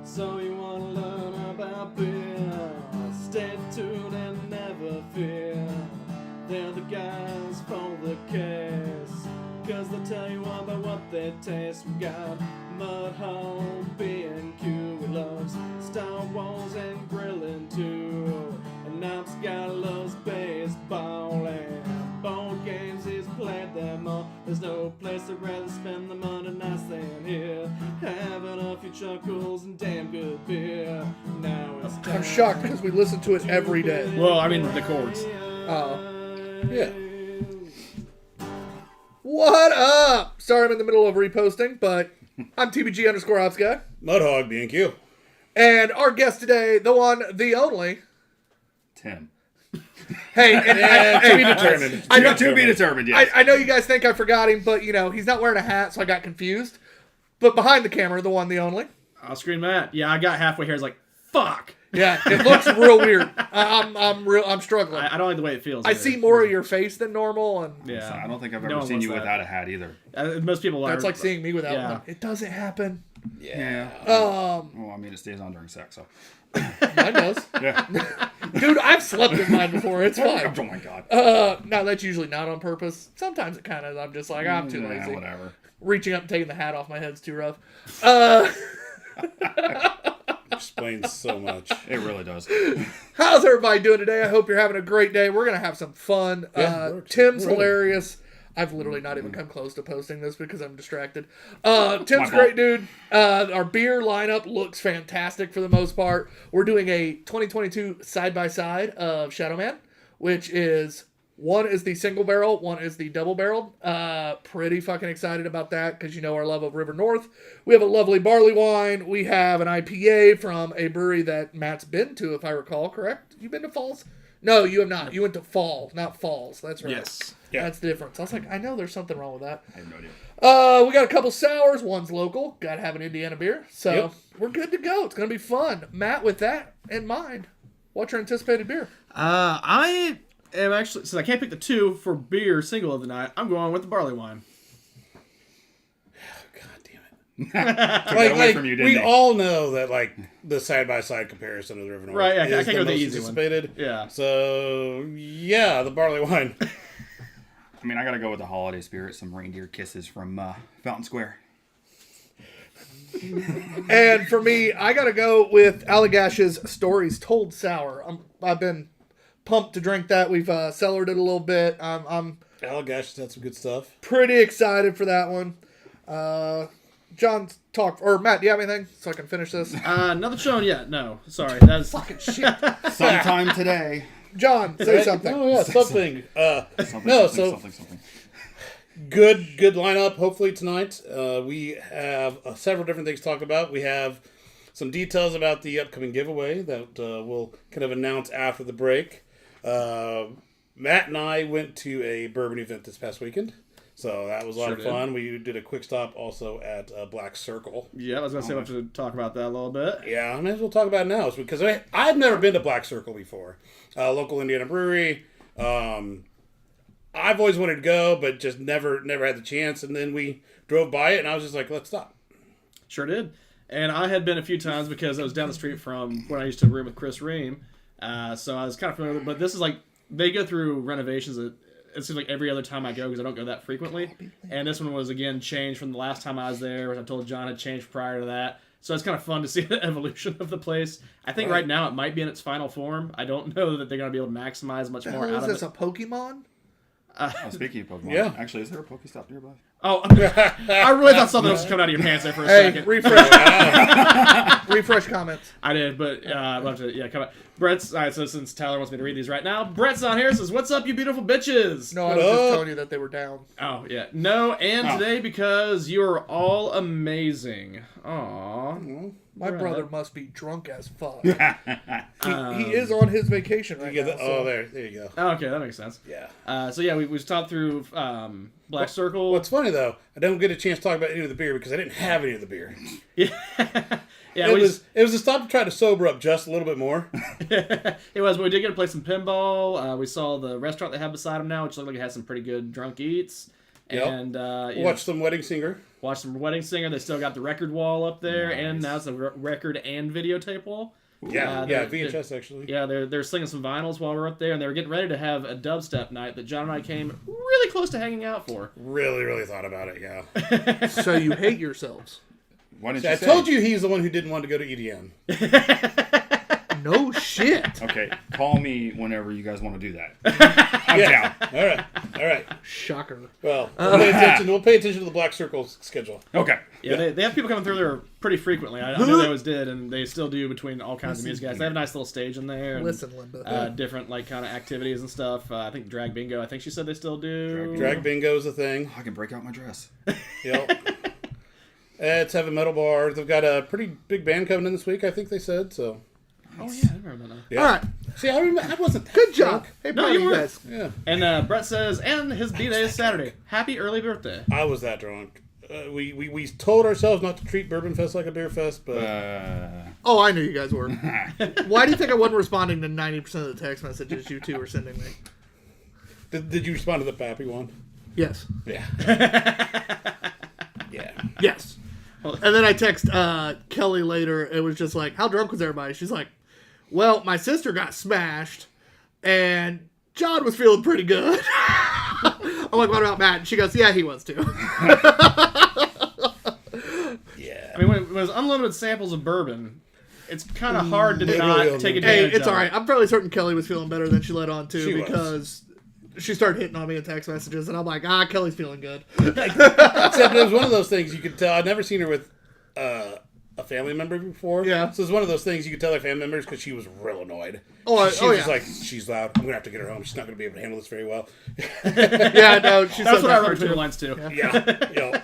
So you wanna learn about beer? Stay tuned and never fear. They're the guys for the case, 'cause they'll tell you all about what they taste. We got Mudhole, B&Q, we loves Star Wars and grilling too. And Knops got loves baseball and board games, he's played them all. There's no place I'd rather spend the Monday nights than here, having a few chuckles and damn good beer. Now it's time. I'm shocked because we listen to it every day. Well, I mean the chords. Yeah. What up? Sorry I'm in the middle of reposting, but I'm TBG _Ops guy. Mudhog, B&Q. And our guest today, the one, the only. Tim. Hey, and To be determined. I know, To be determined, yes. I know you guys think I forgot him, but you know, he's not wearing a hat, so I got confused. But behind the camera, the one, the only. I'll screen Matt. Yeah, I got halfway here. I was like, fuck. Yeah, it looks real weird. I'm struggling. I don't like the way it feels. I either. see more of your face than normal, and Yeah. I don't think I've No ever one seen wants you that. without a hat either. Most people that's are, like seeing me without Yeah. one. It doesn't happen. Yeah. Um, Well, I mean, it stays on during sex, so. Mine does. Yeah. Dude, I've slept in mine before. It's fine. Oh my god. No, that's usually not on purpose. Sometimes it kind of. I'm just like, I'm too lazy. Whatever. Reaching up and taking the hat off my head's too rough. Explains so much. It really does. How's everybody doing today? I hope you're having a great day. We're gonna have some fun. Tim's We're hilarious. I've literally not even come close to posting this because I'm distracted. Tim's My great, fault. dude. Our beer lineup looks fantastic for the most part. We're doing a 2022 side-by-side of Shadow Man, which is, one is the single barrel, one is the double barreled. Pretty fucking excited about that because you know our love of River North. We have a lovely barley wine. We have an IPA from a brewery that Matt's been to, if I recall, correct? You been to Falls? No, you have not. You went to Fall, not Falls. That's right. Yes. Yeah. That's the difference. I was like, I know there's something wrong with that. I have no idea. We got a couple sours. One's local. Got to have an Indiana beer. So Yep. we're good to go. It's going to be fun. Matt, with that in mind, what's your anticipated beer? I am actually, since I can't pick the two for beer single of the night, I'm going with the barley wine. God damn it. Took that away from you, didn't we they? all know that, like, the side-by-side comparison of the River North Right, yeah, I is can't go the with the most easy one. anticipated. Yeah. So, yeah, the barley wine. I mean, I gotta go with the holiday spirit. Some reindeer kisses from Fountain Square. And for me, I got to go with Allagash's Stories Told Sour. I've been pumped to drink that. We've cellared it a little bit. I'm Allagash had some good stuff. pretty excited for that one. John, Matt, do you have anything so I can finish this? Nothing shown yet. No, sorry. That's Fucking shit. Sometime today. John, say something. Oh, yeah, something. Something, No, something. Good lineup, hopefully, tonight. We have several different things to talk about. We have some details about the upcoming giveaway that we'll kind of announce after the break. Matt and I went to a bourbon event this past weekend, so that was a lot of fun. We did a quick stop also at Black Circle. yeah. I was gonna say we'll have to talk about that a little bit. Yeah, I may as well talk about it now because I've never been to Black Circle before. Local Indiana brewery. I've always wanted to go, but just never had the chance. And then we drove by it, and I was just like, let's stop. Sure did. And I had been a few times because I was down the street from when I used to room with Chris Ream. So I was kind of familiar with it. But this is like, they go through renovations. It seems like every other time I go because I don't go that frequently. And this one was, again, changed from the last time I was there, which I told John had changed prior to that. So it's kind of fun to see the evolution of the place. I think right now it might be in its final form. I don't know that they're going to be able to maximize much more out Is of this it. a Pokemon? Speaking of Pokemon, Yeah. actually, is there a Pokestop nearby? Oh, I really thought something else was coming out of your pants there for a Hey, second. refresh comments. I did, but we'll have to, come on. Brett's, all right, so since Tyler wants me to read these right now, Brett's on here, says, "What's up, you beautiful bitches?" No, I was just telling you that they were down. Oh, yeah. No, and today because you're all amazing. Aww. My Right. brother must be drunk as fuck. He is on his vacation right now. So. There you go. Oh, okay, that makes sense. Yeah. So yeah, we talked through Black Circle. What's funny though, I don't get a chance to talk about any of the beer because I didn't have any of the beer. Yeah. Yeah, It was a stop to try to sober up just a little bit more. It was, but we did get to play some pinball. We saw the restaurant they have beside them now, which looked like it had some pretty good drunk eats. Yep. And Watch some Wedding Singer. watch some Wedding Singer. They still got the record wall up there, and now it's a record and videotape wall. Yeah, VHS actually. Yeah, they're slinging some vinyls while we're up there, and they were getting ready to have a dubstep night that John and I came really close to hanging out for. Really, really thought about it. Yeah. So you hate yourselves. Why didn't See, you I say? told you he's the one who didn't want to go to EDM. No shit. Okay, call me whenever you guys want to do that. I'm down. All right. Shocker. Well, we'll pay attention to the Black Circle schedule. Okay. Yeah, they have people coming through there pretty frequently. I know they always did, and they still do between all kinds of music guys. They have a nice little stage in there. And, Listen, Linda. different like kind of activities and stuff. I think Drag Bingo. I think she said they still do. Drag Bingo is a thing. I can break out my dress. Yep. It's Heavy Metal Bar. They've got a pretty big band coming in this week, I think they said. So. Oh yeah, I remember that now. Yeah. All right. See, I wasn't that Good job. drunk. Hey, No, proud of you you were. guys. Yeah. And Brett says, and his B-Day is Saturday. Happy early birthday. I was that drunk. We told ourselves not to treat Bourbon Fest like a beer fest, but Oh, I knew you guys were. Why do you think I wasn't responding to 90% of the text messages you two were sending me? did you respond to the Pappy one? Yes. Yeah. Yeah. Yes. And then I text Kelly later. It was just like, how drunk was everybody? She's like, well, my sister got smashed, and John was feeling pretty good. I'm like, what about Matt? And she goes, yeah, he was too. Yeah. I mean, when it was unlimited samples of bourbon, it's kind of hard to Literally not unlimited. take Hey, advantage it's of all right. I'm fairly certain Kelly was feeling better than she let on to She was. because she started hitting on me in text messages, and I'm like, Kelly's feeling good. Except it was one of those things you could tell. I'd never seen her with a family member before. Yeah. So it's one of those things you could tell their family members because she was real annoyed. Oh, she was yeah. just like, she's loud. I'm going to have to get her home. She's not going to be able to handle this very well. Yeah, no, she That's said what I that wrote between the too. lines too. Yeah.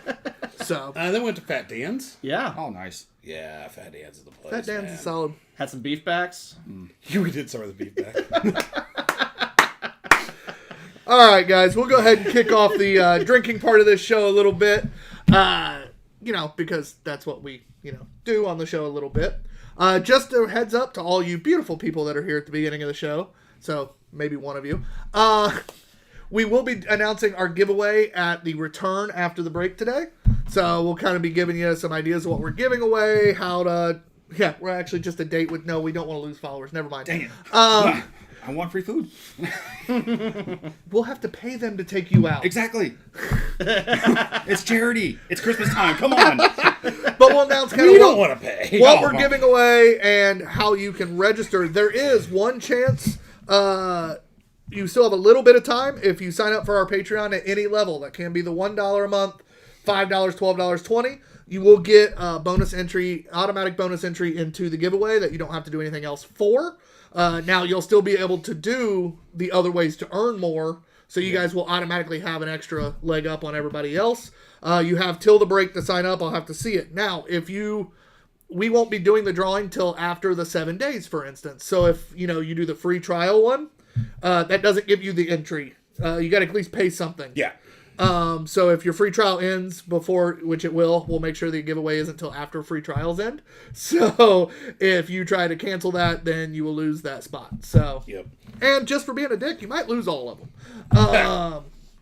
So, And then went to Fat Dan's. Yeah. Oh, nice. Yeah, Fat Dan's is the place. that dance man. is solid. Had some beef backs. We did some of the beef back. All right, guys, we'll go ahead and kick off the drinking part of this show a little bit. Because that's what we, do on the show a little bit. Just a heads up to all you beautiful people that are here at the beginning of the show. So maybe one of you. We will be announcing our giveaway at the return after the break today. So we'll kind of be giving you some ideas of what we're giving away, how to... Yeah, we're actually just a date with... No, we don't want to lose followers. Never mind. Dang it. I want free food. We'll have to pay them to take you out. Exactly. It's charity. It's Christmas time. Come on. But we'll announce kind We of don't want to pay. what we're giving away and how you can register. There is one chance. You still have a little bit of time if you sign up for our Patreon at any level. That can be the $1 a month, $5, $12, $20. You will get a automatic bonus entry into the giveaway that you don't have to do anything else for. Now you'll still be able to do the other ways to earn more. So you guys will automatically have an extra leg up on everybody else. You have till the break to sign up. I'll have to see it. Now, we won't be doing the drawing till after the 7 days, for instance. So if, you do the free trial one, that doesn't give you the entry. You got to at least pay something. Yeah. So if your free trial ends before, which it will, we'll make sure the giveaway isn't until after free trials end. So if you try to cancel that, then you will lose that spot. So, Yep. and just for being a dick, you might lose all of them.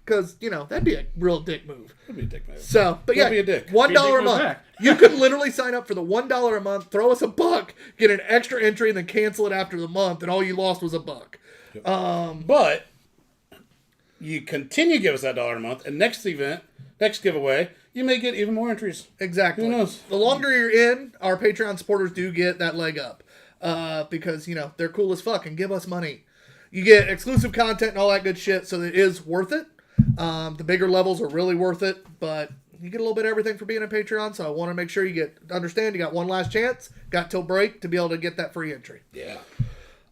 Because, that'd be a real dick move. That'd be a dick move. So, but Don't yeah, be a dick. $1 Be a dick a move month. back. You could literally sign up for the $1 a month, throw us $1, get an extra entry, and then cancel it after the month, and all you lost was $1. But you continue to give us that $1 a month, and next giveaway, you may get even more entries. Exactly. Who knows? The longer you're in, our Patreon supporters do get that leg up. Because, they're cool as fuck and give us money. You get exclusive content and all that good shit, so it is worth it. The bigger levels are really worth it, but you get a little bit of everything for being a Patreon, so I want to make sure you understand you got one last chance, got till break to be able to get that free entry. Yeah.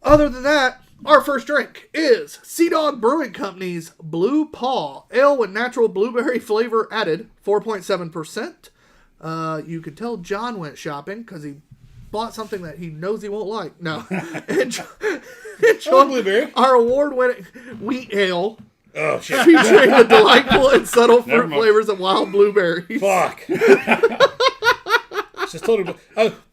Other than that, our first drink is Sea Dog Brewing Company's Blue Paw Ale with natural blueberry flavor added, 4.7%. You can tell John went shopping because he bought something that he knows he won't like. No. Enjoy blueberry. our award-winning wheat ale Oh, shit. featuring the delightful and subtle fruit mind. flavors of wild blueberries. Fuck. Just totally.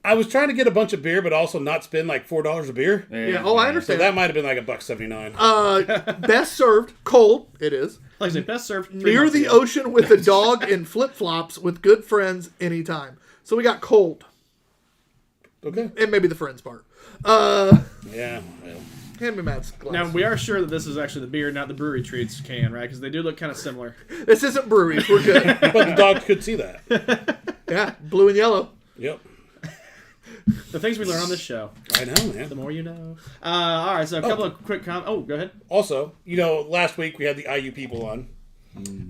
I was trying to get a bunch of beer, but also not spend like $4 a beer. Yeah, oh, I So understand. that might have been like $1.79. Best served cold, it is. Like I say, best served 3 Near months the ago. ocean with a dog in flip-flops with good friends anytime. So we got cold. Okay. And maybe the friends part. Yeah. Well. Hand me Matt's glass. Now, we are sure that this is actually the beer, not the brewery treats can, right? Because they do look kind of similar. This isn't breweries. We're good. But the dog could see that. Yeah, blue and yellow. Yep. The things we learn on this show. I know, man. The more you know. All right, so a couple of quick comments. Oh, go ahead. Also, last week we had the IU people on.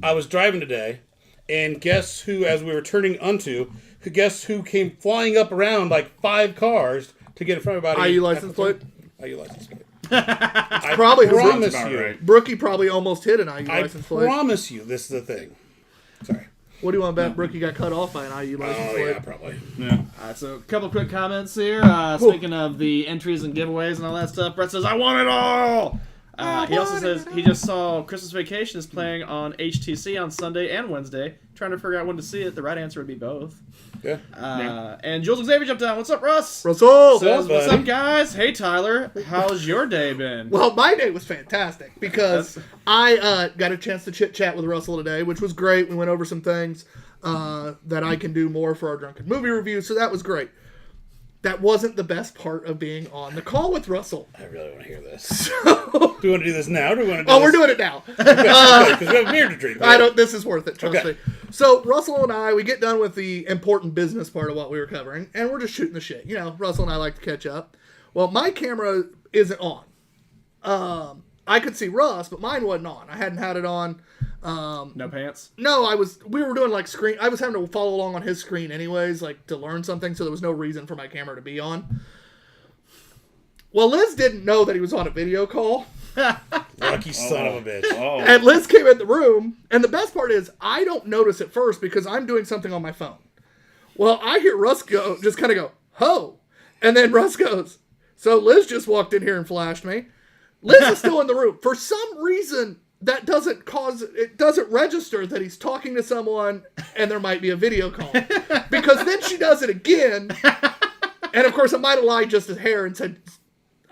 I was driving today, and guess who, as we were turning guess who came flying up around like 5 cars to get in front of everybody? IU license plate? IU license plate. I probbly promise about you. right. Brookie probably almost hit an IU I license plate. promise you, this is the thing. Sorry. What do you want to bet Brookie got cut off by an IU license Oh, plate? yeah, probably. Yeah. All right, so a couple quick comments here. Speaking of the entries and giveaways and all that stuff, Brett says, I want it all! He also says he just saw Christmas Vacation is playing on HTC on Sunday and Wednesday. Trying to figure out when to see it. The right answer would be both. Yeah. And Jules Xavier jumped out. What's up, Russ? Russell! Says, what's buddy? up, guys? Hey, Tyler. How's your day been? Well, my day was fantastic because I got a chance to chit-chat with Russell today, which was great. We went over some things that I can do more for our Drunken Movie review, so that was great. That wasn't the best part of being on the call with Russell. I really want to hear this. Do we want to do this now? Or do we want to do We're doing it now. Because we have beer to drink. I don't. This is worth it. Trust Okay. me. So Russell and I, we get done with the important business part of what we were covering, and we're just shooting the shit. Russell and I like to catch up. Well, my camera isn't on. I could see Russ, but mine wasn't on. I hadn't had it on. No pants? No, we were doing like screen. I was having to follow along on his screen anyways, like to learn something. So there was no reason for my camera to be on. Well, Liz didn't know that he was on a video call. Lucky son of a bitch. Oh. And Liz came in the room, and the best part is I don't notice at first because I'm doing something on my phone. Well, I hear Russ just kind of go, ho. And then Russ goes, so Liz just walked in here and flashed me. Liz is still in the room. For some reason, that doesn't register that he's talking to someone and there might be a video call. Because then she does it again. And of course, I might have lied just a hair and said,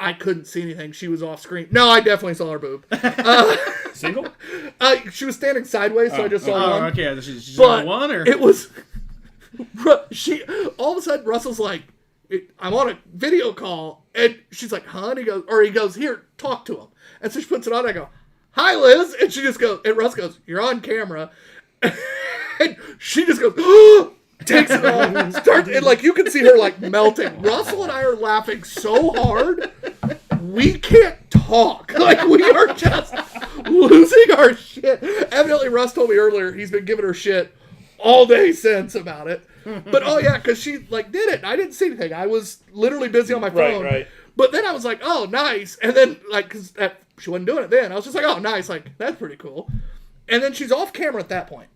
I couldn't see anything. She was off screen. No, I definitely saw her boob. Single? She was standing sideways, so I just saw one. Okay. She's But on one, or? it was... all of a sudden, Russell's like, I'm on a video call. And she's like, huh? And he goes, here, talk to him. And so she puts it on. And I go, hi, Liz. And she just goes, and Russ goes, you're on camera. And she just goes, takes it off, and like you can see her like melting. Russell and I are laughing so hard, we can't talk. Like we are just losing our shit. Evidently, Russ told me earlier he's been giving her shit all day since about it. But oh yeah, because she like did it. I didn't see anything. I was literally busy on my phone. Right. But then I was like, oh, nice. And then like, because she wasn't doing it then, I was just like, oh, nice. Like that's pretty cool. And then she's off camera at that point.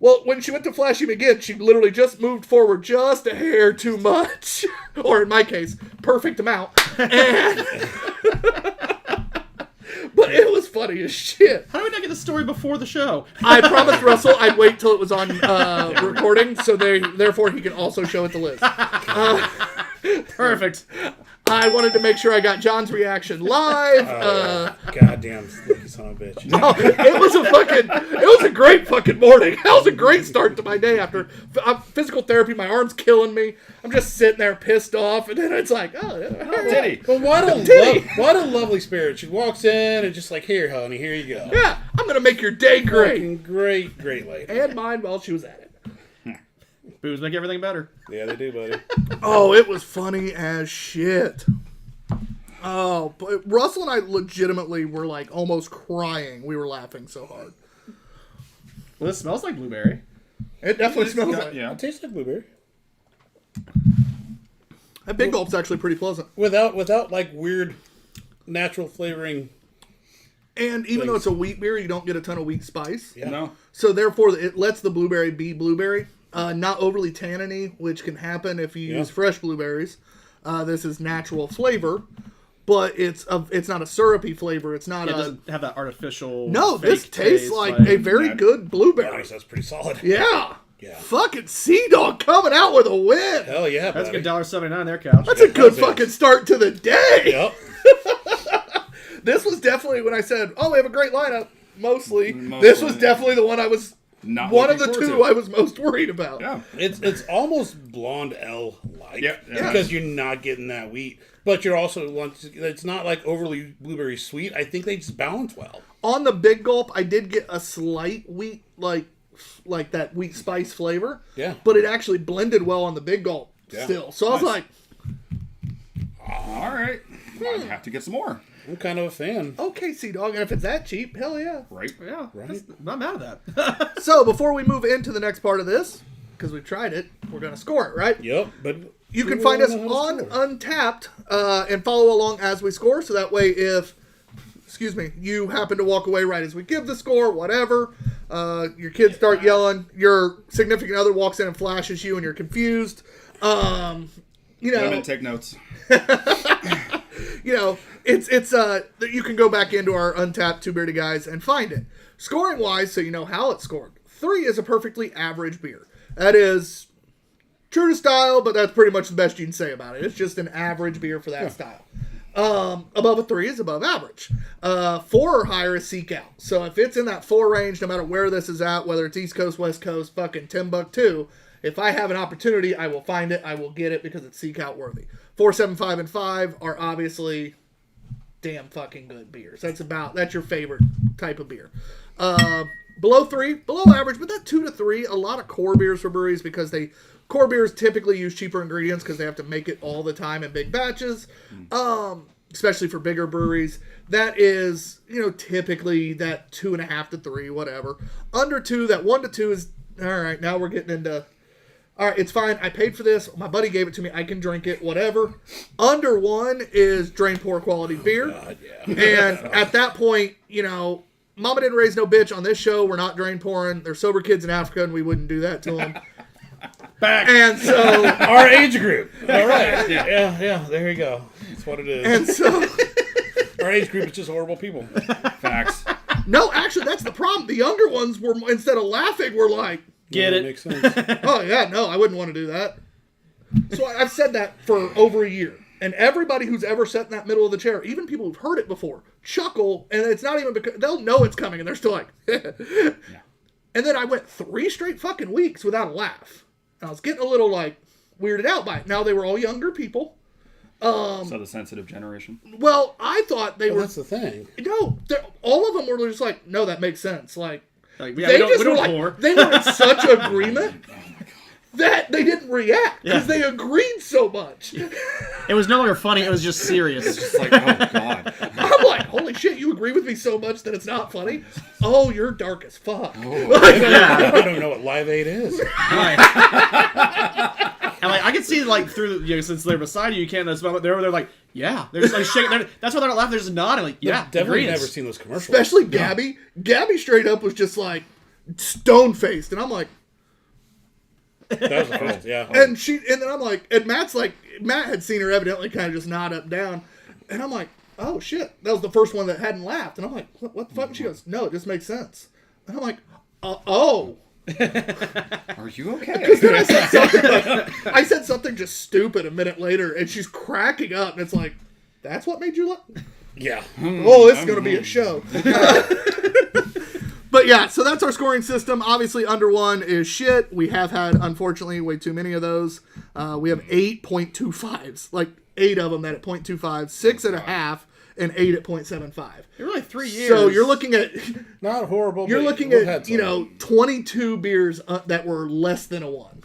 Well, when she went to flash him again, she literally just moved forward just a hair too much. Or in my case, perfect amount. And but it was funny as shit. How do we not get the story before the show? I promised Russell I'd wait till it was on recording, so therefore he can also show it to Liz. Perfect. I wanted to make sure I got John's reaction live. Goddamn lucky son of a bitch. It was a great fucking morning. That was a great start to my day after physical therapy. My arm's killing me. I'm just sitting there pissed off, and then it's like, Titty. But what a lovely spirit. She walks in and just like, here, honey, here you go. yeah, I'm gonna make your day great. Fucking great lady. And mine while she was at it. Booze make everything better. Yeah, they do, buddy. Oh, it was funny as shit. Oh, but Russell and I legitimately were like almost crying. We were laughing so hard. Well, this smells like blueberry. It definitely smells like. Yeah. It tastes like blueberry. That Big Gulp's actually pretty pleasant. Without like weird natural flavoring. And even though it's a wheat beer, you don't get a ton of wheat spice. Yeah. No. So therefore, it lets the blueberry be blueberry. Not overly tanniny, which can happen if you use fresh blueberries. This is natural flavor, but it's not a syrupy flavor. It's not It doesn't have that artificial. No, this fake tastes taste, like a very that- good blueberry. Nice, that's pretty solid. Yeah. Yeah. Fucking Sea Dog coming out with a win. Hell yeah, That's a buddy. good $1.79 there, Couch. That's a good that's it. fucking start to the day. Yep. This was definitely when I said, oh, we have a great lineup. mostly. Mostly. This was definitely the one I was. Not One of looking the two forward I was most worried about. to. Yeah. It's almost blonde L like. Yeah. Because you're not getting that wheat. But you're also, it's not like overly blueberry sweet. I think they just balance well. On the Big Gulp, I did get a slight wheat, like that wheat spice flavor. Yeah. But it actually blended well on the Big Gulp still. So I was like, All right. Might have to get some more. I'm kind of a fan. okay, Sea Dog. And if it's that cheap, hell yeah. Right? Yeah, Right. that's- I'm not mad at that. So before we move into the next part of this, because we've tried it, we're going to score it, right? Yep. But You can we find us wanna know how to on score. Untapped and follow along as we score. So that way, if, you happen to walk away right as we give the score, whatever, your kids start yelling, your significant other walks in and flashes you, and you're confused. Women, take notes. It's you can go back into our Untapped Two Beerded Guys and find it. Scoring wise, so you know how it's scored. 3 is a perfectly average beer. That is true to style, but that's pretty much the best you can say about it. It's just an average beer for that style. Above a 3 is above average. 4 or higher is seek out. So if it's in that 4 range, no matter where this is at, whether it's East Coast, West Coast, fucking Timbuktu, if I have an opportunity, I will find it. I will get it because it's seek out worthy. 4, 7, 5, and 5 are obviously damn fucking good beers. That's your favorite type of beer. Below 3, below average, but that 2 to 3, a lot of core beers for breweries because core beers typically use cheaper ingredients because they have to make it all the time in big batches. Especially for bigger breweries. That is, typically that 2.5 to 3, whatever. Under 2, that 1 to 2 is, all right, now we're getting into, all right, it's fine. I paid for this. My buddy gave it to me. I can drink it, whatever. Under 1 is drain pour quality beer. God, yeah. And at that point, Mama didn't raise no bitch on this show. We're not drain pouring. They're sober kids in Africa, and we wouldn't do that to them. Back. And so, Our age group. All right. Yeah. There you go. That's what it is. and so, Our age group is just horrible people. Facts. no, actually, that's the problem. The younger ones were, instead of laughing, were like, Get That it. makes sense. oh, yeah, no, I wouldn't want to do that. So I've said that for over a year. And everybody who's ever sat in that middle of the chair, even people who've heard it before, chuckle, and it's not even because they'll know it's coming, and they're still like, And then I went 3 straight fucking weeks without a laugh. And I was getting a little, weirded out by it. Now, they were all younger people. So the sensitive generation. Well, I thought they Well, were... that's the thing. No, all of them were just like, no, that makes sense. Like, Like, they just we were don't pour. they were in such agreement that they didn't react because they agreed so much. It was no longer funny. It was just serious. It's like, oh god. I'm like, holy shit, you agree with me so much that it's not funny? Oh, you're dark as fuck. I don't even know what Live Aid is. And I can see through since they're beside you can't smell it. They're like, yeah. They're just shaking. That's why they're not laughing. They're just nodding. Like, yeah, Definitely agreed. never seen those commercials. Especially Gabby. Gabby straight up was just like stone faced, and I'm like, That was the first, yeah. and then I'm like, and Matt had seen her evidently kind of just nod up down, and I'm like, oh shit, that was the first one that hadn't laughed, and I'm like, what the fuck? And she goes, no, it just makes sense, and I'm like, oh. Are you okay? Then I said something just stupid a minute later, and she's cracking up, and it's like, that's what made you laugh? Yeah. Oh, this is going to be a show. But yeah, so that's our scoring system. Obviously, under 1 is shit. We have had, unfortunately, way too many of those. We have 8.25s, like 8 of them that at 0.25, 6.5, and 8 at 0.75. You're really 3 years. So you're looking at Not horrible. you're but looking we've at had some. 22 beers that were less than a 1.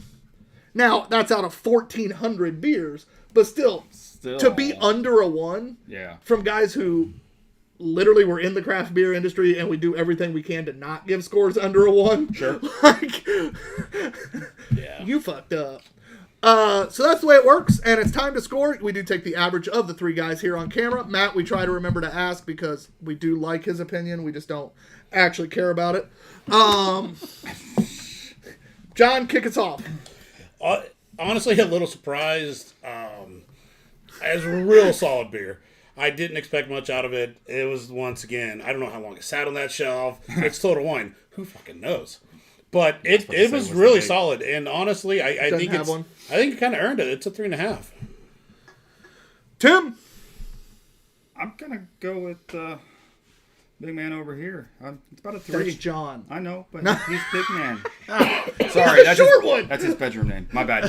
Now that's out of 1,400 beers, but still to be under a 1 Yeah. from guys who literally we're in the craft beer industry and we do everything we can to not give scores under a 1. Sure. Yeah. You fucked up. So that's the way it works, and it's time to score. We do take the average of the 3 guys here on camera. Matt, we try to remember to ask because we do like his opinion. We just don't actually care about it. John, kick us off. Honestly, a little surprised. It's a real solid beer. I didn't expect much out of it. It was, once again, I don't know how long it sat on that shelf. It's Total Wine. Who fucking knows? But it was really solid. And honestly, I think have one. I think it kind of earned it. It's a 3.5. Tim. I'm gonna go with Big man over here. It's about a 3. That's John. I know, but he's big man. Sorry, that's short his, one. That's his bedroom name. My bad.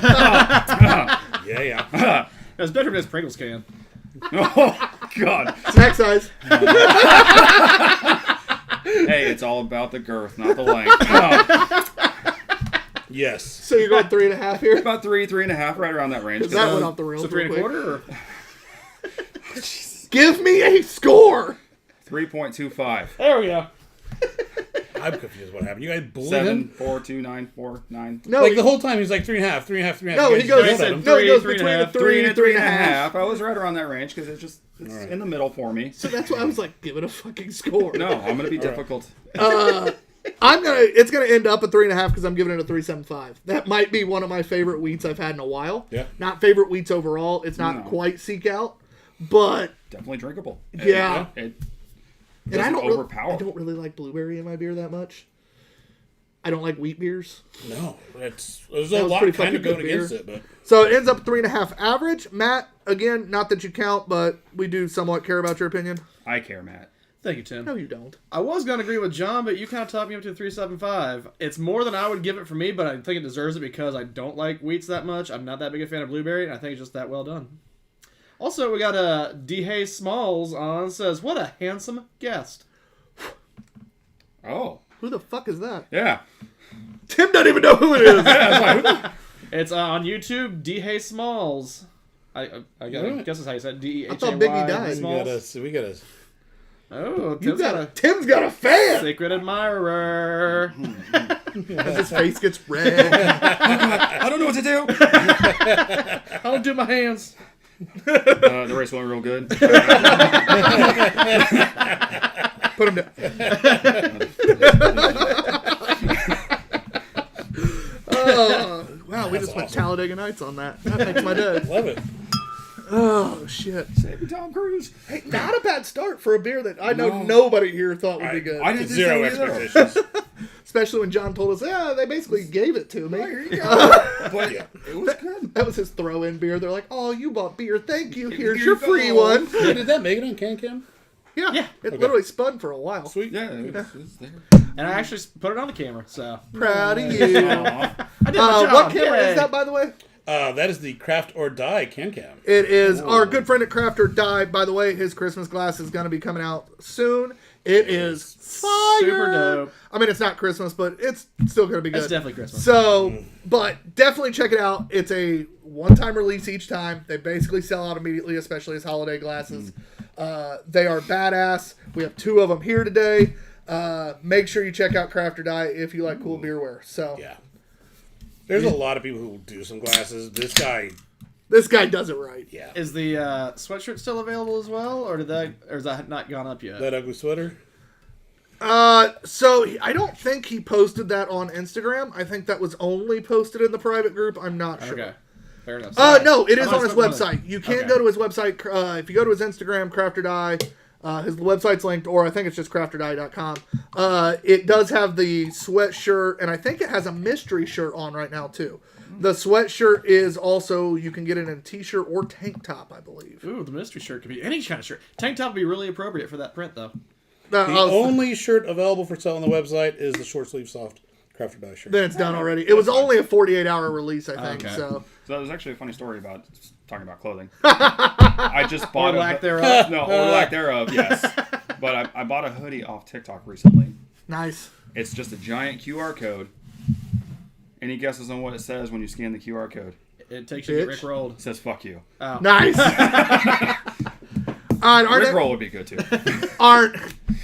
Yeah. It's better than his Pringles can. Oh God. Snack size. Hey, it's all about the girth, not the length. Yes. So you're going 3.5 here? About 3.5, right around that range. That went off the rails. So 3 real1/4? quick. Or? Give me a score. 3.25. There we go. I'm confused. What happened? You guys blew 7, him. 4, 2, 9, 4, 9. No, Like the whole time he's like 3.5, 3.5, 3.5. No, You he guys goes. yelled at him. No, he goes 3, between a 3.5, 3 and a 3.5. 3.5. I was right around that range because it's right. in the middle for me. So that's why I was like, give it a fucking score. No, I'm gonna be difficult. It's gonna end up at 3.5 because I'm giving it a 3.75. That might be one of my favorite wheats I've had in a while. Yeah. Not favorite wheats overall. It's not No. quite seek out, but Definitely drinkable. Yeah. It and doesn't I overpower. don't really like blueberry in my beer that much. I don't like wheat beers. No, there's a That was lot pretty kind of fucking going good against beer. it, but So it ends up 3.5 average. Matt, again, not that you count, but we do somewhat care about your opinion. I care, Matt. Thank you, Tim. No, you don't. I was going to agree with John, but you kind of talked me up to 3.75. It's more than I would give it for me, but I think it deserves it because I don't like wheats that much. I'm not that big a fan of blueberry, and I think it's just that well done. Also, we got D. Hay Smalls on. Says, what a handsome guest. Oh, Who the fuck is that? yeah. Tim doesn't even know who it is. It's on YouTube, D. Hay Smalls. I guess that's how you said D-E-H-A-Y. I thought Biggie died. we got us. Oh, You Tim's got a Tim's got a fan. secret admirer. As his face gets red. I don't know what to do. I don't do my hands. The race went real good. Put him down. Wow, we just went awesome. Talladega Nights on that. That makes my day. Love it. Oh, shit. Save me, Tom Cruise. Hey, not a bad start for a beer that I know No. nobody here thought would be good. I didn't Zero say either. expectations. Especially when John told us, yeah, they basically gave it to me. Here you go. But it was good. That was his throw-in beer. They're like, oh, you bought beer. Thank you. Here's Here your you go. free one. Hey, did that make it on Can? Yeah. It literally spun for a while. Sweet. Yeah, it was there. And I actually put it on the camera, so. Proud of you. Aw. I did my job. What camera Yay. is that, by the way? That is the Craft or Die Can. It is our good friend at Craft or Die. By the way, his Christmas glass is going to be coming out soon. It is fire. Super dope. I mean, it's not Christmas, but it's still going to be good. It's definitely Christmas. So, but definitely check it out. It's a one-time release each time. They basically sell out immediately, especially as holiday glasses. They are badass. We have 2 of them here today. Make sure you check out Craft or Die if you like cool beerware. So, Yeah. There's a lot of people who do some glasses. This guy, does it right. yeah. Is the sweatshirt still available as well, or is that not gone up yet? That ugly sweater. So I don't think he posted that on Instagram. I think that was only posted in the private group. I'm not sure. Okay, fair enough. Sorry. No, it is I'm on his not- website. You can Okay. go to his website. If you go to his Instagram, Craft or Die, his website's linked, or I think it's just craftordie.com. It does have the sweatshirt, and I think it has a mystery shirt on right now too. The sweatshirt is also, you can get it in t-shirt or tank top, I believe. Ooh, the mystery shirt could be any kind of shirt. Tank top would be really appropriate for that print, though. The only shirt available for sale on the website is the short sleeve soft Craft or Die shirt. Then it's done already. It was only a 48-hour release, I think. Okay. So So there's actually a funny story about talking about clothing. I just bought Or lack thereof. No, or lack thereof, yes. But I bought a hoodie off TikTok recently. nice. It's just a giant QR code. Any guesses on what it says when you scan the QR code? It takes you to Bitch. Rick rolled. It says "fuck you." Oh. Nice. Rick roll would be good too.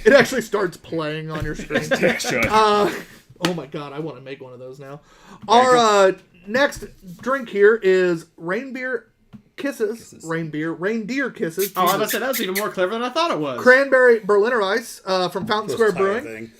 It actually starts playing on your screen. It should. Oh my god, I want to make one of those now. Our next drink here is Reindeer Kisses. Reindeer Kisses. Oh, I was about to say, that was even more clever than I thought it was. Cranberry Berliner Ice from Fountain Those Square tie Brewing. thing.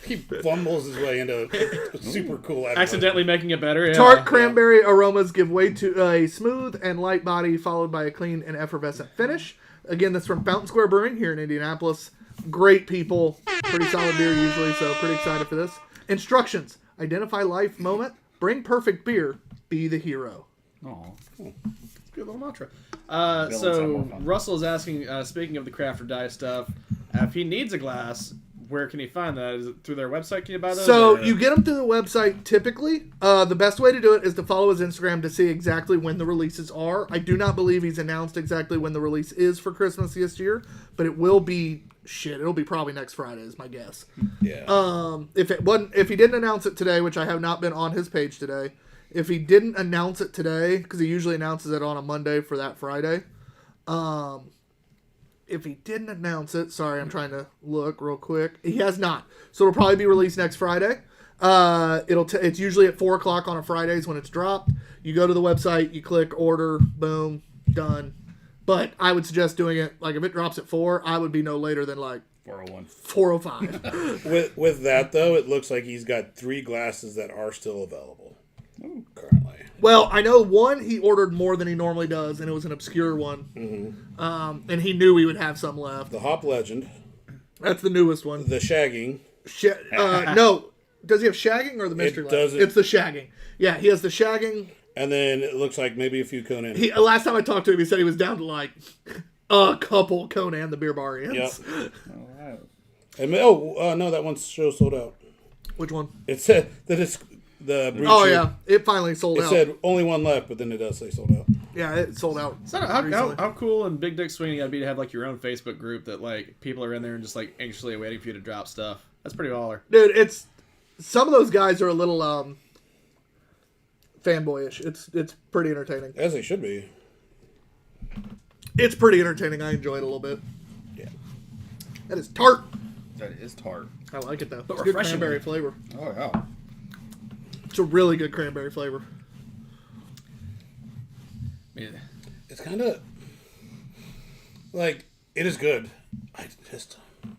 He fumbles his way into a super cool. Accidentally making it better. Yeah. Tart cranberry aromas give way to a smooth and light body, followed by a clean and effervescent finish. Again, that's from Fountain Square Brewing here in Indianapolis. Great people, pretty solid beer usually, so pretty excited for this. Instructions: identify life moment, bring perfect beer, be the hero. Oh, Good little mantra. have more So fun. Russell is asking, speaking of the Craft or Die stuff, If he needs a glass, where can he find that? Is it through their website? Can you buy those? So or- you get them through the website typically. The best way to do it is to follow his Instagram to see exactly when the releases are. I do not believe he's announced exactly when the release is for Christmas this year, but it will be it'll be probably next Friday is my guess. Yeah. If he didn't announce it today, which I have not been on his page today, if he didn't announce it today, because he usually announces it on a Monday for that Friday, if he didn't announce it, sorry, I'm trying to look real quick. He has not, so it'll probably be released next Friday. It's usually at 4:00 on a Fridays when it's dropped. You go to the website, you click order, boom, done. But I would suggest doing it, like, if it drops at 4, I would be no later than, like, 401. 4:05. With that, though, it looks like he's got 3 glasses that are still available currently. Well, I know one he ordered more than he normally does, and it was an obscure one. Mm-hmm. And he knew he would have some left. The Hop Legend, That's the newest one. the Shagging. No. Does he have shagging or the mystery light? doesn't. It's the shagging. Yeah, he has the shagging. And then it looks like maybe a few Conan. Last time I talked to him, he said he was down to, like, a couple Conan the Beer Barians. Yep. All right. And, no, that one's show sold out. Which one? It said that it's the breach. Oh, yeah. It finally sold It out. said only one left, but then it does say sold out. Yeah, it sold out. So how cool and Big Dick Sweeney gotta be to have like your own Facebook group that like people are in there and just like anxiously waiting for you to drop stuff. That's pretty baller. Dude, some of those guys are a little fanboyish. It's pretty entertaining. As they should be. It's pretty entertaining. I enjoy it a little bit. Yeah. That is tart. That is tart. I like it though. But It's good refreshing. cranberry flavor. Oh, yeah. It's a really good cranberry flavor. Yeah. It's kind of like it is good. I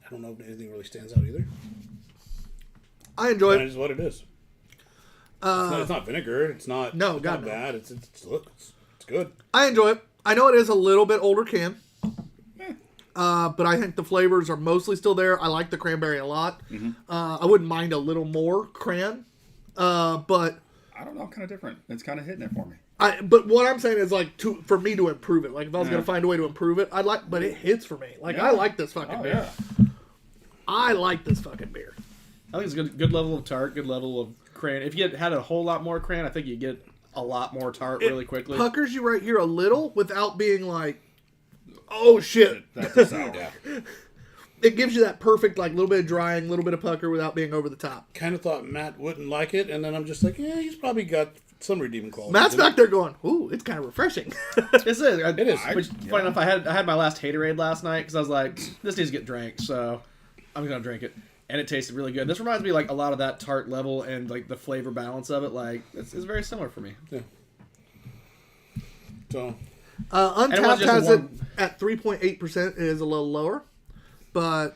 don't know if anything really stands out either. I enjoy That it. is what it is. It's not vinegar. It's not. No, it's God, not no. bad. It's good. I enjoy it. I know it is a little bit older can. But I think the flavors are mostly still there. I like the cranberry a lot. I wouldn't mind a little more cran. But I don't know, kind of different. It's kind of hitting it for me. But what I'm saying is like for me to improve it. Like if I was gonna find a way to improve it, but it hits for me. Like I like this fucking Oh, beer. yeah. I like this fucking beer. I think it's a good level of tart, good level of cran. If you had a whole lot more cran, I think you get a lot more tart really quickly. Puckers you right here a little without being like, oh shit. That's a sour. It gives you that perfect like little bit of drying, little bit of pucker without being over the top. Kind of thought Matt wouldn't like it, and then I'm just like, yeah, he's probably got some redeeming qualities. Matt's in it. back there going, ooh, it's kind of refreshing. It is. It is. Which, funny enough, I had my last Haterade last night because I was like, this needs to get drank, so I'm gonna drink it, and it tasted really good. This reminds me like a lot of that tart level and like the flavor balance of it. Like it's very similar for me. Yeah. So Untapped just has a it warm- at 3.8%. It is a little lower, but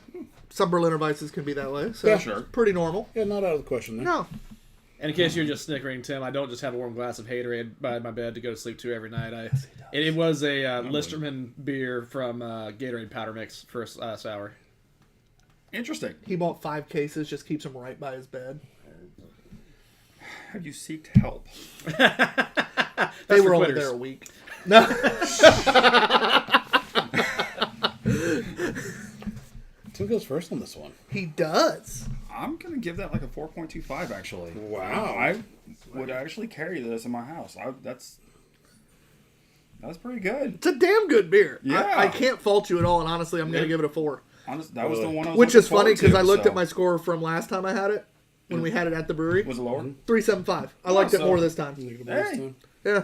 some Berliner Weisses can be that way. So Yeah, sure. pretty normal. yeah, not out of the question there. No. And in case you're just snickering, Tim, I don't just have a warm glass of Haterade by my bed to go to sleep to every night. It was a Listerman beer from Gatorade Powder Mix for sour. Interesting. He bought 5 cases, just keeps them right by his bed. Have you sought help? They for were only quitters. there a week. No. Tim goes first on this one. He does. I'm going to give that like a 4.25, actually. Wow. I would actually carry this in my house. That's pretty good. It's a damn good beer. Yeah. I can't fault you at all, and honestly, I'm going to give it a 4. Honest, that was the one I was Which looking is funny forward because to, I looked so. at my score from last time I had it, when we had it at the brewery. Was it lower? 3.75. I liked it so- more this time. Hey. Yeah.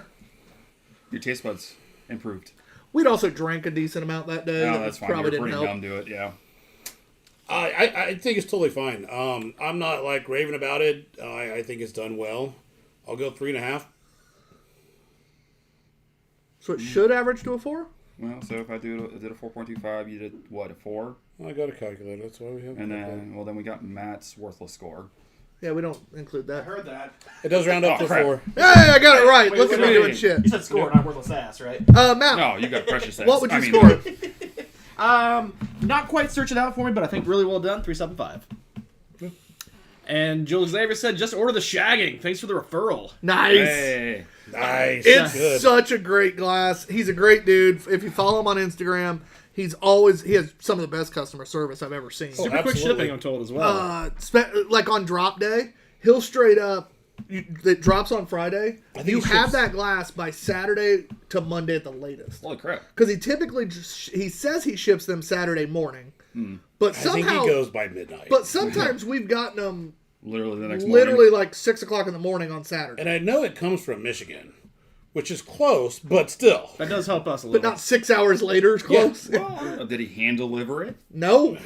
Your taste buds improved. We'd also drank a decent amount that day. No, that that's fine. Probably You're didn't pretty help. numb to it, yeah. I think it's totally fine. I'm not like raving about it. I think it's done well. I'll go 3.5. So it should average to a 4? Well, so if I did a 4.25, you did what, a 4? I got a calculator. That's why we have. And then we got Matt's worthless score. Yeah, we don't include that. heard that. it does round up Oh, to crap. 4. Hey, I got it right. Look at me wait, doing wait. shit. You said score, not worthless ass, right? Matt, No, you got precious ass. what would you I mean, score it? Not quite search it out for me, but I think really well done. 3.75. And Jules Xavier said, just order the shagging. Thanks for the referral. Nice. Hey. Nice. It's Good. such a great glass. He's a great dude. If you follow him on Instagram, he has some of the best customer service I've ever seen. Super quick absolutely. shipping, I'm told as well. Like on drop day, he'll straight up. It drops on Friday. think You he have ships- that glass by Saturday to Monday at the latest. Holy crap. Because he typically he says he ships them Saturday morning, but I think somehow he goes by midnight. But sometimes we've gotten them Literally the next morning. like 6:00 in the morning on Saturday, and I know it comes from Michigan, which is close, but still. That does help us a but little. not 6 hours later. Close. Well, did he hand deliver it? No,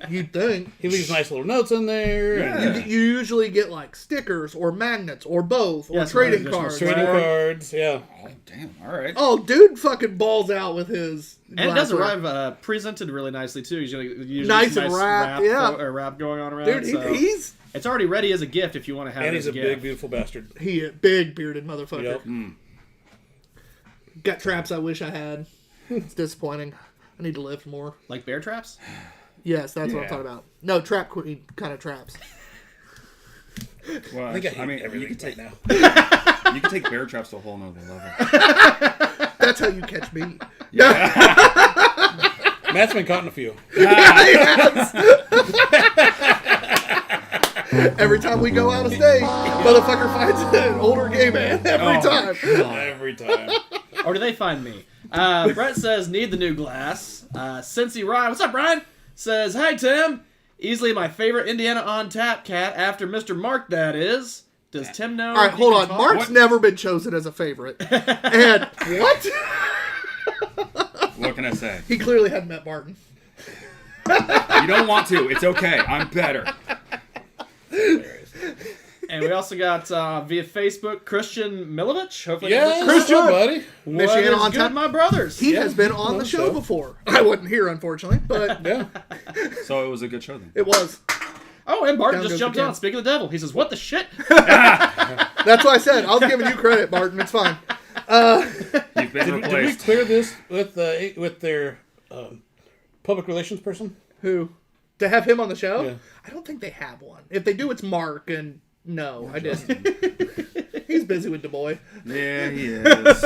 you'd think. He leaves nice little notes in there. Yeah. You usually get like stickers or magnets or both or Yes, trading additional cards. Trading Or- cards, yeah. Oh, damn. All right. Oh, dude, fucking balls out with his. And it does glassware. arrive presented really nicely too. Usually Nice some and wrapped, yeah. Wrap going on around. Dude, it, so he's it's already ready as a gift if you want to have And it he's as a a big, gift. beautiful bastard. he big bearded motherfucker. Yep. Got traps I wish I had. It's disappointing. I need to lift more. Like bear traps. Yes, that's what I'm Yeah. talking about. No, trap queen kind of traps. Well, I think I hate I mean, everything you could take now. you could take bear traps to a whole nother level. That's how you catch me. Matt's been caught in a few. Every time we go out of state, motherfucker finds an older gay man every time. Every time. Or do they find me? Brett says, need the new glass. Cincy Ryan, what's up, Brian? Says, hi, Tim. Easily my favorite Indiana on tap cat after Mr. Mark, that is. Does Tim know? All right, he hold can on. talk? Mark's What? never been chosen as a favorite. And what? What can I say? He clearly hadn't met Martin. You don't want to. It's okay. I'm better. And we also got via Facebook Christian Milovich. Hopefully, Yeah, Christian, buddy. Michigan What is on good, tap. my brothers. He Yeah, has been on the show so. before. I wasn't here, unfortunately, but Yeah. So it was a good show then. it was. Oh, and Barton Down just goes jumped the can. on. Speaking of the devil, he says, "What the shit?" That's what I said. I was giving you credit, Martin. It's fine. You've been Did we replaced. clear this with their public relations person? Who? To have him on the show? Yeah. I don't think they have one. If they do, it's Mark, and no, I didn't. He's busy with Du Bois. Yeah, he is.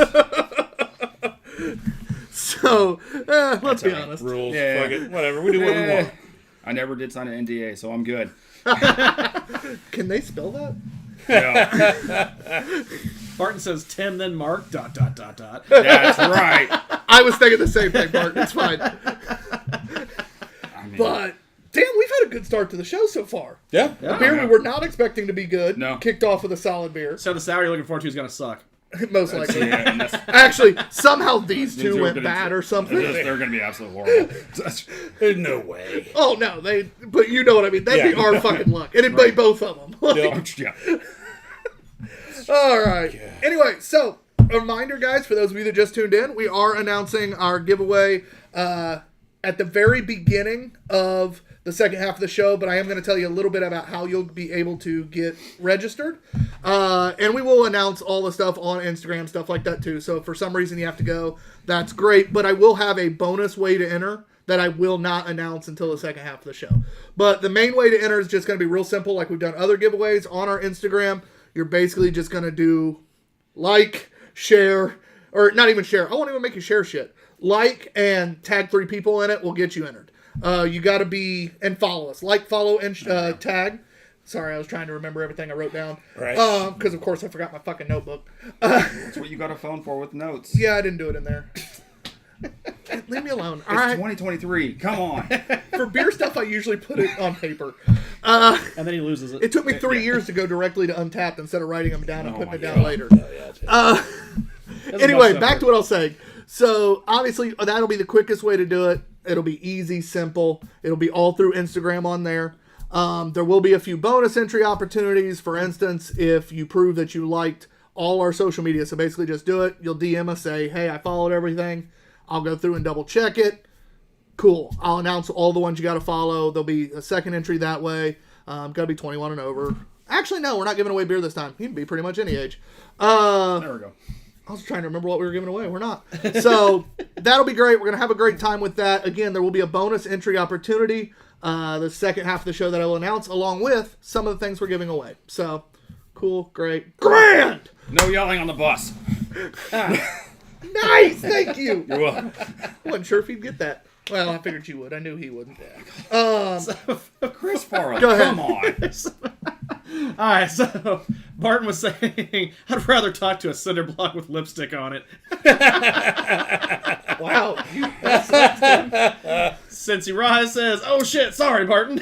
So, let's be all right. honest. Rules. Yeah. Fuck it. Whatever. We do what we Eh. want. I never did sign an NDA, so I'm good. Can they spell that? Yeah, Barton says, "Tim, then Mark." ... that's right. I was thinking the same thing, Martin. It's fine. I mean, But, damn, we've had a good start to the show so far. Yeah. A beer we were not expecting to be good. No. Kicked off with a solid beer. So the sour you're looking forward to is gonna suck. Most likely. yeah, and that's, Actually, somehow these these two are went gonna- bad or something. They're going to be absolutely horrible. There's no way. Oh, no. But you know what I mean. That'd be Yeah. our fucking luck. It'd be both of them. Yeah. All right. Anyway, so a reminder, guys, for those of you that just tuned in, we are announcing our giveaway at the very beginning of the second half of the show, but I am going to tell you a little bit about how you'll be able to get registered. And we will announce all the stuff on Instagram, stuff like that too. So if for some reason you have to go, that's great. But I will have a bonus way to enter that I will not announce until the second half of the show. But the main way to enter is just going to be real simple, like we've done other giveaways on our Instagram. You're basically just going to do like, share, or not even share. I won't even make you share shit. Like and tag 3 people in it will get you entered. You got to be, and follow us. Like, follow, and tag. Sorry, I was trying to remember everything I wrote down. Right. Because, of course, I forgot my fucking notebook. That's what you got a phone for with notes. Yeah, I didn't do it in there. Leave me alone. All It's right. 2023. Come on. For beer stuff, I usually put it on paper. And then he loses it. It took me 3 years to go directly to Untapped instead of writing them down and putting it down later. That's Anyway, about back stuff. to what I was saying. So, obviously, that'll be the quickest way to do it. It'll be easy, simple. It'll be all through Instagram on there. There will be a few bonus entry opportunities. For instance, if you prove that you liked all our social media, so basically just do it. You'll DM us, say, hey, I followed everything. I'll go through and double check it. Cool. I'll announce all the ones you got to follow. There'll be a second entry that way. Got to be 21 and over. Actually, no, we're not giving away beer this time. You can be pretty much any age. There we go. I was trying to remember what we were giving away. We're not. So that'll be great. We're going to have a great time with that. Again, there will be a bonus entry opportunity the second half of the show that I will announce, along with some of the things we're giving away. So, cool, great, grand! No yelling on the bus. Nice, thank you. You're welcome. I wasn't sure if he'd get that. Well, I figured you would. I knew he wouldn't. Chris Farley, Go ahead. come on. All right, so Barton was saying, I'd rather talk to a cinder block with lipstick on it. Wow. Cincy Rise says, oh shit, sorry, Barton.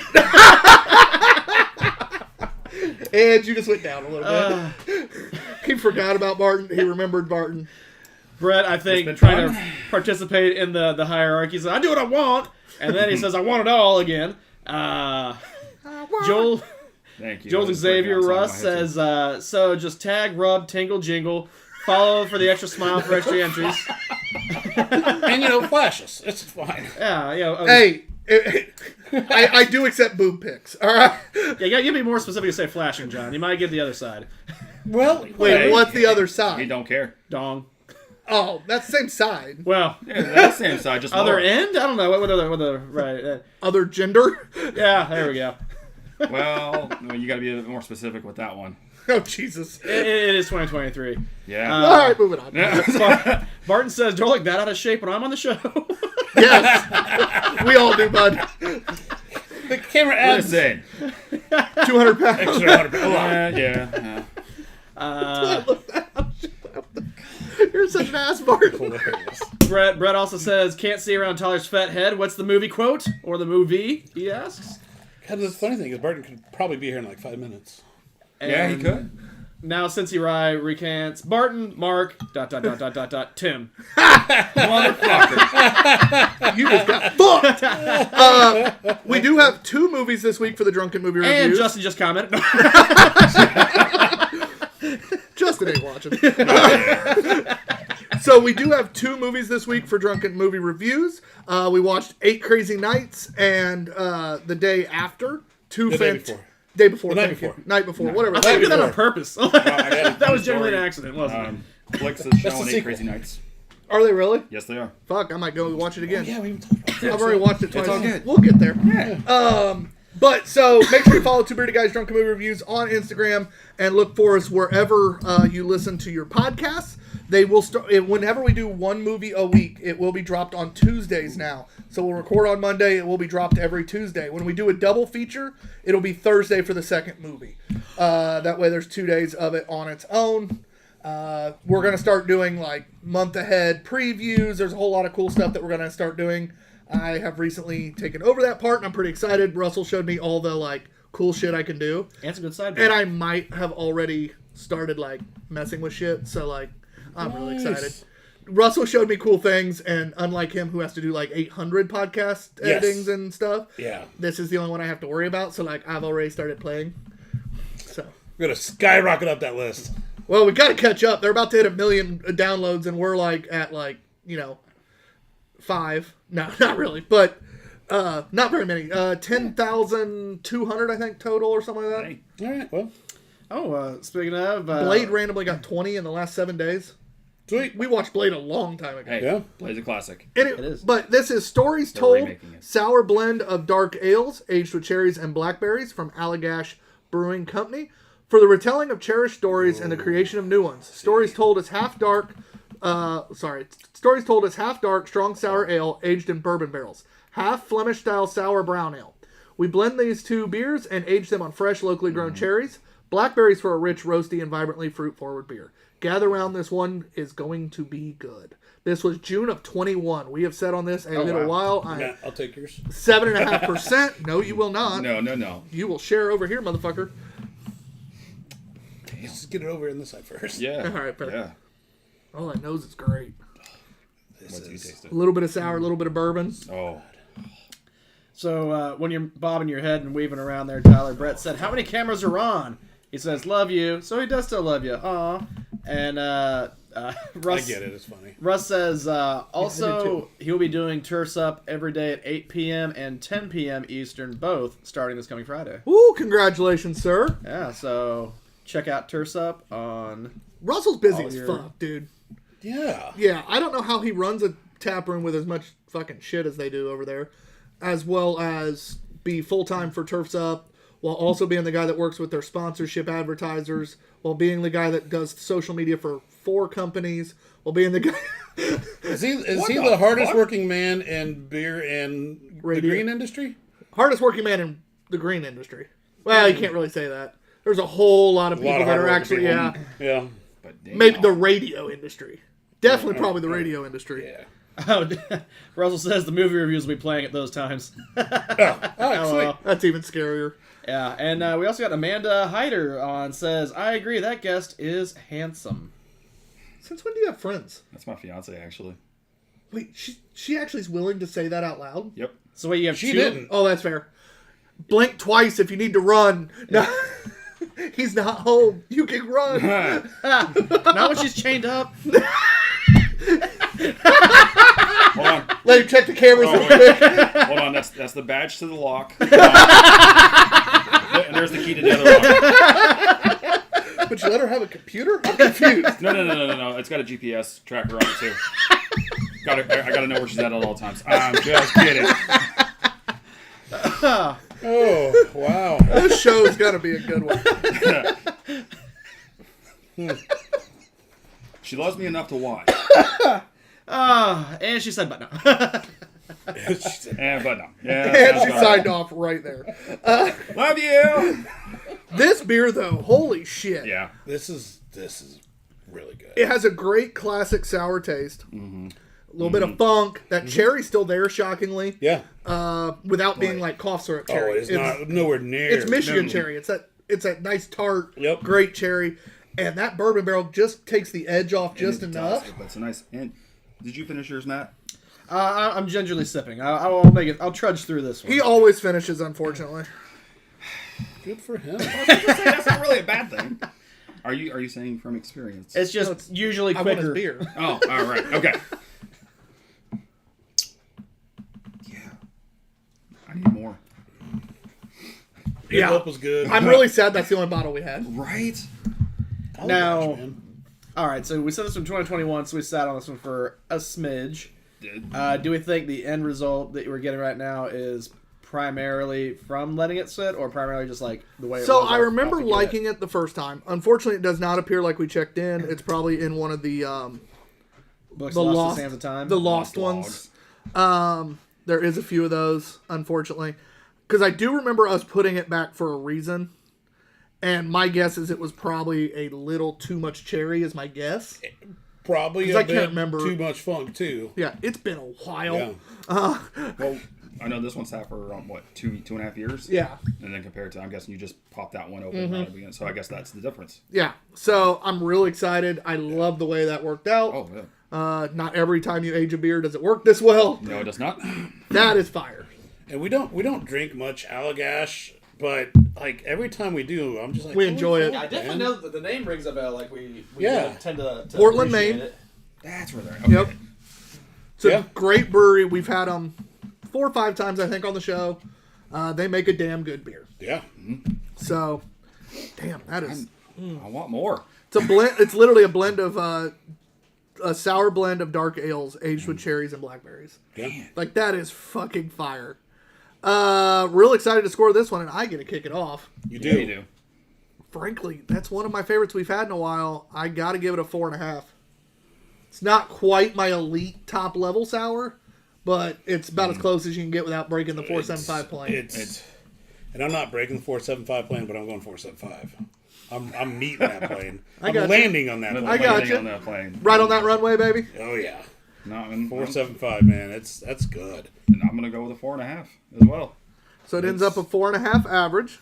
And you just went down a little bit. He forgot about Barton. He remembered Barton. Brett, I think, trying to participate in the hierarchy, says, I do what I want. And then he says, I want it all again. Joel... Thank you. Joel That was Xavier breaking out Russ some of my head, says, so just tag, rub, tingle, jingle, follow for the extra smile for extra entries. And flashes. It's fine. Yeah, Hey, I do accept boob pics. All right. Yeah, you be more specific to say flashing, John. You might get the other side. Well, Wait, what's the other too. He side? don't care. Dong. Oh, that's the same side. Well, Yeah, that's the same side, just other lower. end? I don't know. What other, right. Other gender? Yeah, there we go. Well, no, you got to be a bit more specific with that one. Oh, Jesus. It is 2023. All Yeah. right, moving on. Barton says, don't look that out of shape when I'm on the show. Yes. We all do, bud. the camera adds Listen. 200 pounds. extra 100 pounds. Yeah. You're such an ass, Barton. Hilarious. Brett also says, can't see around Tyler's fat head. What's the movie quote? Or the movie, he asks. God, the funny thing is, Barton could probably be here in like 5 minutes. Yeah, he And could. Now, Cincy Rye recants Barton, Mark, ... Tim. Motherfucker. You just got fucked. We do have 2 movies this week for the Drunken Movie Reviews. And Justin just commented. Justin ain't watching. So we do have 2 movies this week for Drunken Movie Reviews. We watched 8 Crazy Nights and the day after. The day before. Day before. The night thank you. before. Night before. Whatever. I think you did that on before. purpose. That was generally an accident, wasn't it? Flicks is the showing 8 sequel. Crazy Nights. Are they really? Yes, they are. Fuck, I might go watch it again. Yeah, we even talked about that. I've already watched it twice. It's all good. We'll get there. But so make sure you follow Two Beerded Guys Drunken Movie Reviews on Instagram and look for us wherever you listen to your podcasts. They will start whenever we do 1 movie a week. It will be dropped on Tuesdays now. So we'll record on Monday. It will be dropped every Tuesday. When we do a double feature, it'll be Thursday for the second movie. That way, there's 2 days of it on its own. We're gonna start doing like month ahead previews. There's a whole lot of cool stuff that we're gonna start doing. I have recently taken over that part, and I'm pretty excited. Russell showed me all the like cool shit I can do, And it's a good side. and I might have already started like messing with shit. So like, I'm really excited. Russell showed me cool things, and unlike him, who has to do like 800 podcast Yes. editings and stuff, Yeah. this is the only one I have to worry about. So like, I've already started playing. So. We're going to skyrocket up that list. Well, we got to catch up. They're about to hit 1 million downloads, and we're like at 5. No, not really, but not very many. 10,200, I think, total or something like that. Hey, All right, well, Speaking of... Blade randomly got 20 in the last 7 days. sweet. We watched Blade a long time ago. hey, Yeah. Blade's a classic. And It is. But this is Stories They're Told, remaking it. sour blend of dark ales aged with cherries and blackberries from Allagash Brewing Company. For the retelling of cherished stories and the creation of new ones. Stories Told is half dark, strong sour ale aged in bourbon barrels. Half Flemish style sour brown ale. We blend these 2 beers and age them on fresh, locally grown cherries. Blackberries for a rich, roasty, and vibrantly fruit-forward beer. Gather around, this one is going to be good. This was June of 21. We have said on this a little while. Matt, I'll take yours. 7.5%. No, you will not. No. You will share over here, motherfucker. Let's just get it over in this side first. Yeah. All right, fair. Yeah. Oh, that nose is great. This What's he is, tasted? A little bit of sour, a little bit of bourbon. Oh. So when you're bobbing your head and weaving around there, Tyler, Brett said, how many cameras are on? He says, love you. So he does still love you. Aw. And Russ... I get it. It's funny. Russ says, I do also, too. he'll be doing Turfs Up every day at 8 p.m. and 10 p.m. Eastern, both starting this coming Friday. Ooh, congratulations, sir. Yeah, so check out Turfs Up on... Russell's busy Oh, as you're- fuck, dude. Yeah. Yeah, I don't know how he runs a tap room with as much fucking shit as they do over there, as well as be full-time for Turfs Up, while also being the guy that works with their sponsorship advertisers, while being the guy that does social media for 4 companies, while being the guy... Is he the hardest working man in beer and the Radio. green industry? Hardest working man in the green industry. Well, you can't really say that. There's a whole lot of people that are hardworking actually, people. Yeah. But damn. maybe the radio industry. Definitely probably the radio industry. Yeah. Oh, Russell says the movie reviews will be playing at those times. Oh, sweet. That's even scarier. Yeah, and we also got Amanda Hyder on, says, I agree, that guest is handsome. Since when do you have friends? That's my fiance, actually. Wait, she actually is willing to say that out loud? Yep. So wait, you have She two? didn't. Oh, that's fair. Blink twice if you need to run. No, he's not home. You can run. Not when she's chained up. Hold on. Let him check the cameras real Oh, quick. wait. Hold on. That's the badge to the lock. And there's the key to the other lock. But you let her have a computer? I'm confused. No. It's got a GPS tracker on it too. I gotta know where she's at all times. I'm just kidding. Oh, wow. This show's got to be a good one. She loves me enough to watch. And she said, but no. But no. Yeah, And she sounds signed off right there. Love you. This beer, though, holy shit. Yeah. This is really good. It has a great classic sour taste. A little bit of funk. That cherry's still there, shockingly. Yeah. Without being like cough syrup cherry. Oh, it's not nowhere near. It's Michigan cherry. It's that nice tart, Yep. great cherry. And that bourbon barrel just takes the edge off just It enough. does. That's a nice. And did you finish yours, Matt? I'm gingerly sipping. I'll make it. I'll trudge through this one. He always finishes, unfortunately. Good for him. That's not really a bad thing. Are you saying from experience? It's just it's- usually I want his quicker. beer. Oh, all right. Okay. Yeah. I need more. Yeah. Hope was good. I'm really sad that's the only bottle we had. Right? Oh, Now- gosh, man. All right, so we said this from 2021, so we sat on this one for a smidge. Did- Do we think the end result that we're getting right now is primarily from letting it sit, or primarily just like the way it So was? I off remember the get? liking it the first time. Unfortunately, it does not appear like we checked in. It's probably in one of the Books the lost, lost- to sands of time. the lost ones. There is a few of those, unfortunately, because I do remember us putting it back for a reason. And my guess is it was probably a little too much cherry, is my guess. Probably 'Cause a I can't bit remember. too much funk, too. Yeah, it's been a while. Yeah. Well, I know this one's sat for around, what, 2.5 years? Yeah. And then compared to, I'm guessing you just popped that one open right at the beginning. So I guess that's the difference. Yeah. So I'm real excited. I love the way that worked out. Oh, yeah. Not every time you age a beer does it work this well. No, it does not. That is fire. And we don't drink much Allagash, but like every time we do, I'm just like, We holy enjoy it. fuck, I definitely man. know that the name rings a bell. Like we Yeah. tend to Portland, appreciate Maine. it. That's where they're. Okay. Yep. It's a Yeah. great brewery. We've had them 4 or 5 times, I think, on the show. They make a damn good beer. Yeah. So, damn, that is. I want more. It's a blend. It's literally a blend of a sour blend of dark ales aged with cherries and blackberries. Yeah. Like that is fucking fire. Real excited to score this one, and I get to kick it off. You do. Yeah, you do. Frankly, that's one of my favorites we've had in a while. I got to give it a 4.5. It's not quite my elite top level sour, but it's about as close as you can get without breaking the 4.75 plane. It's and I'm not breaking the 4.75 plane, but I'm going 4.75. I'm meeting that plane. I'm got you. landing on that I'm plane. I got landing you. on that plane. Right on that runway, baby. Oh yeah. No, and 4.75, man. That's good. and I'm gonna go with a 4.5 as well. So it ends up a 4.5 average.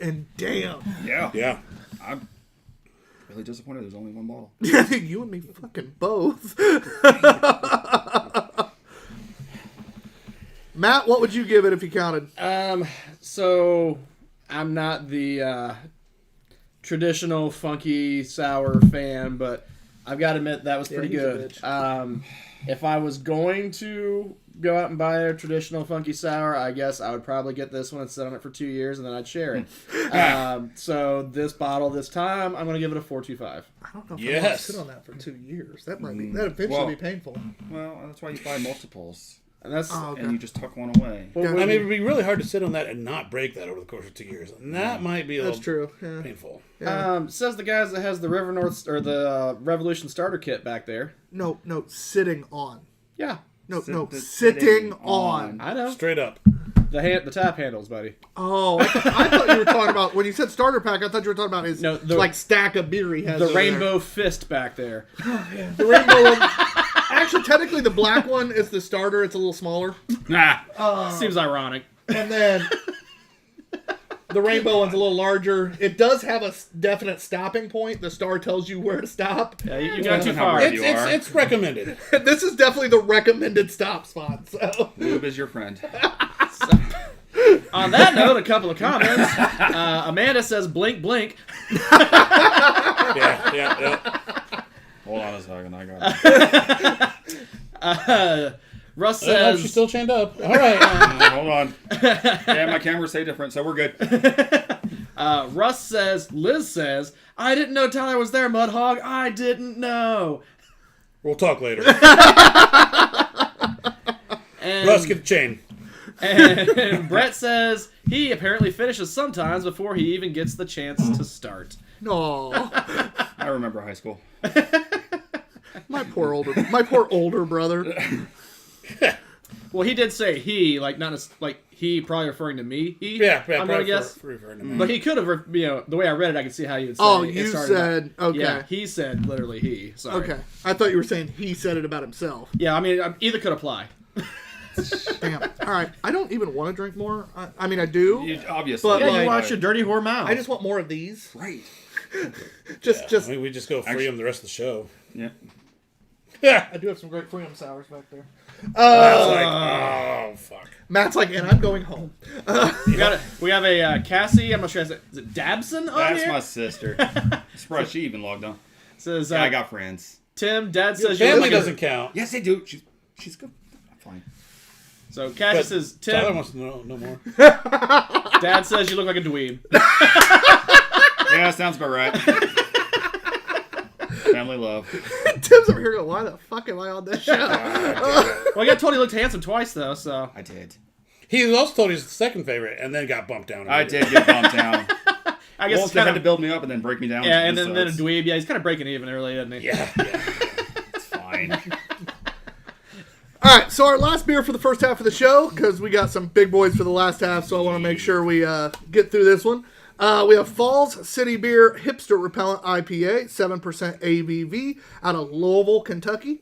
And damn. Yeah. Yeah. I'm really disappointed. There's only one bottle. You and me fucking both. Matt, what would you give it if you counted? So I'm not the traditional funky sour fan, but I've got to admit that was pretty he's a good. bitch. If I was going to go out and buy a traditional funky sour, I guess I would probably get this one and sit on it for 2 years, and then I'd share it. So this bottle, this time, I'm going to give it a 4.25. I don't know if I want to Yes. sit on that for 2 years. That might be that eventually Well- be painful. Well, that's why you buy multiples. And that's Oh, and you just tuck one away. I mean, it would be really hard to sit on that and not break that over the course of 2 years. And that might be a That's little true. Yeah. painful. says the guys that has the River North or the Revolution starter kit back there. No, sitting on. Yeah, Sitting on. I know. Straight up. The tap handles, buddy. Oh, I thought you were talking about, when you said starter pack, I thought you were talking about his like stack of beer he has. The over rainbow fist back there. there. The rainbow one. Actually, technically, the black one is the starter. It's a little smaller. Nah. Seems ironic. And then the rainbow one's a little larger. It does have a definite stopping point. The star tells you where to stop. Yeah, you got too Depends on how far. brave you are. It's recommended. This is definitely the recommended stop spot. So Lube is your friend. On that note, a couple of comments. Amanda says, "Blink, blink." Yeah. Hold on a second. I got it. Russ Oh, says, she's still chained up. All right. Hold on. Yeah, my cameras say different, so we're good. Russ says, Liz says, "I didn't know Tyler was there, Mudhog. I didn't know." We'll talk later. And, Russ, get the chain. and Brett says he apparently finishes sometimes before he even gets the chance to start. no, I remember high school. my poor older brother. Well, he did say he, like not as like he, probably referring to me. He, Yeah, I'm gonna guess. referring to me. But he could have, the way I read it, I could see how you would say. Oh, it you started said okay. Yeah, he said literally he. Sorry. Okay, I thought you were saying he said it about himself. Yeah, I mean, either could apply. Damn. All right, I don't even want to drink more. I mean, I do. Obviously. But, Yeah, like- you watch your dirty whore mouth. I just want more of these. Right. Just. I mean, we just go free them the rest of the show. Yeah. I do have some great Freedom sours back there. Oh, fuck. Matt's like, and I'm going home. we have a Cassie. I'm not sure. Is it Dabson on That's here? my sister. I'm surprised she even logged on. Says Yeah, I got friends. Tim. Dad says you Family look doesn't count. Yes, they do. She's good. I'm fine. So Cassie But says Tyler Tim. wants to know no more. Dad says you look like a dweeb. Yeah, sounds about right. Family love. Tim's over here going, why the fuck am I on this show? Well, I got told he looked handsome twice though. So I did. He was also told he's the second favorite, and then got bumped down. I did get bumped down. I guess Well, it's they kind had to of build me up and then break me down. yeah, and then so a it's- dweeb. Yeah, he's kind of breaking even early, isn't he? Yeah. It's fine. All right, so our last beer for the first half of the show, because we got some big boys for the last half, so I want to make sure we get through this one. We have Falls City Beer Hipster Repellent IPA, 7% ABV, out of Louisville, Kentucky.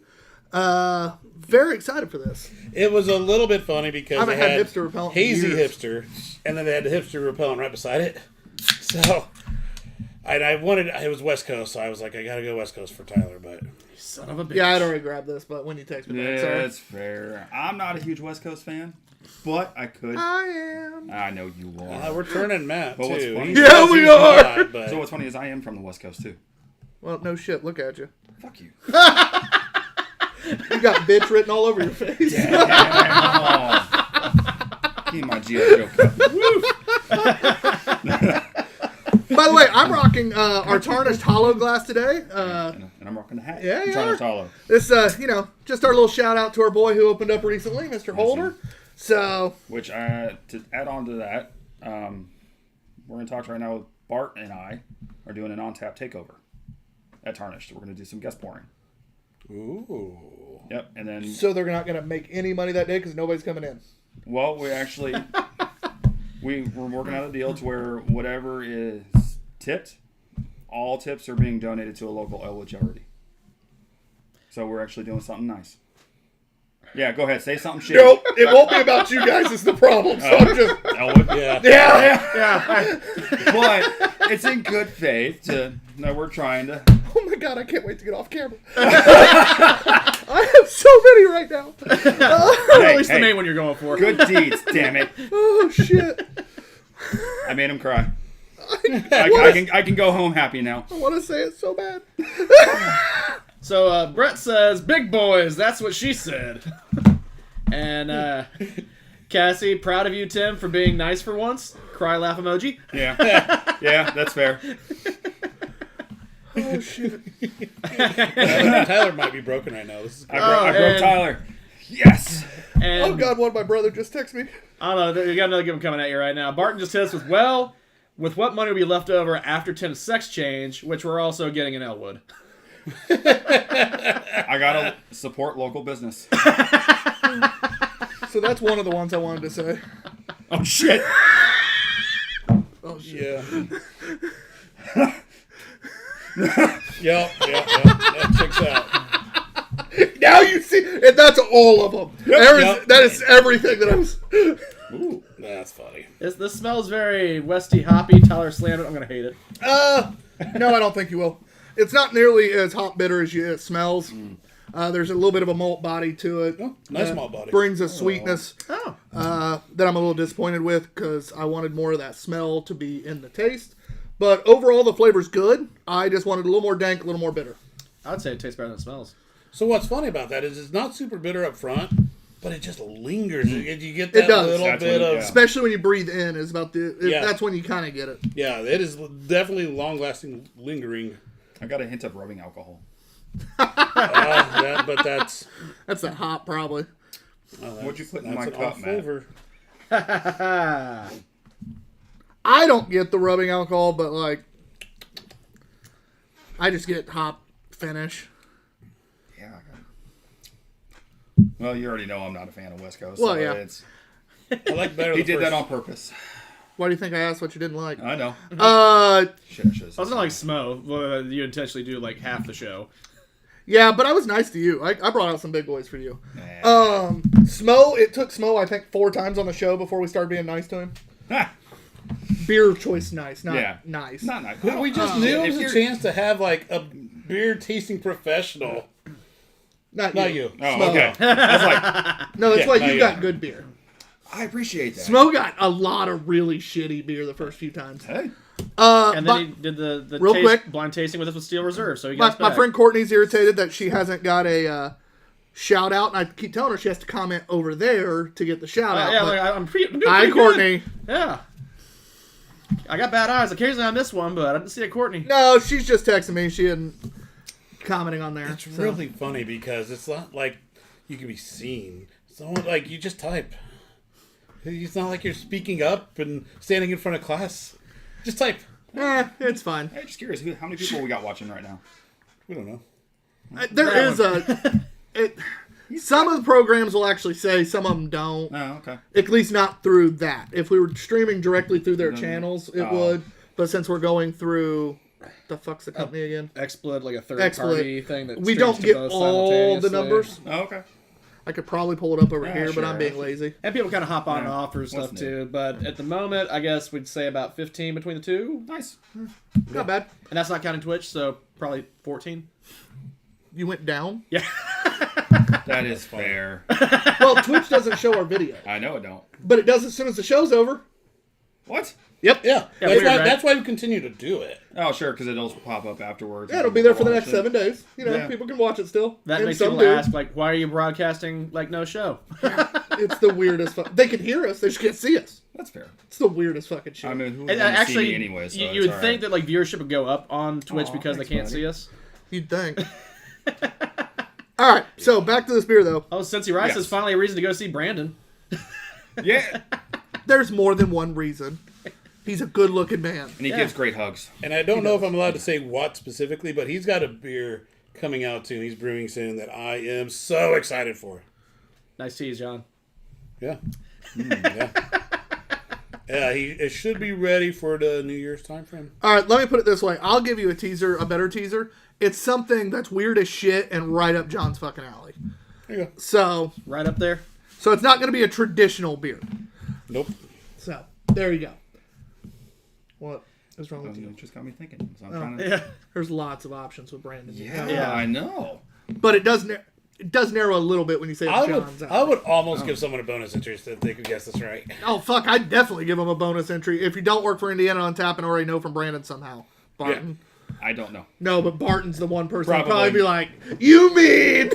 Very excited for this. It was a little bit funny because I haven't they had hipster repellent in hazy years. hipster, and then they had the hipster repellent right beside it. So, and I wanted it was West Coast, so I was like, I gotta go West Coast for Tyler, but Son of a bitch. Yeah, I'd already grabbed this, but when you text me back, sorry. That's fair. I'm not a huge West Coast fan, but I could. I am. I know you are. we're turning Matt But what's too. funny- He Yeah, says we he's are. not, but So what's funny is I am from the West Coast too. Well, no shit, look at you. Fuck you. You got bitch written all over your face. Give me my G.I. Joe cup. By the way, I'm rocking our tarnished hollow glass today. And I'm rocking the hat. Yeah, I'm you trying are. to follow. This, just our little shout out to our boy who opened up recently, Mr. Holder. So, Which, to add on to that, we're in talks right now with Bart and I are doing an on-tap takeover at Tarnished. We're going to do some guest pouring. ooh, Yep, and then they're not going to make any money that day because nobody's coming in. well, we actually we're working out a deal to where whatever is tipped, all tips are being donated to a local Elwood charity. So we're actually doing something nice. Yeah, go ahead, say something shit. Nope, it won't be about you guys. Is the problem. So I'm just Elwood. yeah. Yeah. But it's in good faith that we're trying to. oh my god, I can't wait to get off camera. I have so many right now. Or at least the hey. main one you're going for. Good deeds, damn it. Oh shit! I made him cry. I can go home happy now. I want to say it so bad. So Brett says, "Big boys." That's what she said. And Cassie, proud of you, Tim, for being nice for once. Cry laugh emoji. Yeah. Yeah, that's fair. Oh shit! Tyler might be broken right now. This is I broke and- Tyler. Yes. And Oh God, what my brother just texted me. I don't know. You got another good one coming at you right now. Barton just hit us with, well, with what money will be left over after 10 sex change, which we're also getting in Elwood. I gotta support local business. So that's one of the ones I wanted to say. Oh shit! Oh shit. Yeah. Yep. That checks out. Now you see, and that's all of them. Yep. That is everything that I was. Ooh, that's funny. This smells very Westy hoppy. Tyler slammed it. I'm going to hate it. No, I don't think you will. It's not nearly as hot bitter as it smells. There's a little bit of a malt body to it. Oh, nice malt body. Brings a sweetness Oh. that I'm a little disappointed with because I wanted more of that smell to be in the taste. But overall, the flavor's good. I just wanted a little more dank, a little more bitter. I would say it tastes better than it smells. So what's funny about that is it's not super bitter up front, but it just lingers. You get that It does. little That's bit what it- of... yeah. Especially when you breathe in, is about Yeah. that's when you kind of get it. Yeah, it is definitely long-lasting lingering. I got a hint of rubbing alcohol. Yeah, but that's... That's that hot, probably. What'd you put in that's my an cup, off Matt? flavor. I don't get the rubbing alcohol, but like, I just get hop finish. Yeah. Well, you already know I'm not a fan of West Coast. Well, so yeah. It's, I like better he the did first... that on purpose. Why do you think I asked what you didn't like? I know. Uh, Shit, I should have I was not like Smo. Well, you intentionally do like half the show. yeah, but I was nice to you. I brought out some big boys for you. Nah. Smo, it took Smo, I think, 4 times on the show before we started being nice to him. Beer choice nice, not Yeah. nice. Not nice. We just knew it was a chance to have like a beer tasting professional. Not Not you. Oh, Smo. okay. I was like, No, that's Yeah, why not you you. got good beer. I appreciate that. Smo got a lot of really shitty beer the first few times. Hey. And then but he did the real quick- blind tasting with us with Steel Reserve. So he got my friend Courtney's irritated that she hasn't got a shout out, and I keep telling her she has to comment over there to get the shout out. yeah, but like, I'm doing hi, pretty Courtney. good. Yeah. I got bad eyes. Occasionally I miss one, but I didn't see a Courtney. No, she's just texting me. She isn't commenting on there. It's so. really funny because it's not like you can be seen. It's not like you just type. It's not like you're speaking up and standing in front of class. Just type. It's fine. Hey, just curious, how many people we got watching right now? We don't know. There is some of the programs will actually say, some of them don't. Oh, okay. At least not through that. If we were streaming directly through their channels, it Oh. would. But since we're going through, the fuck's the company again? XSplit, like a third XSplit. party thing that We streams don't to get both all the simultaneously. numbers. Oh, okay. I could probably pull it up over Yeah, here, but I'm sure. being lazy. And people kind of hop on and Yeah. off for stuff What's too. But at the moment, I guess we'd say about 15 between the two. Nice. Not bad. And that's not counting Twitch, so probably 14. You went down? Yeah. That is fair. Well, Twitch doesn't show our video, I know it don't. but it does as soon as the show's over. What? Yep. Yeah, Yeah, that's, weird, why, right? that's why we continue to do it. Oh, sure, because it'll pop up afterwards. Yeah, it'll be there for the next Watch it. 7 days. You know, Yeah. people can watch it still. That And makes some people do. ask, like, why are you broadcasting like no show? It's the weirdest. They can hear us. They just can't see us. That's fair. It's the weirdest fucking shit. I mean, who would And want to see actually, me anyway? So you would it's think all that like viewership would go up on Twitch Aw, because thanks, they can't buddy. see us. You'd think. All right, so back to this beer though. Oh, Cincy Rice Yes. is finally a reason to go see Brandon. right. Yeah, There's more than one reason. He's a good-looking man. and he Yeah. gives great hugs. And I don't know if I'm allowed to say what specifically, but he's got a beer coming out soon. He's brewing soon that I am so excited for. Nice tease, John. Yeah. Yeah. Yeah, it should be ready for the New Year's time frame. All right, let me put it this way. I'll give you a teaser, a better teaser. It's something that's weird as shit and right up John's fucking alley. There you go. So Right up there. it's not going to be a traditional beer. Nope. So there you go. What is wrong with you? It just got me thinking. So I'm Oh. trying to. Yeah. There's lots of options with Brandon. Yeah, Yeah. I know. But it does narrow a little bit when you say it's I John's would alley. almost give someone a bonus interest if they could guess this right. Oh, fuck, I'd definitely give him a bonus entry. If you don't work for Indiana on Tap and already know from Brandon somehow. Barton. I don't know. No, but Barton's the one person who'd Probably. probably be like, you mean?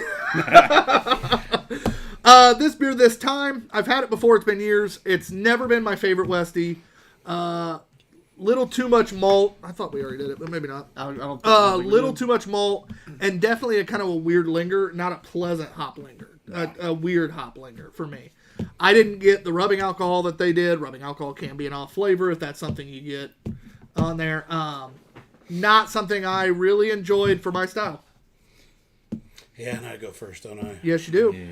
This beer this time, I've had it before, it's been years. It's never been my favorite Westie. Little too much malt. I thought we already did it, but maybe not. I don't think Little too much malt, and definitely a kind of a weird linger, not a pleasant hop linger. a weird hop linger for me. I didn't get the rubbing alcohol that they did. Rubbing alcohol can be an off flavor if that's something you get on there. Not something I really enjoyed for my style. Yeah, and I go first, don't I? Yes, you do. Yeah.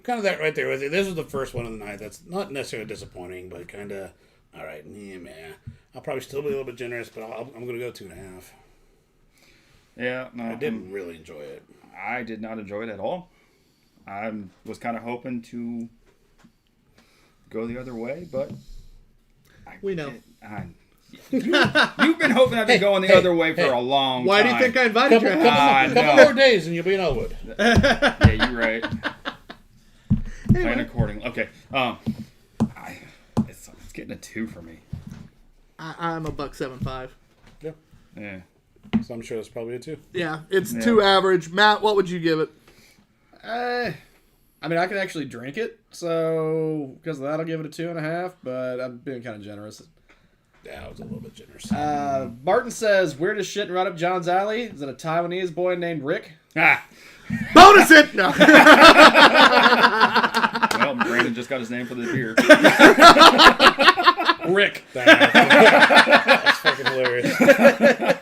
Kind of that right there with you. This is the first one of the night that's not necessarily disappointing, but kind of, all right, yeah, man. I'll probably still be a little bit generous, but I'm going to go 2.5. Yeah, no, I didn't really enjoy it. I did not enjoy it at all. I was kind of hoping to go the other way, but We know. you've been hoping I've been going the other way for a long Why time. do you think I invited you? Couple more days and you'll be in Elwood. Yeah, you're right. Plan accordingly. Okay. It's getting a 2 for me. I'm a $1.75. Yeah. Yeah. So I'm sure that's probably a 2. Yeah, it's 2 average. Matt, what would you give it? I mean, I can actually drink it, so because of that, I'll give it a 2.5. But I'm being kind of generous. Yeah, I was a little bit generous. Martin says, weirdest shit right up John's alley. Is it a Taiwanese boy named Rick? Ah. Bonus it! No. Well, Brandon just got his name for the beer. Rick. That's fucking hilarious. God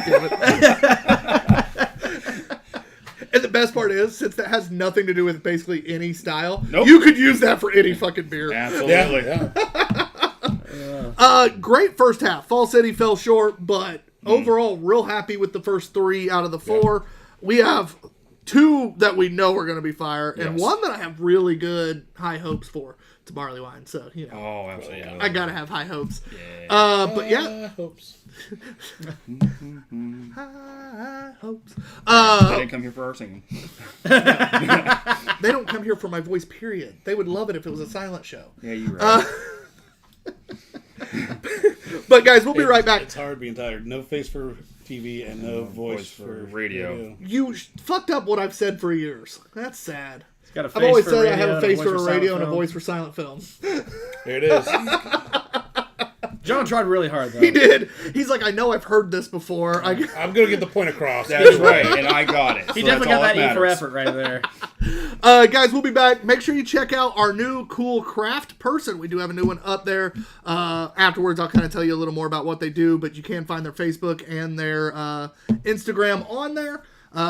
damn it. And the best part is, since that has nothing to do with basically any style, Nope. you could use that for any fucking beer. Absolutely. Yeah. Great first half. Fall City fell short, but overall, real happy with the first 3 out of the 4. Yeah. We have 2 that we know are going to be fire, and Yes. one that I have really good high hopes for. It's barley wine, so, you know. Oh, absolutely. I gotta have high hopes. Yeah. But yeah, Hopes. high hopes. They didn't come here for our singing. They don't come here for my voice, period. They would love it if it was a silent show. Yeah, you're right. But guys, we'll be right back. It's hard being tired. No face for TV and no voice for radio. You fucked up what I've said for years. That's sad. Got a I've face always for said I radio have a and face voice for a silent radio and a film. voice for silent film. There it is. John tried really hard, though. He did. He's like, I know I've heard this before. I'm going to get the point across. That's right, and I got it. He So definitely that's all got that E for matters. effort right there. Guys, we'll be back. Make sure you check out our new cool craft person. We do have a new one up there. Afterwards, I'll kind of tell you a little more about what they do, but you can find their Facebook and their Instagram on there.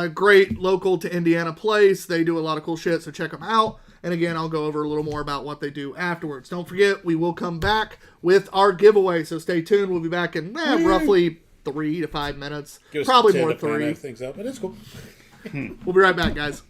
Great local to Indiana place. They do a lot of cool shit, so check them out. And again, I'll go over a little more about what they do afterwards. Don't forget, we will come back with our giveaway, so stay tuned. We'll be back in roughly 3 to 5 minutes. Give us Probably 10 more to plan 3. things out, but it's cool. We'll be right back, guys.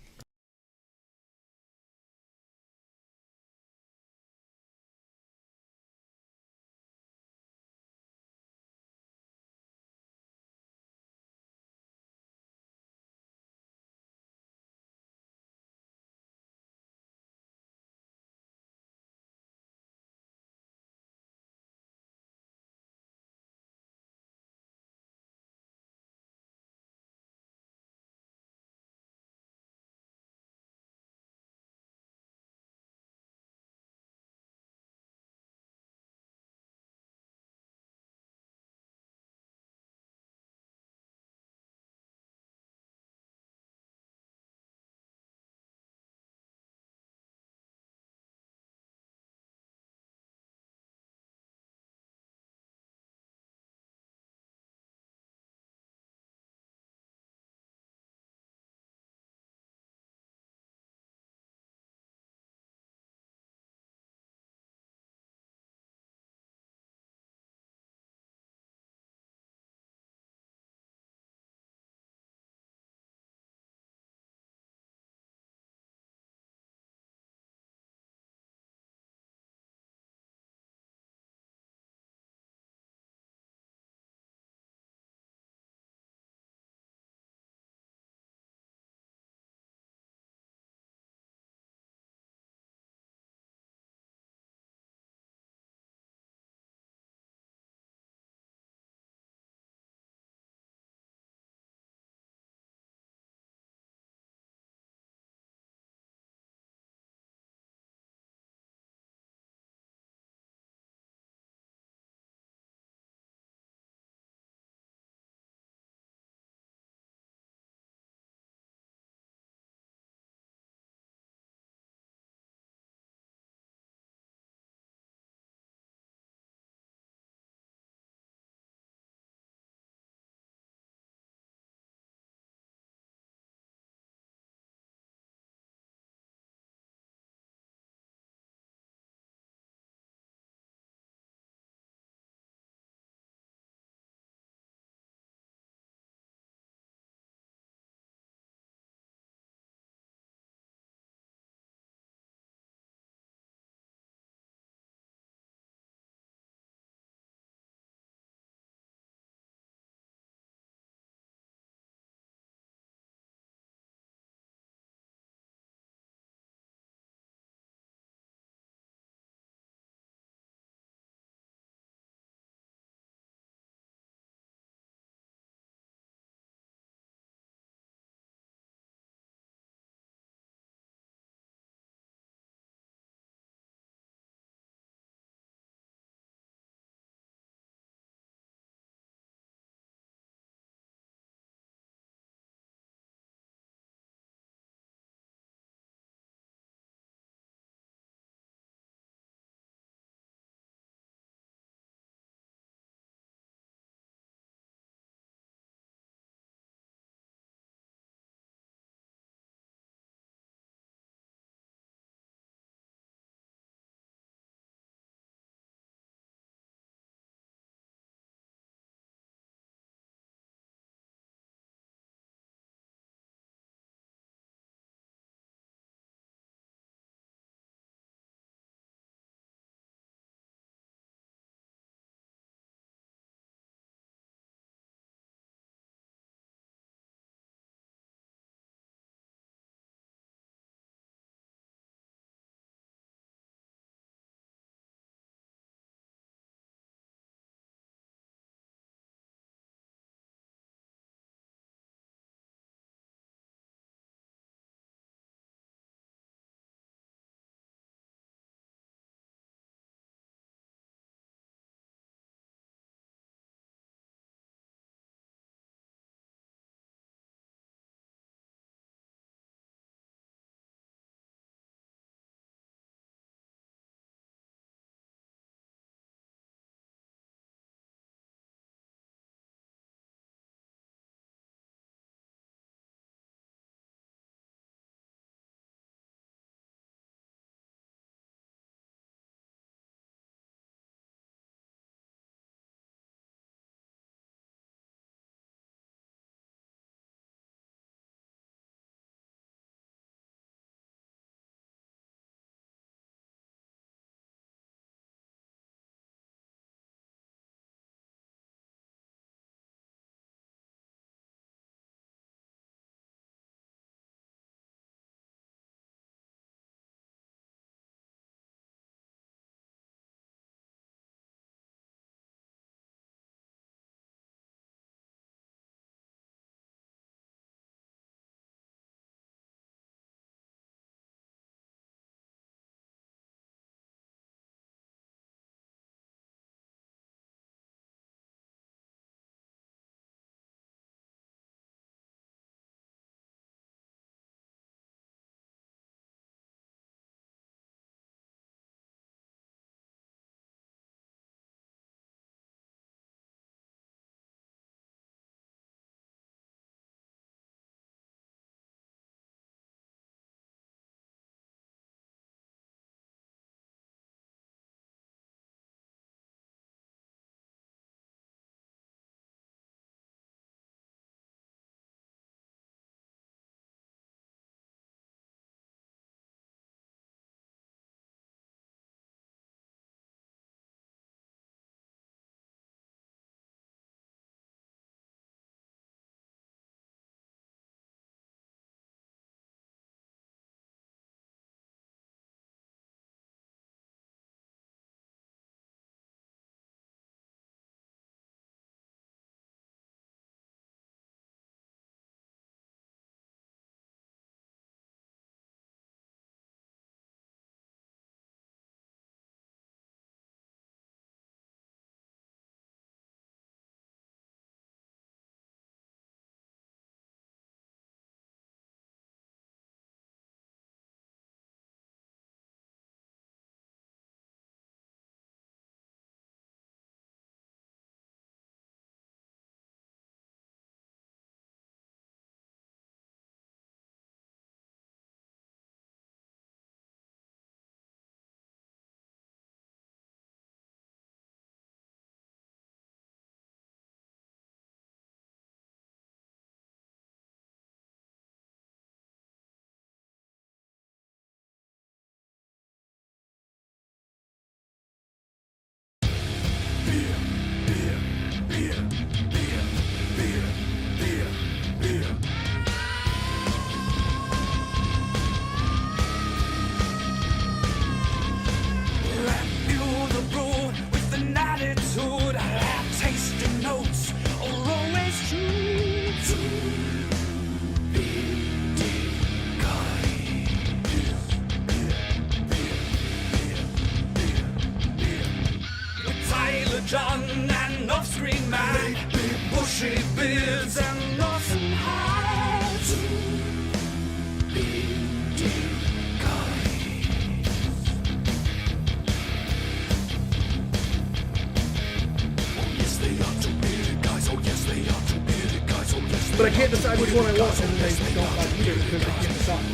but I can't decide which one I want, and then they don't like either because I can't decide.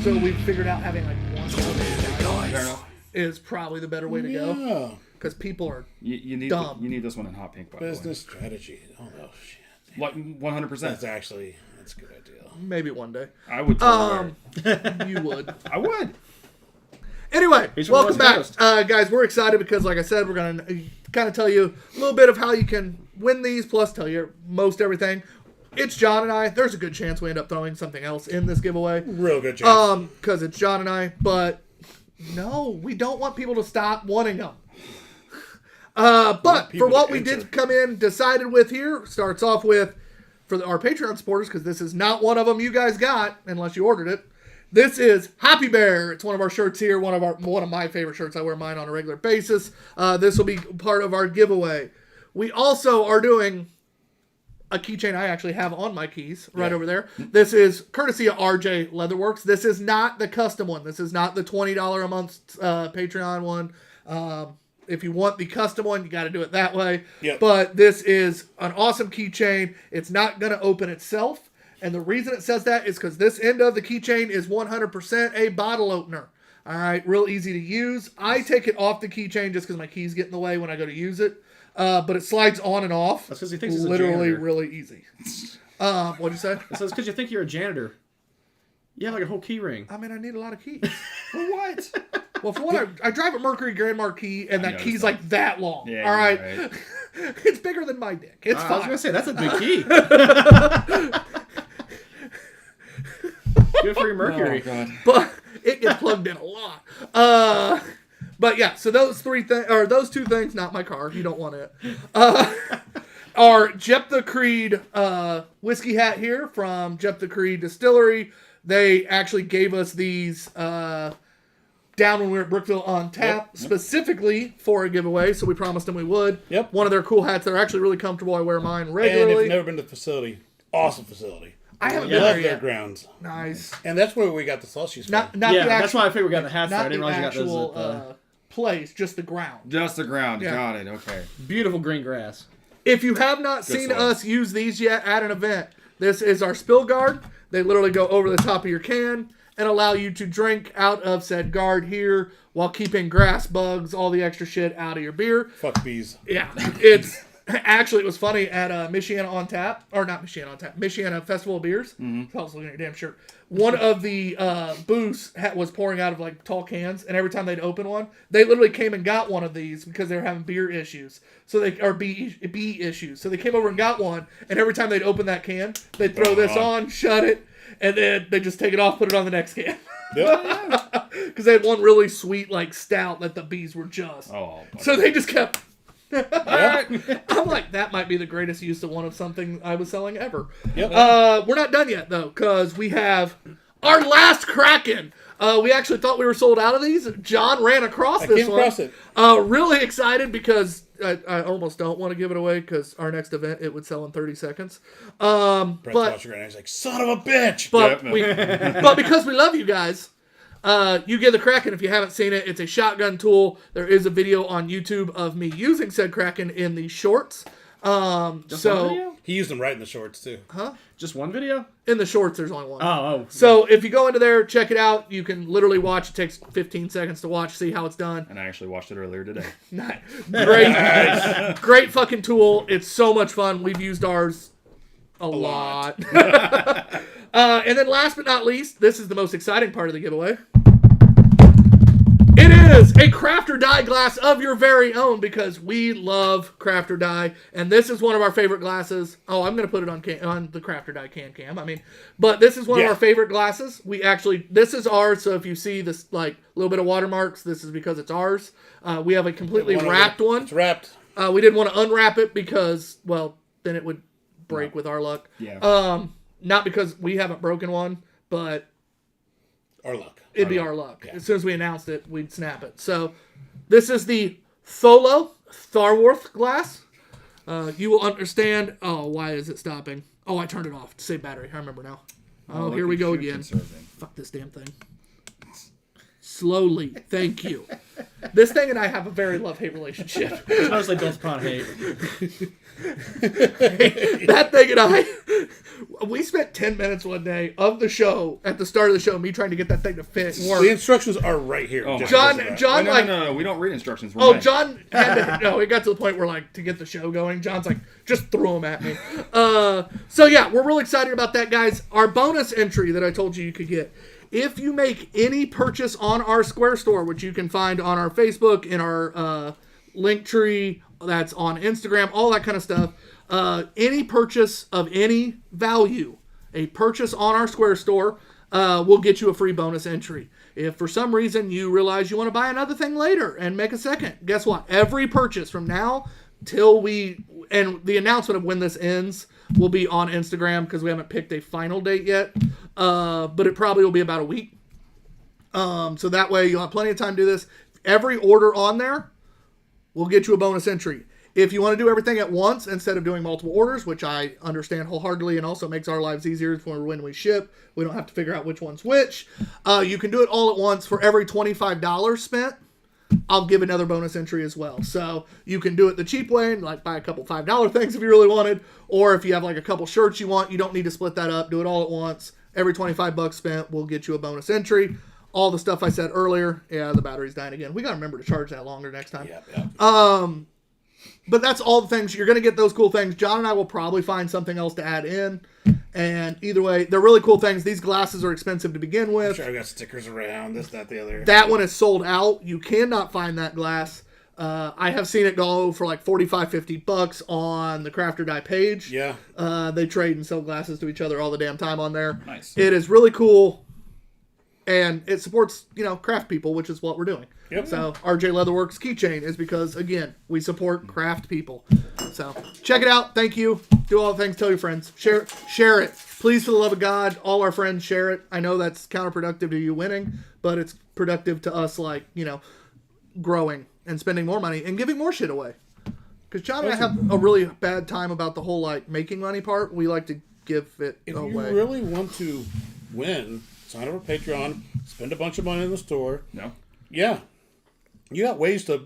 So we figured out having like one Fair enough. is probably the better way to go Yeah. because people are You need dumb. you need this one in hot pink, by the way. Business strategy. Oh, shit. Like 100%. That's a good idea. maybe one day. I would totally wear it. You would. I would. Anyway, He's from welcome West back, Coast. guys. We're excited because, like I said, we're going to kind of tell you a little bit of how you can win these, plus tell you most everything. It's John and I. There's a good chance we end up throwing something else in this giveaway. Real good chance. Because it's John and I. But no, we don't want people to stop wanting them. But for what we did come in decided with here, starts off with for our Patreon supporters, because this is not one of them you guys got unless you ordered it. This is Happy Bear. It's one of our shirts here. One of my favorite shirts. I wear mine on a regular basis. This will be part of our giveaway. We also are doing a keychain I actually have on my keys right over there. This is courtesy of RJ Leatherworks. This is not the custom one. This is not the $20 a month Patreon one. If you want the custom one, you got to do it that way. Yep. But this is an awesome keychain. It's not going to open itself. And the reason it says that is because this end of the keychain is 100% a bottle opener. All right, real easy to use. I take it off the keychain just because my keys get in the way when I go to use it. But it slides on and off. That's because he thinks he's a literally janitor. really easy. What'd you say? So it's because you think you're a janitor. You have like a whole key ring. I mean, I need a lot of keys. For what? Well, for one, I drive a Mercury Grand Marquis, and that noticed key's that. like that long. Yeah, all right? you're right. It's bigger than my dick. It's I was fine. going to say, that's a big key. Good for your Mercury. Oh, God. But it gets plugged in a lot. But yeah, so those those two things, not my car. You don't want it. Our Jephthah Creed whiskey hat here from Jephthah Creed Distillery. They actually gave us these down when we were at Brookville on tap specifically for a giveaway, so we promised them we would. Yep. One of their cool hats. They're actually really comfortable. I wear mine And if regularly. you've never been to the facility, awesome facility. I haven't You been love there their yet. grounds. Nice. And that's where we got the slushies from. Not Yeah, the that's actual, why I figured we got the hats there. I not didn't the realize you got actual those at the place, just the ground. Just the ground. Yeah. Got it. Okay. beautiful green grass. If you have not seen soil. us use these yet at an event, this is our spill guard. They literally go over the top of your can and allow you to drink out of said guard here while keeping grass, bugs, all the extra shit out of your beer. Fuck bees. Yeah, it's actually, it was funny at Michiana on Tap, or not Michiana on Tap, Michiana Festival of Beers. I was looking at your damn shirt. One of the booths was pouring out of like tall cans, and every time they'd open one, they literally came and got one of these because they were having beer issues. So they or bee issues. So they came over and got one, and every time they'd open that can, they'd throw this on, shut it, and then they just take it off, put it on the next can. Yep. Because they had one really sweet like stout that the bees were just. Oh. So they just kept. Yep. I'm like, that might be the greatest use of one of something I was selling ever. Yep. We're not done yet, though, because we have our last Kraken. We actually thought we were sold out of these. John ran across I this came one. across it. Really excited because I almost don't want to give it away because our next event, it would sell in 30 seconds. Brett's But watching right now. He's like, son of a bitch. but because we love you guys, you get the Kraken if you haven't seen it. It's a shotgun tool. There is a video on YouTube of me using said Kraken in the shorts. One video? He used them right in the shorts, too. Just one video? In the shorts, there's only one. Oh. So if you go into there, check it out. You can literally watch. It takes 15 seconds to watch, see how it's done. And I actually watched it earlier today. Great, great fucking tool. It's so much fun. We've used ours a lot. And then last but not least, this is the most exciting part of the giveaway. It is a craft or die glass of your very own because we love craft or die, and this is one of our favorite glasses. Oh, I'm gonna put it on the craft or die cam. I mean, but this is one of our favorite glasses. This is ours. So if you see this like little bit of watermarks, this is because it's ours. We have a completely wrapped one. It's wrapped. We didn't want to unwrap it because, well, then it would break with our luck. Yeah. Not because we haven't broken one, but Our luck. it'd be our luck. As soon as we announced it, we'd snap it. So this is the Tholo Tharworth glass. You will understand. Oh, why is it stopping? Oh, I turned it off to save battery. I remember now. Oh, here we go again. Conserving. Fuck this damn thing. slowly. Thank you. This thing and I have a very love-hate relationship. It's mostly built upon hate. That thing and I, we spent 10 minutes one day of the show, at the start of the show, me trying to get that thing to fit and work. The instructions are right here. Oh, my John, God. John, Wait, like, no, we don't read instructions. We're oh, men. John had to, no, it got to the point where, like, to get the show going, John's like, just throw them at me. So yeah, we're really excited about that, guys. Our bonus entry that I told you could get. If you make any purchase on our Square store, which you can find on our Facebook, in our link tree, that's on Instagram, all that kind of stuff, any purchase of any value, a purchase on our Square store, will get you a free bonus entry. If for some reason you realize you want to buy another thing later and make a second, guess what? Every purchase from now till and the announcement of when this ends will be on Instagram because we haven't picked a final date yet. But it probably will be about a week. So that way you'll have plenty of time to do this. Every order on there will get you a bonus entry. If you want to do everything at once instead of doing multiple orders, which I understand wholeheartedly and also makes our lives easier for when we ship, we don't have to figure out which one's which. You can do it all at once. For every $25 spent, I'll give another bonus entry as well. So you can do it the cheap way and like buy a couple $5 things if you really wanted. Or if you have like a couple shirts you want, you don't need to split that up. Do it all at once. Every $25 spent will get you a bonus entry. All the stuff I said earlier. Yeah, the battery's dying again. We got to remember to charge that longer next time. Yeah. But that's all the things. You're going to get those cool things. John and I will probably find something else to add in. And either way, they're really cool things. These glasses are expensive to begin with. Sure, I got stickers around, this, that, the other. That one is sold out. You cannot find that glass. I have seen it go for like $45-$50 on the Craft or Die page. Yeah. They trade and sell glasses to each other all the damn time on there. Nice. It is really cool. And it supports, craft people, which is what we're doing. Yep. So RJ Leatherworks keychain is because, again, we support craft people. So check it out. Thank you. Do all the things. Tell your friends. Share it. Please, for the love of God, all our friends, share it. I know that's counterproductive to you winning, but it's productive to us, growing and spending more money and giving more shit away. Because John and I have a really bad time about the whole, making money part. We like to give it away. If you really want to win, sign up for Patreon, spend a bunch of money in the store. No. Yeah. You got ways to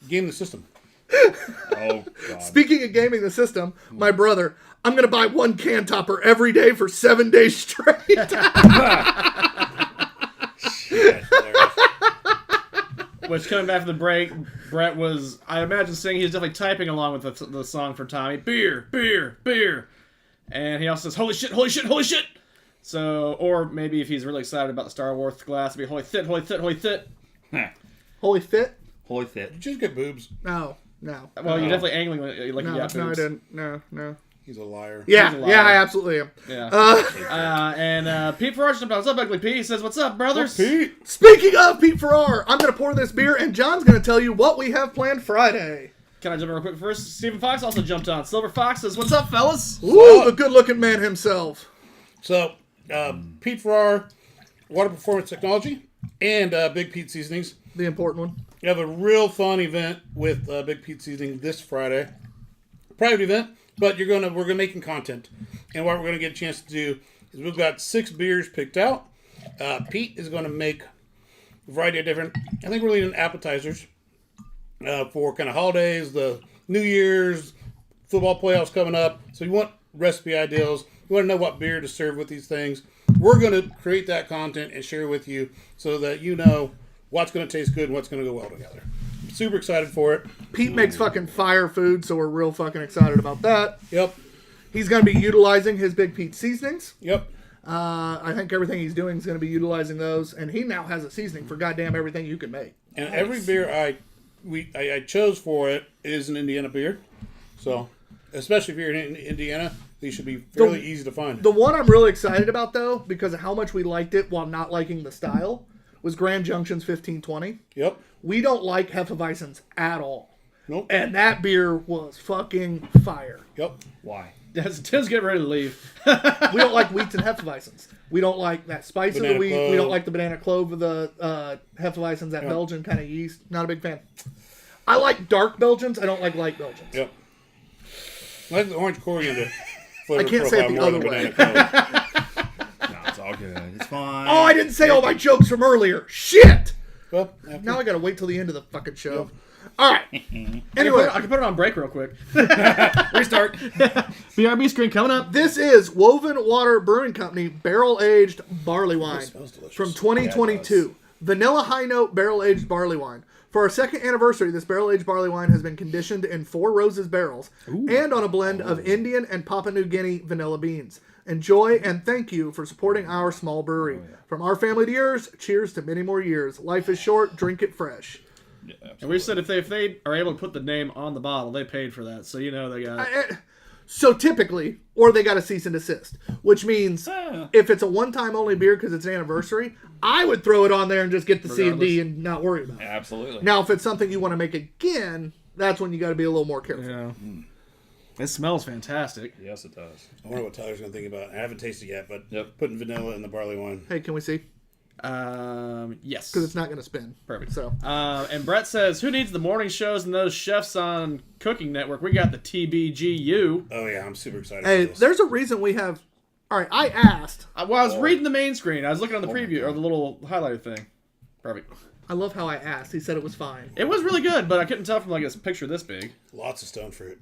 game the system. Oh, God. Speaking of gaming the system, my brother, I'm going to buy one can topper every day for 7 days straight. Shit, Which, coming back from the break, Brett was, I imagine, singing. He was definitely typing along with the song for Tommy. Beer, beer, beer. And he also says, holy shit, holy shit, holy shit. So, or maybe if he's really excited about the Star Wars glass, it'd be holy thit, holy thit, holy thit. Holy fit? Holy fit. you just get boobs. No. Well, you're definitely angling like you got No, I boobs. didn't. No. He's a liar. Yeah, He's a liar. I absolutely am. Yeah. And Pete Ferrari jumped out. What's up, Ugly Pete? He says, what's up, brothers? Pete. Speaking of Pete Farrar, I'm going to pour this beer, and John's going to tell you what we have planned Friday. Can I jump in real quick first? Stephen Fox also jumped on. Silver Fox says, what's up, fellas? Ooh, the good-looking man himself. So, Pete Farrar, Water Performance Technology, and Big Pete Seasonings. The important one. We have a real fun event with Big Pete Seasoning this Friday. Private event, but we're gonna making content, and what we're gonna get a chance to do is we've got 6 beers picked out. Pete is gonna make a variety of different. I think we're leading appetizers for kind of holidays, the New Year's, football playoffs coming up. So you want recipe ideas. You want to know what beer to serve with these things. We're gonna create that content and share with you so that you know what's going to taste good and what's going to go well together. I'm super excited for it. Pete makes fucking fire food, so we're real fucking excited about that. Yep. He's going to be utilizing his Big Pete seasonings. Yep. I think everything he's doing is going to be utilizing those, and he now has a seasoning for goddamn everything you can make. And every beer I chose for it is an Indiana beer. So, especially if you're in Indiana, these should be fairly easy to find. The one I'm really excited about, though, because of how much we liked it while not liking the style, was Grand Junction's 1520. Yep. We don't like Hefeweizens at all. Nope. And that beer was fucking fire. Yep. Why? Tim's getting ready to leave. We don't like wheats and Hefeweizens. We don't like that spice of Banana the wheat. clove. We don't like the banana clove of the Hefeweizens, that Belgian kind of yeast. Not a big fan. I like dark Belgians. I don't like light Belgians. Yep. I like the orange coriander flavor I can't say it profile the more other than way. banana clove. No, it's all good. good. It's fine. Oh, I didn't say all my jokes from earlier. Shit! Well, after, Now I gotta wait till the end of the fucking show. All right. I Anyway, can put it on break real quick. Restart. BRB screen coming up. this is Woven Water Brewing Company Barrel Aged Barley Wine smells delicious. from 2022. Vanilla High Note Barrel Aged Barley Wine. For our second anniversary, this barrel aged barley wine has been conditioned in 4 Roses barrels and on a blend of Indian and Papua New Guinea vanilla beans. Enjoy and thank you for supporting our small brewery. From our family to yours, cheers to many more years. Life is short, drink it fresh. Yeah, And we said if they are able to put the name on the bottle, they paid for that. So you know they got. So typically, or they got a cease and desist, which means if it's a one-time only beer because it's an anniversary, I would throw it on there and just get the C and D and not worry about it. absolutely. Now, if it's something you want to make again, that's when you got to be a little more careful. Yeah. It smells fantastic. Yes, it does. I wonder what Tyler's going to think about it. I haven't tasted it yet, but Yep. putting vanilla in the barley wine. Hey, can we see? Yes. Because it's not going to spin. Perfect. So, And Brett says, "Who needs the morning shows and those chefs on Cooking Network? We got the TBGU." Oh, yeah, I'm super excited hey, for this. there's a reason we have. All right, I asked. Well, I was reading the main screen. I was looking on the preview or the little highlighter thing. Perfect. I love how I asked. He said it was fine. It was really good, but I couldn't tell from like a picture this big. Lots of stone fruit.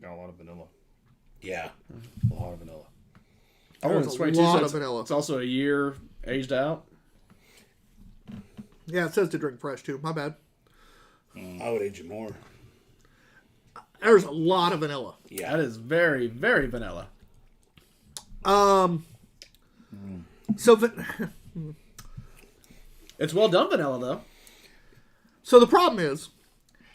Got a lot of vanilla. Yeah. A lot of vanilla. Oh, There's it's a 22, lot so of it's- vanilla. It's also a year aged out. Yeah, it says to drink fresh too. My bad. I would age it more. There's a lot of vanilla. Yeah. That is very, very vanilla. So, It's well done vanilla though. so the problem is,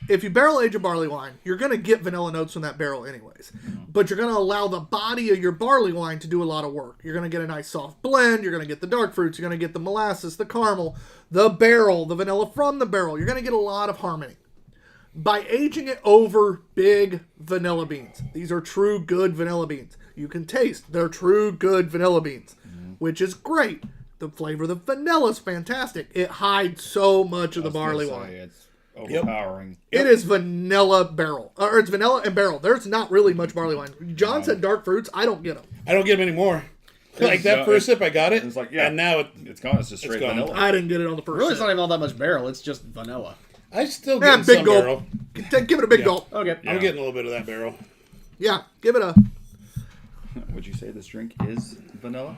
if you barrel age a barley wine, you're going to get vanilla notes from that barrel anyways. But you're going to allow the body of your barley wine to do a lot of work. You're going to get a nice soft blend. You're going to get the dark fruits. You're going to get the molasses, the caramel, the barrel, the vanilla from the barrel. You're going to get a lot of harmony. By aging it over big vanilla beans, these are true good vanilla beans. You can taste they're true good vanilla beans, which is great. The flavor of the vanilla is fantastic. It hides so much of the barley wine. It's overpowering. It is vanilla barrel. Or it's vanilla and barrel. There's not really much barley wine. John said dark fruits. I don't get them. I don't get them anymore. Like that No, first sip, I got it. It's like, yeah. And now It's gone. It's just straight gone. vanilla. I didn't get it on the first Really, it's sip. not even all that much barrel. It's just vanilla. I still Yeah, get big some gulp. barrel. Give it a big gulp. Okay. Yeah. I'm getting a little bit of that barrel. Yeah, give it a... Would you say this drink is vanilla?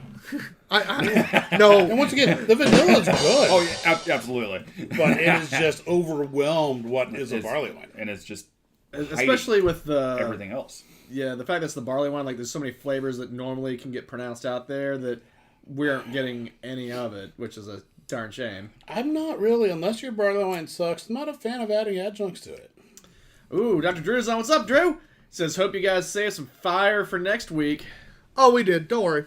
No. And once again, the vanilla is good. Oh, yeah, absolutely. But it is just overwhelmed what is a It's- barley wine. And it's just Especially with the everything else. Yeah, the fact that it's the barley wine, like there's so many flavors that normally can get pronounced out there that we aren't getting any of it, which is a darn shame. I'm not really, unless your barley wine sucks, I'm not a fan of adding adjuncts to it. Ooh, Dr. Drew's on. What's up, Drew? Says, hope you guys save some fire for next week. Oh, we did. Don't worry.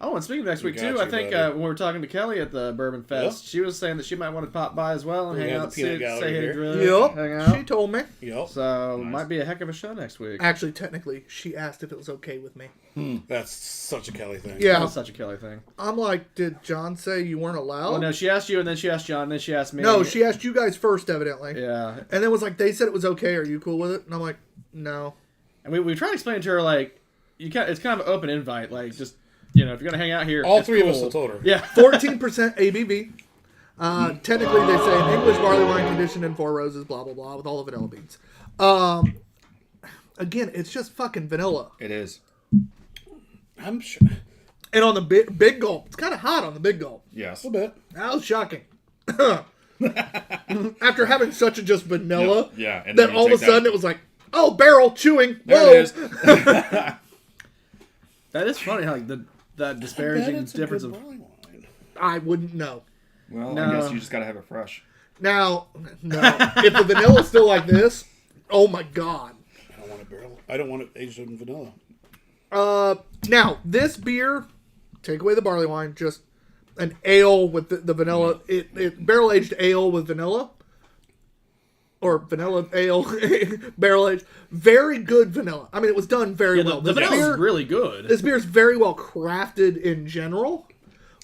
Oh, and speaking of next week, got too, you, I think buddy. when we were talking to Kelly at the Bourbon Fest, she was saying that she might want to pop by as well and We hang have out, the peanut say gallery hey to here. Drew, Yep. hang out. She told me. Yep. So, might be a heck of a show next week. Actually, technically, she asked if it was okay with me. That's such a Kelly thing. Yeah. That's such a Kelly thing. I'm like, did John say you weren't allowed? Oh, no, she asked you, and then she asked John, and then she asked me. No, she asked you guys first, evidently. Yeah. And then was like, they said it was okay. Are you cool with it? And I'm like, no. And we tried to explain to her, like, it's kind of an open invite. Like, just, if you're going to hang out here. All it's three of cool. us have told her. Yeah. 14% ABV. Technically, they say an English barley wine conditioned in 4 Roses, blah, blah, blah, with all the vanilla beans. Again, it's just fucking vanilla. It is. I'm sure. And on the big gulp, it's kind of hot on the big gulp. Yes. A little bit. That was shocking. After having such a just vanilla, Yeah. And then then you all of a take sudden that- it was like, oh, barrel chewing. There Whoa. it is. That is funny how, like, that disparaging it's a difference good of. barley wine. I wouldn't know. Well, No. I guess you just got to have it fresh. Now, no. If the vanilla's still like this, oh my god. I don't want it barrel. I don't want it aged in vanilla. Now, this beer, take away the barley wine, just an ale with the vanilla. It barrel aged ale with vanilla. Or vanilla ale, barrel aged. Very good vanilla. I mean, it was done very well. The This vanilla is beer- really good. This beer is very well crafted in general,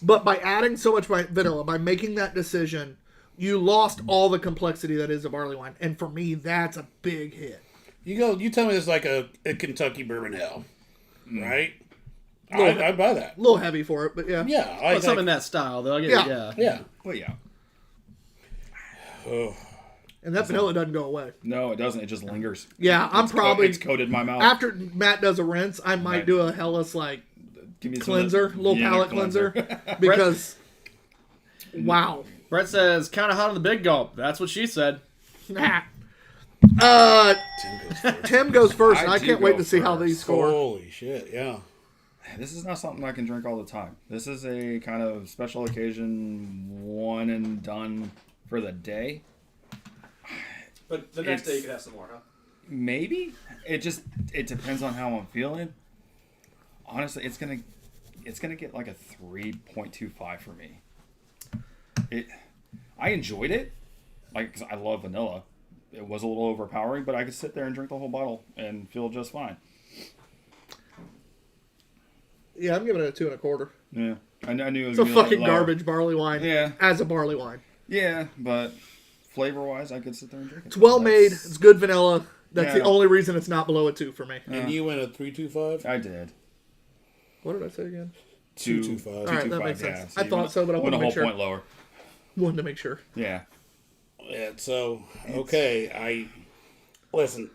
but by adding so much vanilla, by making that decision, you lost all the complexity that is a barley wine. And for me, that's a big hit. You tell me this is like a Kentucky bourbon ale, right? I'd buy that. A little heavy for it, but yeah. Yeah, But something in that style, though. I get it, Yeah. yeah. Well, yeah. Oh, And that vanilla doesn't go away. No, it doesn't. It just lingers. Yeah, I'm probably It's coated in my mouth. after Matt does a rinse, I might Right. do a Hellas like Give me some cleanser, of that- little yeah, palate cleanser, because wow. Brett says, kind of hot on the big gulp. That's what she said. Nah. Tim goes first. Tim goes first, and I I do can't wait go to see how first. these score. Holy shit! Yeah. This is not something I can drink all the time. This is a kind of special occasion, one and done for the day. But the next day you can have some more, huh? Maybe. It depends on how I'm feeling. Honestly, it's gonna get like a 3.25 for me. I enjoyed it, like, 'cause I love vanilla. It was a little overpowering, but I could sit there and drink the whole bottle and feel just fine. Yeah, I'm giving it a 2 1/4. Yeah, I knew it was It's a gonna be little fucking lower. garbage barley wine. Yeah. As a barley wine. Yeah, but flavor-wise, I could sit there and drink it. It's well made. It's good vanilla. That's the Yeah. only reason it's not below a 2 for me. And you went a 3.25. I did. What did I say again? 2.25. All right, that makes sense. Yeah, I you thought went- so, but I went wanted a to whole make sure. point lower. Wanted to make sure. Yeah. Yeah. So okay, listen.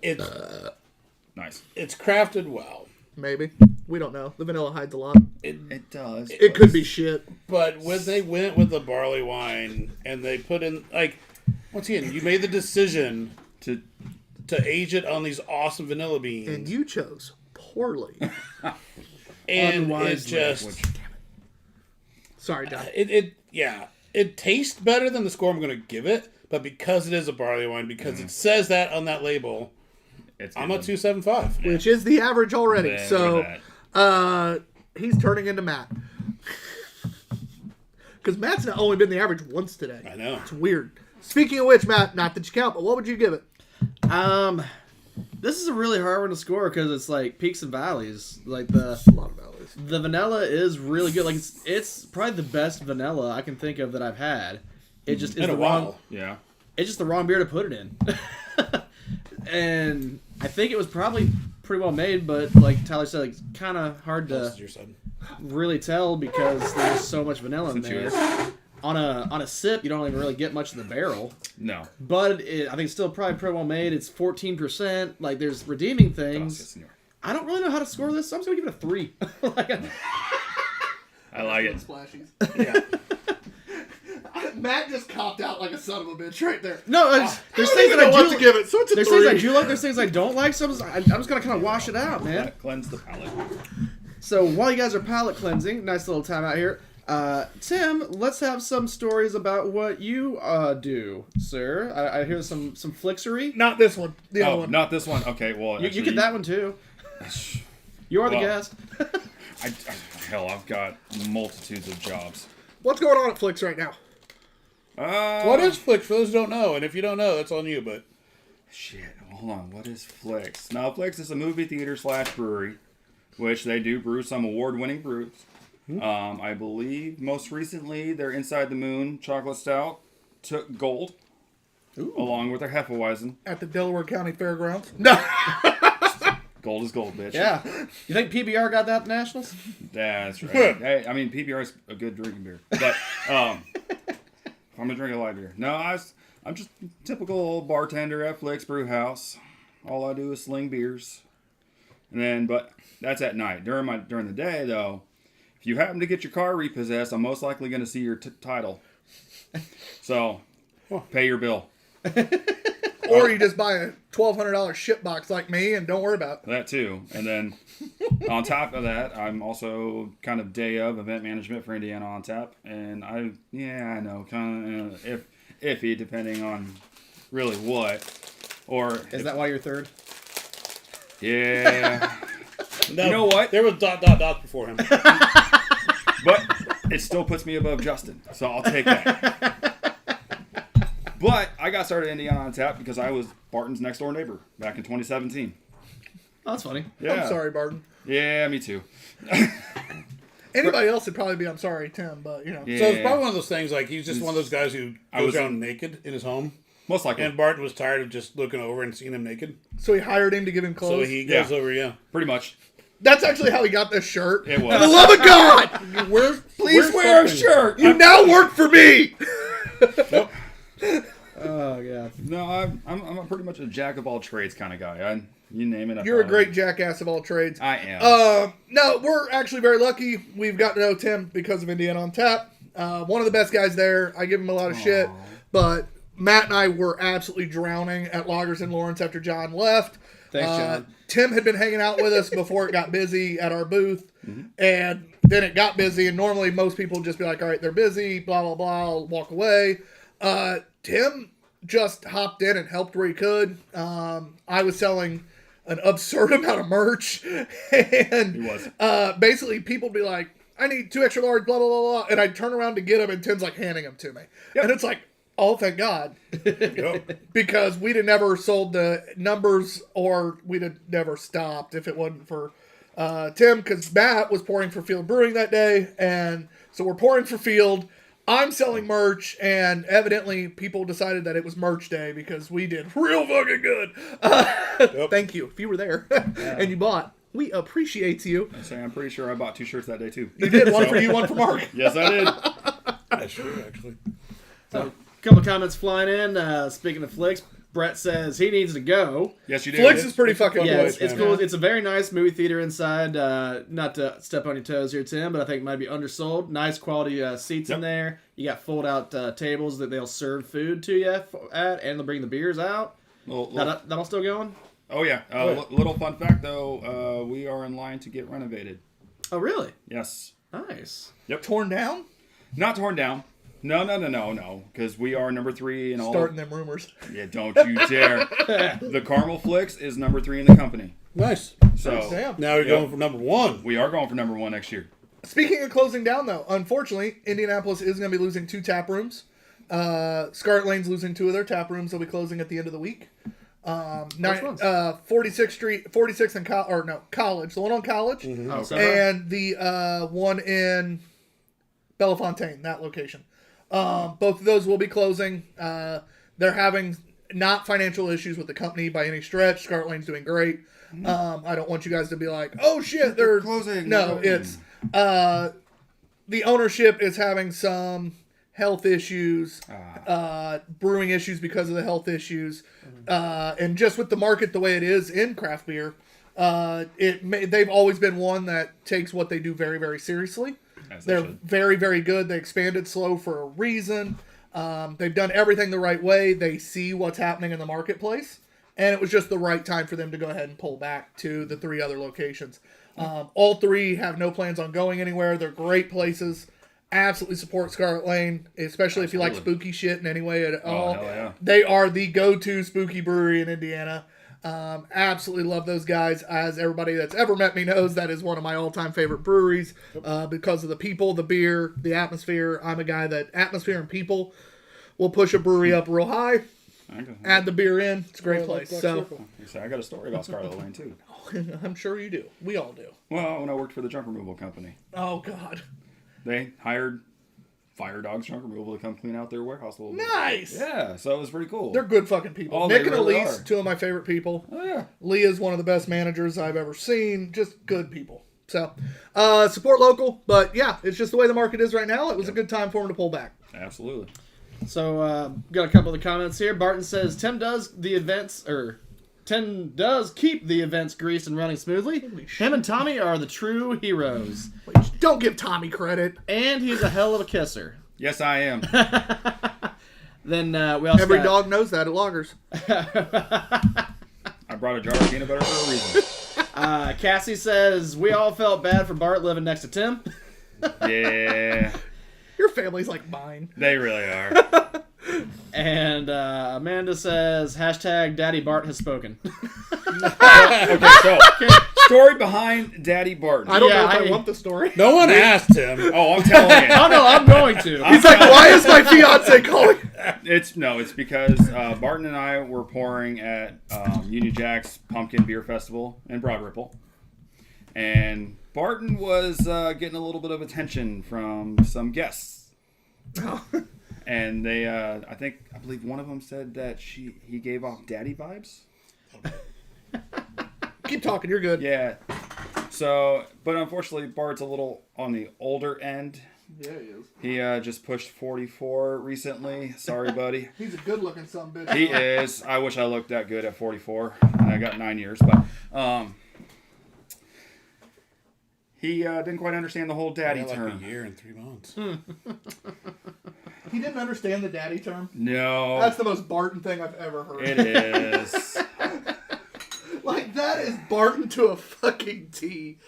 It's Nice. it's crafted well. Maybe. We don't know. The vanilla hides a lot. It does. It could be shit. But when they went with the barley wine and they put in, like, once again, you made the decision to to age it on these awesome vanilla beans, And you chose poorly. and it unwisely, just Sorry, John. it tastes better than the score I'm going to give it. But because it is a barley wine, because it says that on that label, it's I'm a good. 2.75. Which is the average already. There, So, look at he's turning into Matt. Because Matt's not only been the average once today. I know. It's weird. Speaking of which, Matt, not that you count, but what would you give it? This is a really hard one to score because it's like peaks and valleys. Like A lot of valleys. the vanilla is really good. Like it's probably the best vanilla I can think of that I've had. It just is In a the wrong. while. Yeah. It's just the wrong beer to put it in. And I think it was probably pretty well made, but like Tyler said, like, it's kind of hard This to is your side. really tell because there's so much vanilla in It's there. yours. On a sip, you don't even really get much in the barrel. No. But I think it's still probably pretty well made. It's 14%. Like, there's redeeming Gracias, things. senor. I don't really know how to score this, so I'm just going to give it a 3. I like it. Splashies. Yeah. Matt just copped out like a son of a bitch right there. No, there's things that I want do to give it, so it's a There's 3. things I do like, there's things I don't like, so I'm just going to kind of wash it out, man. Cleanse the palate. So while you guys are palate cleansing, nice little time out here. Tim, let's have some stories about what you do, sir. I hear some flixery. Not this one. The other Oh, one. not this one. Okay, well, You get that one too. You are the Well, guest. Hell, I've got multitudes of jobs. What's going on at Flix right now? What is Flix? For those who don't know, and if you don't know, that's on you. But Shit, hold on. What is Flix? Now, Flix is a movie theater / brewery, which they do brew some award-winning brews. I believe most recently their Inside the Moon chocolate stout took gold, along with their Hefeweizen. At the Delaware County Fairgrounds? No. Gold is gold, bitch. Yeah. You think PBR got that at Nationals? That's right. Hey, I mean, PBR is a good drinking beer, but I'm gonna drink a light beer. No, I'm just a typical old bartender at Flix Brew House. All I do is sling beers, but that's at night. During the day, though, if you happen to get your car repossessed, I'm most likely going to see your title. So, pay your bill. Or you just buy a $1,200 ship box like me and don't worry about it. That too. And then on top of that, I'm also kind of day of event management for Indiana on Tap. And I know, kind of iffy depending on really what. Or Is that why you're third? yeah. no, You know what? There was ... before him. But it still puts me above Justin. So I'll take that. But I got started in Indiana on Tap because I was Barton's next door neighbor back in 2017. Oh, that's funny. Yeah. I'm sorry, Barton. Yeah, me too. Anybody else would probably be, I'm sorry, Tim, but, you know. Yeah. So it's probably one of those things, like, he's just one of those guys who goes around naked in his home. Most likely. And Barton was tired of just looking over and seeing him naked. So he hired him to give him So clothes. he goes over, Pretty much. That's actually how he got this shirt. It was. For the love of God, please wear a shirt. You now work for me. Oh yeah. No, I'm pretty much a jack of all trades kind of guy. You name it. You're a great jackass of all trades. I am. No, we're actually very lucky. We've got to know Tim because of Indiana on Tap. One of the best guys there. I give him a lot of shit, but Matt and I were absolutely drowning at Loggers in Lawrence after John left. Thanks, John. Tim had been hanging out with us before it got busy at our booth, and then it got busy, and normally most people just be like, all right, they're busy, blah, blah, blah, I'll walk away. Tim just hopped in and helped where he could. I was selling an absurd amount of merch, and He was. basically people would be like, I need 2 extra large, blah, blah, blah, blah, and I'd turn around to get them, and Tim's like handing them to me. And it's like, oh, thank God. Because we'd have never sold the numbers, or we'd have never stopped if it wasn't for Tim, because Matt was pouring for Field Brewing that day, and so we're pouring for Field. I'm selling merch, and evidently people decided that it was merch day because we did real fucking good. Thank you. If you were there and you bought, we appreciate you. I'm pretty sure I bought 2 shirts that day too. You did. One for you, one for Mark. Yes, I did. That's true, actually. So, a couple of comments flying in. Speaking of Flicks, Brett says he needs to go. Yes, you do. Flicks is pretty fucking Yeah, cool. it's cool. It's a very nice movie theater inside. Not to step on your toes here, Tim, but I think it might be undersold. Nice quality seats in there. You got fold-out tables that they'll serve food to you at, and they'll bring the beers out. That'll still going? Oh, yeah. Little fun fact, though. We are in line to get renovated. Oh, really? Yes. Nice. Torn down? Not torn down. No. Because we are number 3 in all. Starting them rumors. Yeah, don't you dare. The Caramel Flicks is number 3 in the company. Nice. So Damn. Now you're going for number 1. we are going for number 1 next year. Speaking of closing down, though, unfortunately, Indianapolis is going to be losing 2 tap rooms. Scarlet Lane's losing 2 of their tap rooms. They'll be closing at the end of the week. 46th Street, 46th and College, the one on College, and the one in Bellefontaine, that location. Both of those will be closing. They're having not financial issues with the company by any stretch. Scarlet Lane's doing great. I don't want you guys to be like, oh shit, they're closing. No, it's the ownership is having some health issues, brewing issues because of the health issues, and just with the market the way it is in craft beer, they've always been one that takes what they do very, very seriously. They're very, very good. They expanded slow for a reason. They've done everything the right way. They see what's happening in the marketplace, and it was just the right time for them to go ahead and pull back to the 3 other locations. All 3 have no plans on going anywhere. They're great places. Absolutely support Scarlet Lane, especially if you like spooky shit in any way at all. Hell yeah. They are the go-to spooky brewery in Indiana. Absolutely love those guys. As everybody that's ever met me knows, that is one of my all-time favorite breweries because of the people, the beer, the atmosphere. I'm a guy that atmosphere and people will push a brewery up real high. Add the beer in. It's a great place. So I got a story about Scarlet Lane, too. I'm sure you do. We all do. Well, when I worked for the junk removal company. Oh, God. They hired fire dogs, junk removal, to come clean out their warehouse a little bit. Nice. Yeah, so it was pretty cool. They're good fucking people. Oh, Nick they and really Elise, are. 2 of my favorite people. Oh, yeah. Leah's one of the best managers I've ever seen. Just good people. So, support local. But yeah, it's just the way the market is right now. It was a good time for them to pull back. Absolutely. So, got a couple of the comments here. Barton says, Tim does keep the events greased and running smoothly. Him and Tommy are the true heroes. Don't give Tommy credit. And he's a hell of a kisser. Yes, I am. Then we also Every got, dog knows that at Loggers. I brought a jar of peanut butter for a reason. Cassie says, we all felt bad for Bart living next to Tim. Yeah, Your family's like mine. they really are. And Amanda says, hashtag Daddy Bart has spoken. Okay, so story behind Daddy Barton. I don't Yeah, know if I I- want the story. No one asked him. Oh, I'm telling you. Oh, no, I'm going to. He's like, why is my fiance calling? It's because Barton and I were pouring at Union Jack's Pumpkin Beer Festival in Broad Ripple. And Barton was getting a little bit of attention from some guests. And they, I believe one of them said that he gave off daddy vibes. Keep talking, you're good. Yeah. So, but unfortunately, Bart's a little on the older end. Yeah, he is. He just pushed 44 recently. Sorry, buddy. He's a good-looking son of a bitch. He is. I wish I looked that good at 44. I got 9 years, but he didn't quite understand the whole daddy Like term. a year and 3 months. He didn't understand the daddy term. No, That's the most Barton thing I've ever heard. it is. Like, that is Barton to a fucking T.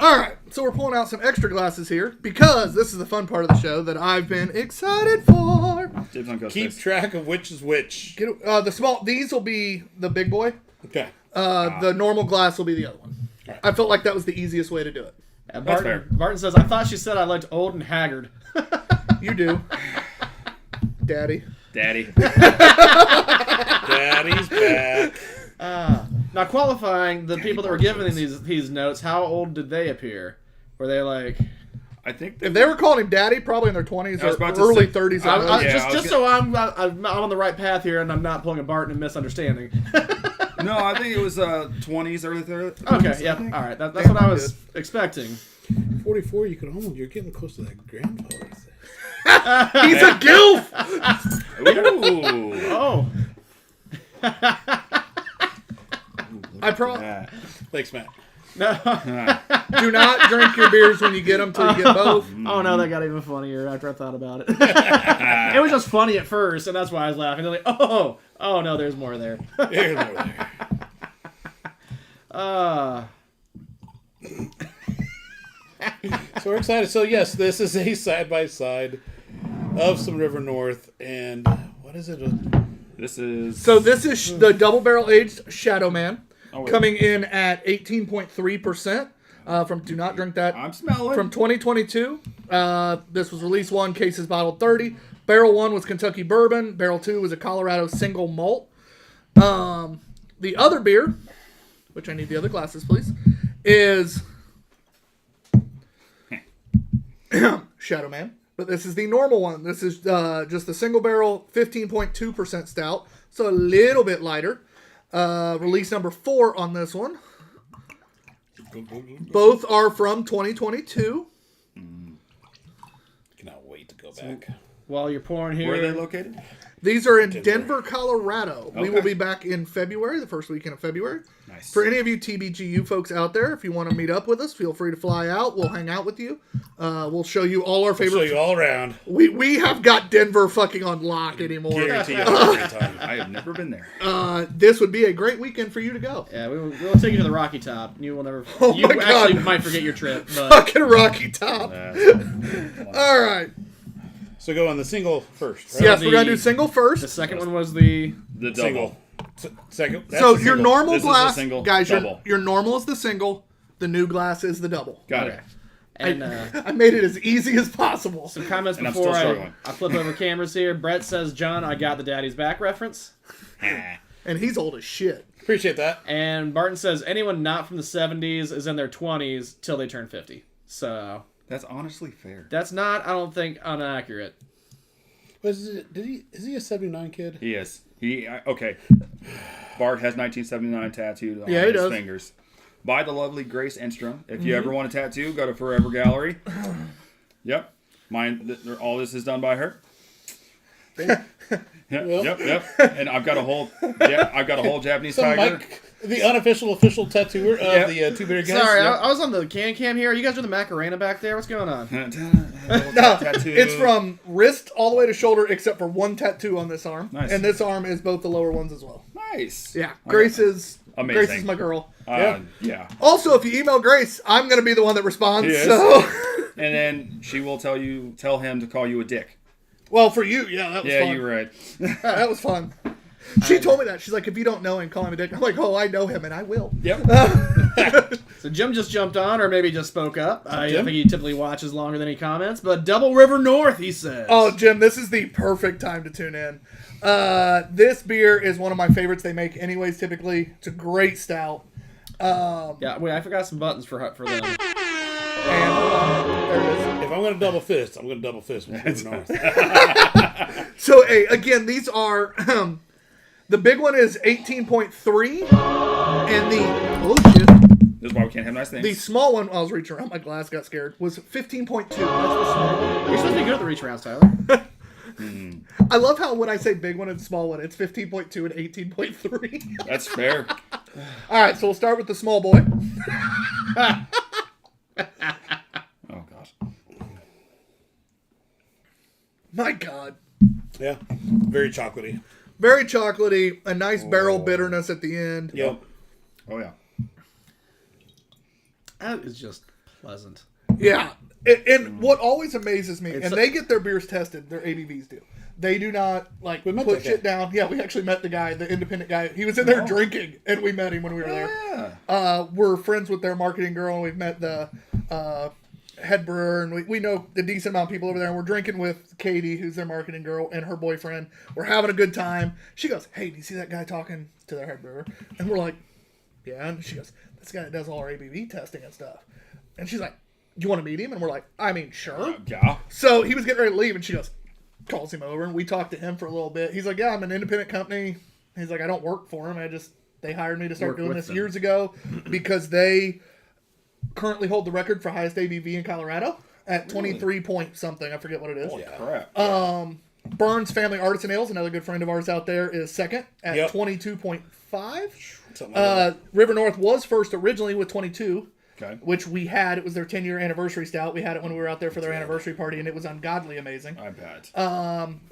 All right, so we're pulling out some extra glasses here because this is the fun part of the show that I've been excited for. Dibs on Ghost Keep Face. track of which is which. Get the small. These will be the big boy. Okay. The normal glass will be the other one. Right. I felt like that was the easiest way to do it. That's fair. Barton says, I thought she said I looked old and haggard. You do, Daddy. Daddy. Daddy's back. Now, qualifying the people that were giving these notes, how old did they appear? Were they like... I think If they were calling him Daddy, probably in their 20s I was or about to early say- 30s. So I'm on the right path here and I'm not pulling a Barton and misunderstanding. no, I think it was 20s, early 30s. Okay, yeah, all right. That's what I was expecting. 44, you could almost, you're getting close to that grandfather thing. He's a gilf! Ooh. Oh. I promise. Yeah. Thanks, Matt. No. Do not drink your beers when you get them till you get both. Oh, no, that got even funnier after I thought about it. It was just funny at first, and that's why I was laughing. They're like, oh, no, there's more there. There's more there. So we're excited. So yes, this is a side-by-side of some River North, and what is it? This is... So this is the double barrel aged Shadow Man, wait. coming in at 18.3% from Do Not Drink That. I'm smelling. From 2022. This was release 1, cases bottled 30. Barrel 1 was Kentucky Bourbon. Barrel 2 was a Colorado single malt. The other beer, which I need the other glasses, please, is Shadow Man. But this is the normal one. This is just the single barrel 15.2% stout. So a little bit lighter. Release number 4 on this one. Both are from 2022. Cannot wait to go back. While you're pouring here... Where are they located? These are in Denver, Colorado. We Okay. will be back in February, the first weekend of February. Nice. For any of you TBGU folks out there, if you want to meet up with us, feel free to fly out. We'll hang out with you. We'll show you all our Show favorite... you all around. We have got Denver fucking on lock anymore. Guarantee you every time. I have never been there. This would be a great weekend for you to go. Yeah, we'll take you to the Rocky Top. You will never... Oh you my God. actually might forget your trip, but... Fucking Rocky Top. All right. So go on the single first, right? Yes, we're going to the- do single The first. second one was the... The double. Single. Second. That's So the your single. normal This is the glass, single, guys, double. your normal is the single. The new glass is the double. Got Okay. it. And I made it as easy as possible. some comments And I'm before still I struggling. flip over cameras here. Brett says, John, I got the daddy's back reference. And he's old as shit. Appreciate that. And Barton says, anyone not from the 70s is in their 20s till they turn 50. So That's honestly fair. that's not, I don't think, inaccurate. Is he a 79 kid? He is. Okay. Bart has 1979 tattooed on Yeah, he his does. fingers. By the lovely Grace Enstrom. If you ever want a tattoo, go to Forever Gallery. Yep. All this is done by her. Yep. And I've got a whole Japanese So tiger. Mike, the unofficial official tattooer of Yep. the Two Beerded Guys. Sorry, Yep. I was on the cam here. You guys doing the Macarena back there? What's going on? Tattoo. It's from wrist all the way to shoulder, except for one tattoo on this arm. Nice. And this arm is both the lower ones as well. Nice. Yeah, Grace is Amazing. Grace is my girl. Yeah. Also, if you email Grace, I'm going to be the one that responds. He is. So, And then she will tell him to call you a dick. well, for you, yeah, that was Yeah, fun. you're right. That was fun. She told me that. She's like, if you don't know him, call him a dick. I'm like, oh, I know him, and I will. Yep. So Jim just jumped on, or maybe just spoke up. I Jim? think he typically watches longer than he comments. But Double River North, he says. Oh, Jim, this is the perfect time to tune in. This beer is one of my favorites they make anyways, typically. It's a great stout. Yeah, wait, I forgot some buttons for them. And there it is. If I'm going to double fist, I'm going to double fist with River North. So, hey, again, these are... the big one is 18.3. And the... Oh, shit. This is why we can't have nice things. The small one, I was reaching around, my glass got scared, was 15.2. That's the small one. You're supposed to be good at the reach rounds, Tyler. I love how when I say big one and small one, it's 15.2 and 18.3. That's fair. All right, so we'll start with the small boy. Oh gosh. My God. Yeah. Very chocolatey. Very chocolatey, a nice barrel bitterness at the end. Yep. Oh yeah. That is just pleasant. Yeah. And what always amazes me, and they get their beers tested, their ABVs do. They do not, like, We met put that guy. shit down. Yeah, we actually met the guy, the independent guy. He was in there drinking, and we met him when we were there. Yeah. We're friends with their marketing girl, and we've met the head brewer, and we know a decent amount of people over there, and we're drinking with Katie, who's their marketing girl, and her boyfriend. We're having a good time. She goes, hey, do you see that guy talking to their head brewer? And we're like, yeah. And she goes, this guy that does all our ABV testing and stuff. And she's like, you want to meet him? And we're like, I mean, sure. Yeah. So he was getting ready to leave, and she goes, calls him over, and we talked to him for a little bit. He's like, yeah, I'm an independent company. He's like, I don't work for him. They hired me to start Work doing with this them. years ago because they currently hold the record for highest ABV in Colorado at 23 point something. I forget what it is. Crap. Burns Family Artisan Ales, another good friend of ours out there, is second at Yep. 22.5. Something like that. River North was first originally with 22. Okay. Which we had. It was their 10-year anniversary stout. We had it when we were out there for their anniversary party, and it was ungodly amazing. I bet.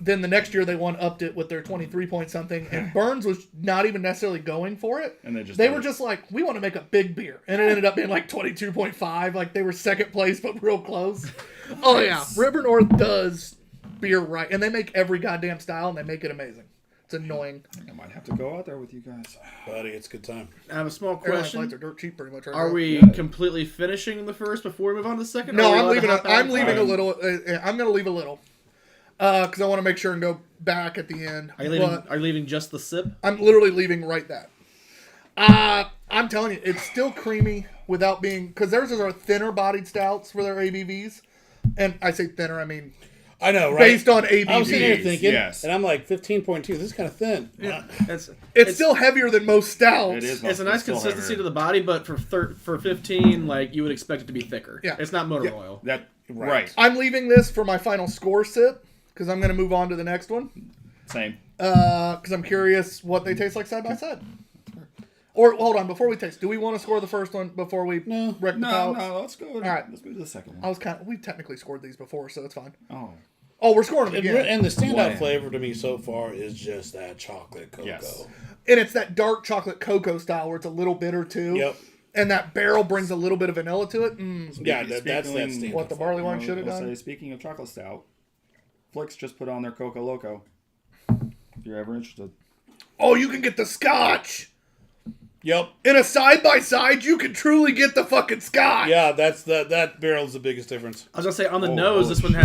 Then the next year they upped it with their 23 point something, and Burns was not even necessarily going for it. And they were just like, we want to make a big beer, and it ended up being like 22.5. Like they were second place, but real close. Oh yeah, River North does beer right, and they make every goddamn style, and they make it amazing. It's annoying. I might have to go out there with you guys. Buddy, it's a good time. I have a small Airline question. flights are dirt cheap, pretty much. Right Are now. we completely finishing the first before we move on to the second? No, Or are we I'm allowed to leaving. hop out? I'm leaving a little. I'm going to leave a little because I want to make sure and go back at the end. Are you leaving? But Are you leaving just the sip? I'm literally leaving right that. I'm telling you, it's still creamy without being because theirs are thinner bodied stouts for their ABVs, and I say thinner, I mean I know, right? based on ABVs. I was sitting here thinking, yes. and I'm like 15.2. This is kind of thin. It's still heavier than most stouts. It is. It's a nice still consistency heavier. to the body, but for 15, like you would expect it to be thicker. Yeah. It's not motor oil. That right. I'm leaving this for my final score sip because I'm going to move on to the next one. Same. Because I'm curious what they taste like side by side. Or hold on, before we taste, do we want to score the first one before we wreck the palates? No. Let's go. right. Let's go to the second one. We technically scored these before, so it's fine. Oh. Oh, we're scoring them again. And the standout Wow. flavor to me so far is just that chocolate cocoa. Yes. And it's that dark chocolate cocoa style where it's a little bitter too. Yep. And that barrel brings a little bit of vanilla to it. Yeah, that's that Speaking- standout. What the barley wine should have Let's done. say, speaking of chocolate stout, Flicks just put on their Coco Loco. If you're ever interested. Oh, you can get the scotch. Yep. In a side by side, you can truly get the fucking scotch. Yeah, that barrel's the biggest difference. I was gonna say on the Oh, nose, oh, this one shit.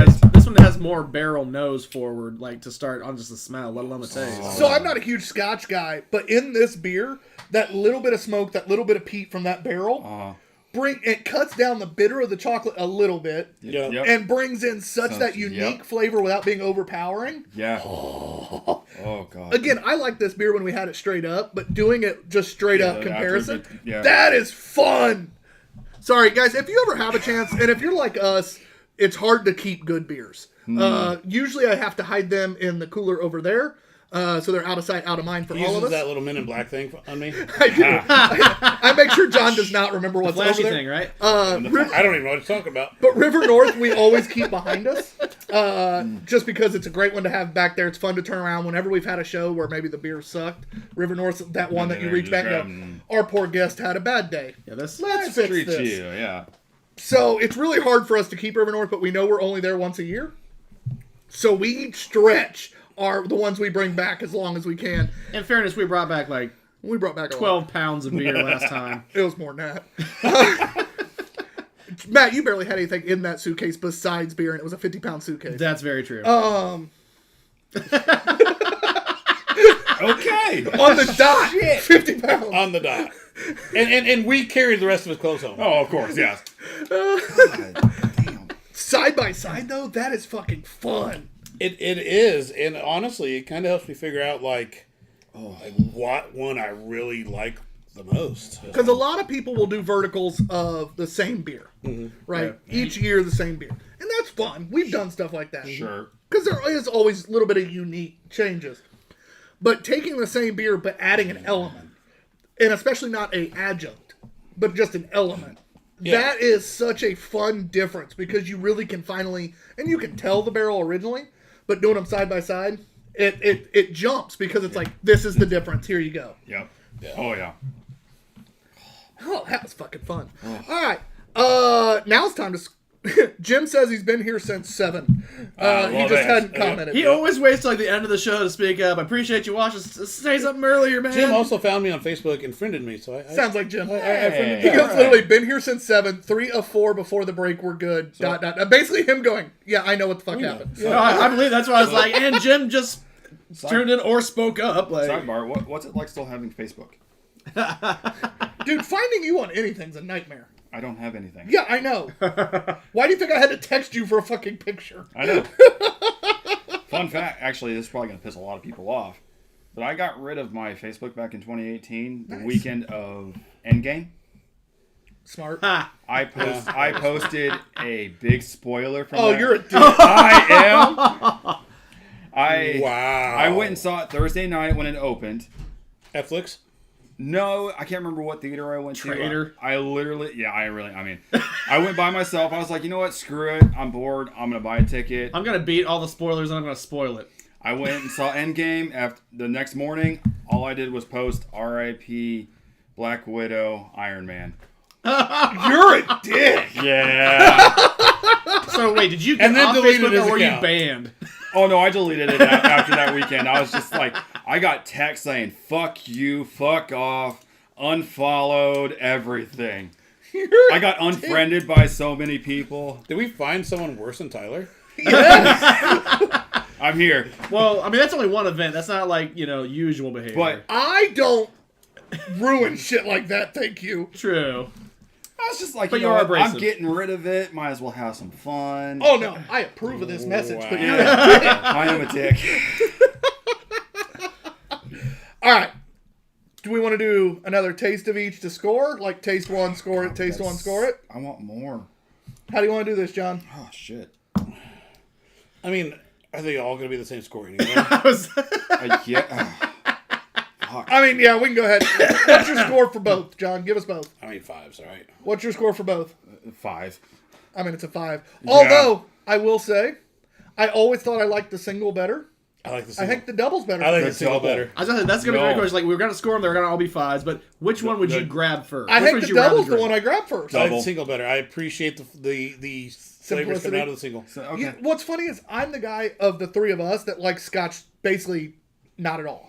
has more barrel nose forward, like to start on just the smell, let alone the taste. So I'm not a huge scotch guy, but in this beer, that little bit of smoke, that little bit of peat from that barrel, it cuts down the bitter of the chocolate a little bit. Yeah. Yep. And brings in such that unique flavor without being overpowering. Yeah. Oh god. Again, I like this beer when we had it straight up, but doing it just straight up after comparison, yeah. that is fun. Sorry, guys, if you ever have a chance, and if you're like us, it's hard to keep good beers. Usually I have to hide them in the cooler over there, so they're out of sight, out of mind for He all of uses us. that little Men in Black thing on me. I do. I make sure John does not remember what's Flashy over there. thing, right? I don't even know what he's talking about. But River North, we always keep behind us, just because it's a great one to have back there. It's fun to turn around whenever we've had a show where maybe the beer sucked. River North's that one that you reach back and go, our poor guest had a bad day. Yeah, this. Let's fix Treat this. you, yeah. So it's really hard for us to keep River North, but we know we're only there once a year. So we stretch the ones we bring back as long as we can. In fairness, we brought back like We brought back a lot. 12 pounds of beer last time. It was more than that. Matt, you barely had anything in that suitcase besides beer, and it was a 50-pound suitcase. That's very true. Okay. On the dot, 50 pounds. On the dot. And we carried the rest of his clothes home. Oh, of course, yes. God, damn. Side by side, though, that is fucking fun. It is, and honestly, it kind of helps me figure out like what one I really like the most. Because a lot of people will do verticals of the same beer, right? Yeah. Each year the same beer. And that's fun. We've done stuff like that. Sure. Because there is always a little bit of unique changes. But taking the same beer but adding an element, and especially not a adjunct, but just an element, that is such a fun difference because you really can finally, and you can tell the barrel originally, but doing them side by side, it jumps because it's like, this is the difference. Here you go. Yep. Oh, yeah. Oh, that was fucking fun. All right. Now it's time to... Jim says he's been here since 7. He just hadn't commented. He always waits till like the end of the show to speak up. I appreciate you watching. Say something earlier, man. Jim also found me on Facebook and friended me, so I Sounds like Jim. friended He him. goes, literally, been here since 7. 3 of 4 before the break were good. ... Basically him going, yeah, I know what the fuck happened. No, I believe that's why I was like, and Jim just turned in or spoke up. Like, Sidebar, what's it like still having Facebook? Dude, finding you on anything's a nightmare. I don't have anything. Yeah, I know. Why do you think I had to text you for a fucking picture? I know. Fun fact, actually, this is probably going to piss a lot of people off, but I got rid of my Facebook back in 2018, the weekend of Endgame. Smart. I posted a big spoiler from Oh, that. you're a dude. I am. Wow. I went and saw it Thursday night when it opened. Netflix? No, I can't remember what theater I went Traitor. to. I went by myself. I was like, you know what? Screw it. I'm bored. I'm going to buy a ticket. I'm gonna beat all the spoilers and I'm gonna spoil it. I went and saw Endgame. After the next morning, all I did was post R.I.P. Black Widow, Iron Man. You're a dick. Yeah. So wait, did you get And then off deleted Facebook his or were you account. banned? Oh, no, I deleted it after that weekend. I was just like, I got texts saying, fuck you, fuck off, unfollowed, everything. I got unfriended by so many people. Did we find someone worse than Tyler? I'm here. Well, I mean that's only one event. That's not like usual behavior. But I don't ruin shit like that, thank you. True. I was just like, But you know you are what? I'm abrasive. getting rid of it. Might as well have some fun. Oh, no. I approve of this message, but you're Yeah, I am a dick. All right. Do we want to do another taste of each to score? Like taste one, score it, taste one, score it? I want more. How do you want to do this, John? Oh, shit. I mean, are they all going to be the same score anyway? Yeah. Fuck. I mean, yeah, we can go ahead. What's your score for both, John? Give us both. I mean, 5's all right. What's your score for both? 5. I mean, it's a 5. Although, I will say, I always thought I liked the single better. I like the I single. think the double's better. I like The the single double. better. I was gonna say, that's gonna be No. very question. Like we're gonna score them, they're gonna all be 5s. But which one would you grab first? I Which think would the you rather double's the drink? one I grabbed first. I like Double. the single better. I appreciate the flavors Simplicity. coming out of the single. So, okay. You- what's funny is I'm the guy of the three of us that likes scotch basically not at all.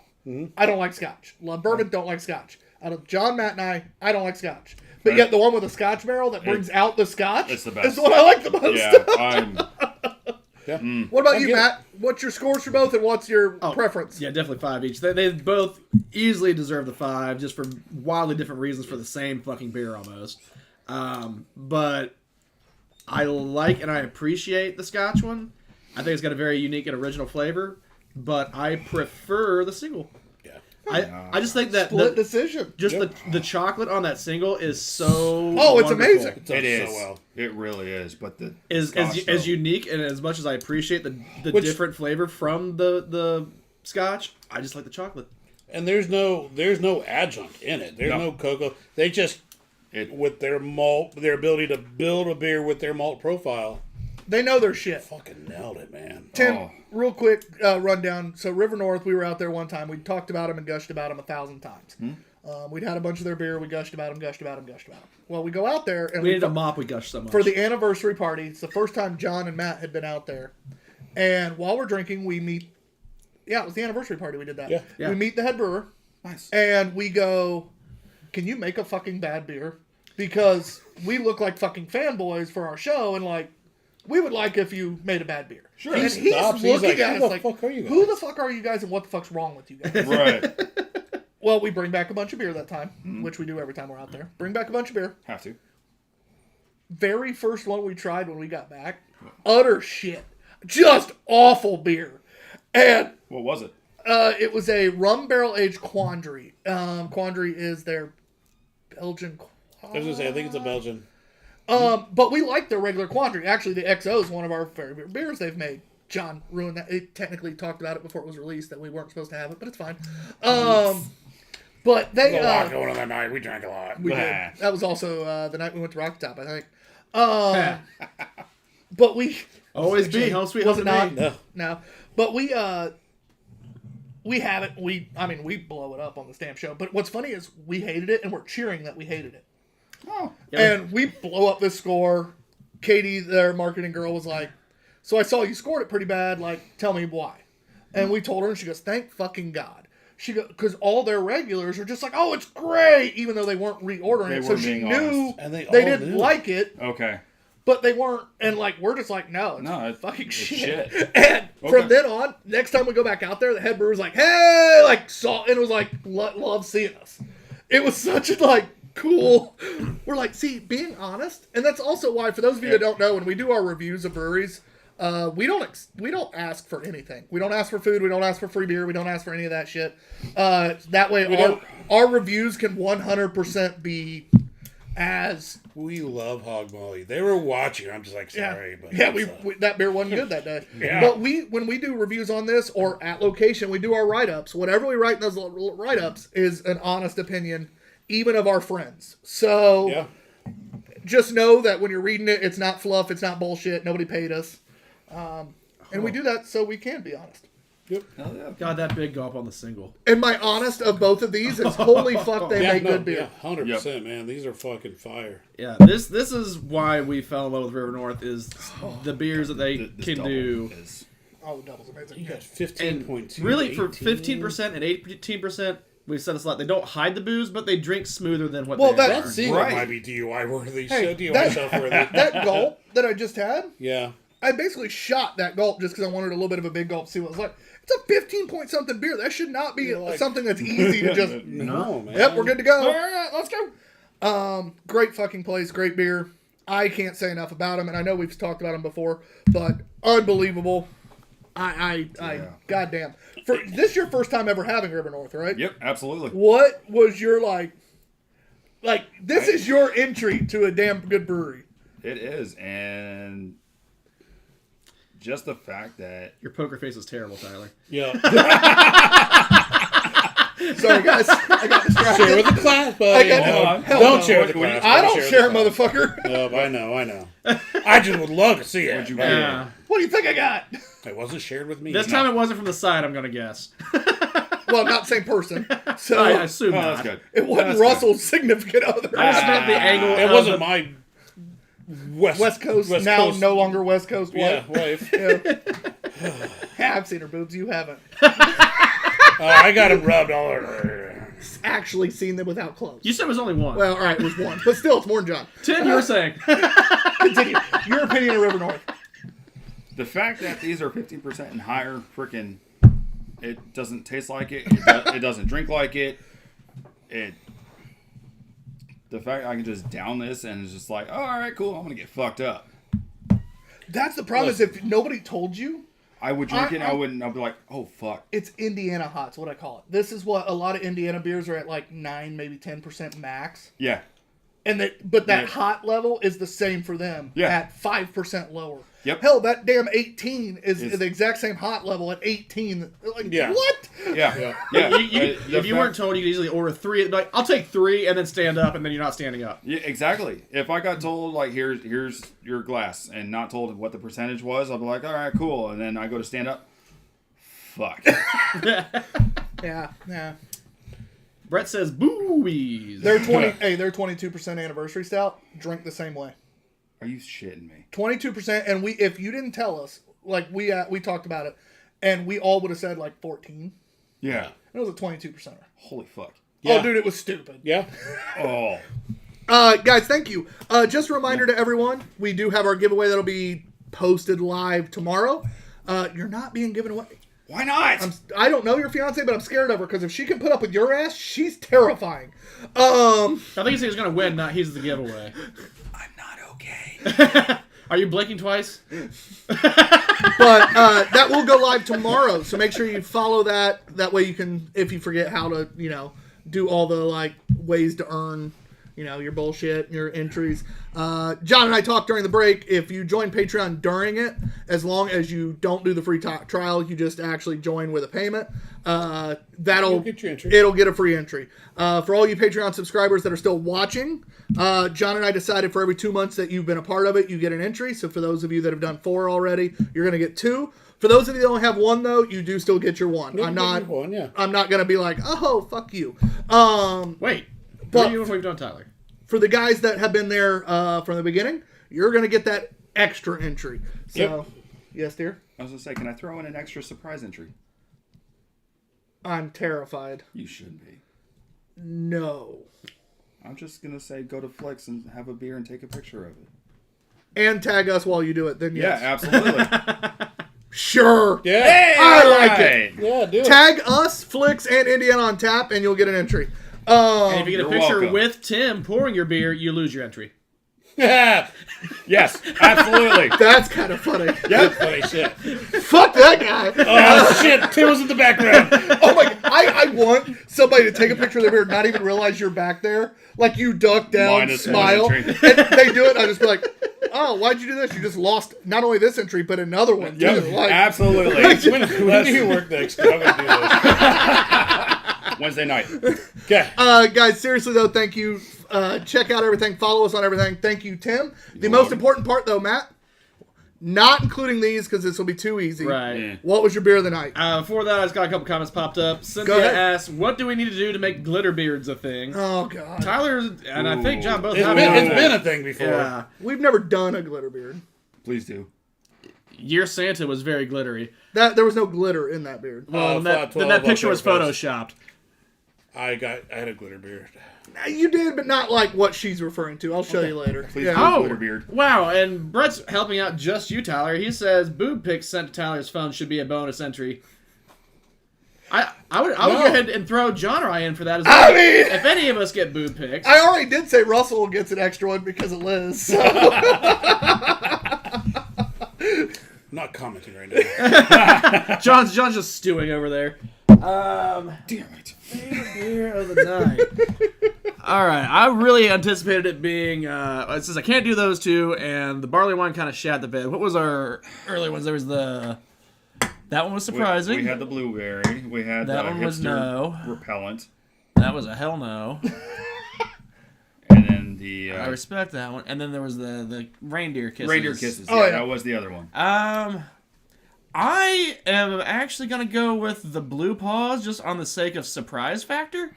I don't like scotch. Love bourbon, don't like scotch. Out of John, Matt, and I don't like scotch. But yet the one with a scotch barrel that brings out the scotch It's the best. is the one I like the most. Yeah, I'm... What about you, get it. Matt? What's your scores for both and what's your preference? Yeah, definitely 5 each. They both easily deserve the 5, just for wildly different reasons for the same fucking beer almost. But I like and I appreciate the Scotch one. I think it's got a very unique and original flavor. But I prefer the single. Yeah. I just think that Split decision. just the chocolate on that single is so Oh, it's wonderful. amazing. It does It is. so well. It really is. But the Is Scotch, as though. unique and as much as I appreciate the different flavor from the Scotch, I just like the chocolate. And there's no adjunct in it. There's no cocoa. They just with their malt, their ability to build a beer with their malt profile. They know their shit. Fucking nailed it, man. Tim, Oh. real quick rundown. So River North, we were out there one time. We talked about them and gushed about them 1,000 times. We'd had a bunch of their beer. We gushed about them. Well, we go out there and We needed a mop. We gushed so much for the anniversary party. It's the first time John and Matt had been out there. And while we're drinking, we meet. Yeah, it was the anniversary party. We did that. Yeah. We meet the head brewer. Nice. And we go, can you make a fucking bad beer? Because we look like fucking fanboys for our show, and like, we would like if you made a bad beer. Sure. And He he's stops, he's looking like, at "Who us the like, fuck are you who guys?" the fuck are you guys, and what the fuck's wrong with you guys? Right. Well, we bring back a bunch of beer that time, which we do every time we're out there. Bring back a bunch of beer. Have to. Very first one we tried when we got back, utter shit. Just awful beer. And What was it? it was a rum barrel aged Quandary. Quandary is their Belgian. I was gonna say, I think it's a Belgian. But we like their regular quandary. Actually, the XO is one of our favorite beers they've made. John ruined that. It technically talked about it before it was released that we weren't supposed to have it, but it's fine. But they A lot going on that night. We drank a lot. we did. That was also the night we went to Rocky Top, I think. But we Always be home sweet was home it to not? me. No. But we have it. We blow it up on the Stamp Show. But what's funny is we hated it, and we're cheering that we hated it. Oh. And we blow up this score. Katie, their marketing girl, was like, "So I saw you scored it pretty bad. Like, tell me why." And we told her, and she goes, "Thank fucking God." She goes, because all their regulars are just like, "Oh, it's great," even though they weren't reordering it. So weren't she being knew honest. And they all didn't knew. like it, Okay. but they weren't. And like, we're just like, "No, it's It's fucking it's shit." shit. And Okay. from then on, next time we go back out there, the head brewer's like, "Hey," like saw, and it was like, love seeing us. It was such a like cool. We're like, see, being honest, and that's also why, for those of you that don't know, when we do our reviews of breweries, we don't ask for anything. We don't ask for food. We don't ask for free beer. We don't ask for any of that shit. That way, our reviews can 100% be as. We love Hog Molly. They were watching. I'm just like, sorry, but we that beer wasn't good that day. Yeah. But when we do reviews on this or at location, we do our write-ups. Whatever we write in those write-ups is an honest opinion, even of our friends. So yeah. just know that when you're reading it, it's not fluff, it's not bullshit. Nobody paid us, and we do that so we can be honest. Yep. Hell yeah. God, that big gulp on the single. And my honest of both of these is holy fuck, they Yeah, make no, good beer. yeah, 100%, man. These are fucking fire. Yeah, this is why we fell in love with River North is the beers that they This can double do. is- Oh, the double's amazing. You got And 15.2. really, for 18. 15% and 18%, we said it's a lot. They don't hide the booze, but they drink smoother than what Well, they that- are. See, Right. it might be DUI worthy. Hey, So DUI that- self worthy. That gulp that I just had, Yeah. I basically shot that gulp just because I wanted a little bit of a big gulp to see what it was like. It's a 15 point something beer. That should not be You're like- something that's easy to just. No, man. Yep, we're good to go. All right, let's go. Great fucking place, great beer. I can't say enough about them, and I know we've talked about them before, but unbelievable. Yeah. Goddamn. For this, your first time ever having River North, right? Yep, absolutely. What was your like? This is your entry to a damn good brewery. It is, and just the fact that Your poker face is terrible, Tyler. Yeah. Sorry, guys, I got distracted. Share with the class, buddy. I got- No, hell don't no. share with the What do you- class. I don't share, with the class. motherfucker. No, I know. I just would love to see it. you but Yeah. What do you think I got? It wasn't shared with me. This time it wasn't from the side, I'm going to guess. Well, not same person. So I assume oh, not. that's good. it wasn't That's Russell's significant other. I just meant the angle It of wasn't the- my West Coast, West now Coast. no longer West Coast Yeah, wife. wife. Yeah. Yeah, I've seen her boobs. You haven't I got him rubbed all over. actually seen them without clothes. You said it was only one. Well, all right, it was one, but still, it's more than John. Tim, you were saying. Continue. Your opinion of River North. The fact that these are 15% and higher, freaking, it doesn't taste like it. It doesn't drink like it. The fact I can just down this and it's just like, oh, all right, cool. I'm gonna get fucked up. That's the problem. Is if nobody told you, I would drink it. And I wouldn't. I'd be like, oh fuck. it's Indiana hot's what I call it. This is what a lot of Indiana beers are at, like 9, maybe 10% max. Yeah. And but that Yeah. hot level is the same for them Yeah. at 5% lower. Yep. Hell, that damn 18 is Is- the exact same hot level at 18. Like, Yeah. what? Yeah. Yeah. Yeah. If you weren't told, you could easily order 3. Like, I'll take 3 and then stand up, and then you're not standing up. Yeah, exactly. If I got told like here's your glass and not told what the percentage was, I'd be like, all right, cool. And then I go to stand up. Fuck. Yeah. Brett says, boobies. They're 20. Hey, they're 22% anniversary stout. Drink the same way. Are you shitting me? 22%, and if you didn't tell us, like we talked about it, and we all would have said like 14. Yeah. It was a 22%. Holy fuck. Yeah. Oh, dude, it was stupid. Yeah. Oh. Guys, thank you. Just a reminder to everyone, we do have our giveaway that'll be posted live tomorrow. You're not being given away. Why not? I don't know your fiance, but I'm scared of her because if she can put up with your ass, she's terrifying. I think he's going to win, not he's the giveaway. I'm not okay. Are you blinking twice? But that will go live tomorrow, so make sure you follow that. That way you can, if you forget how to, do all the like ways to earn your bullshit, your entries. John and I talked during the break. If you join Patreon during it, as long as you don't do the free trial, you just actually join with a payment. That'll get your entry. It'll get a free entry. For all you Patreon subscribers that are still watching, John and I decided for every 2 months that you've been a part of it, you get an entry. So for those of you that have done 4 already, you're going to get 2. For those of you that only have 1, though, you do still get your 1. I'm not going to be like, oh, fuck you. Wait. But what we've done, Tyler. For the guys that have been there from the beginning, you're going to get that extra entry. So, Yes, dear? I was going to say, can I throw in an extra surprise entry? I'm terrified. You should be. No. I'm just going to say go to Flex and have a beer and take a picture of it. And tag us while you do it, then yes. Yeah, absolutely. Sure. Yeah. Hey, I like it. Yeah, do it. Tag us, Flicks, and Indiana on tap, and you'll get an entry. And if you get a You're picture welcome. with Tim pouring your beer, you lose your entry. Yes, absolutely. That's kind of funny. That's funny shit. Fuck that guy. Oh, shit. Tim was in the background. Oh my god. I want somebody to take a picture of their beard, not even realize you're back there. Like you duck down, Minus smile, one and entry. they do it, and I just be like, oh, why'd you do this? You just lost not only this entry, but another one, too. Yep, Like, absolutely. When do you work next? I'm going to do this. Wednesday night. Okay. guys, seriously, though, thank you. Check out everything. Follow us on everything. Thank you, Tim. The You're most welcome. important part, though, Matt, not including these because this will be too easy. Right. Yeah. What was your beer of the night? Before that, I just got a couple comments popped up. Go Cynthia ahead. asked, what do we need to do to make glitter beards a thing? Oh, God. Tyler and I think John both It's have been a thing before. Yeah. We've never done a glitter beard. Please do. Your Santa was very glittery. There was no glitter in that beard. Well, then flat 12 that picture was Oktoberfest. photoshopped. I had a glitter beard. You did, but not like what she's referring to. I'll show you later. Please Yeah. do Oh, glitter beard. wow. And Brett's helping out just you, Tyler. He says boob pics sent to Tyler's phone should be a bonus entry. I would go ahead and throw John or I in for that as well. I mean- if any of us get boob pics. I already did say Russell gets an extra one because of Liz. So. I'm not commenting right now. John's just stewing over there. Damn it. Favorite beer of the night. All right, I really anticipated it being. Since I can't do those two, and the barley wine kind of shat the bed. What was our early ones? There was that one was surprising. We had the blueberry. We had That the one was hipster no. repellent. That was a hell no. And then the I respect that one. And then there was the reindeer kisses. reindeer kisses. Oh, yeah, yeah. that was the other one. I am actually gonna go with the blue paws just on the sake of surprise factor,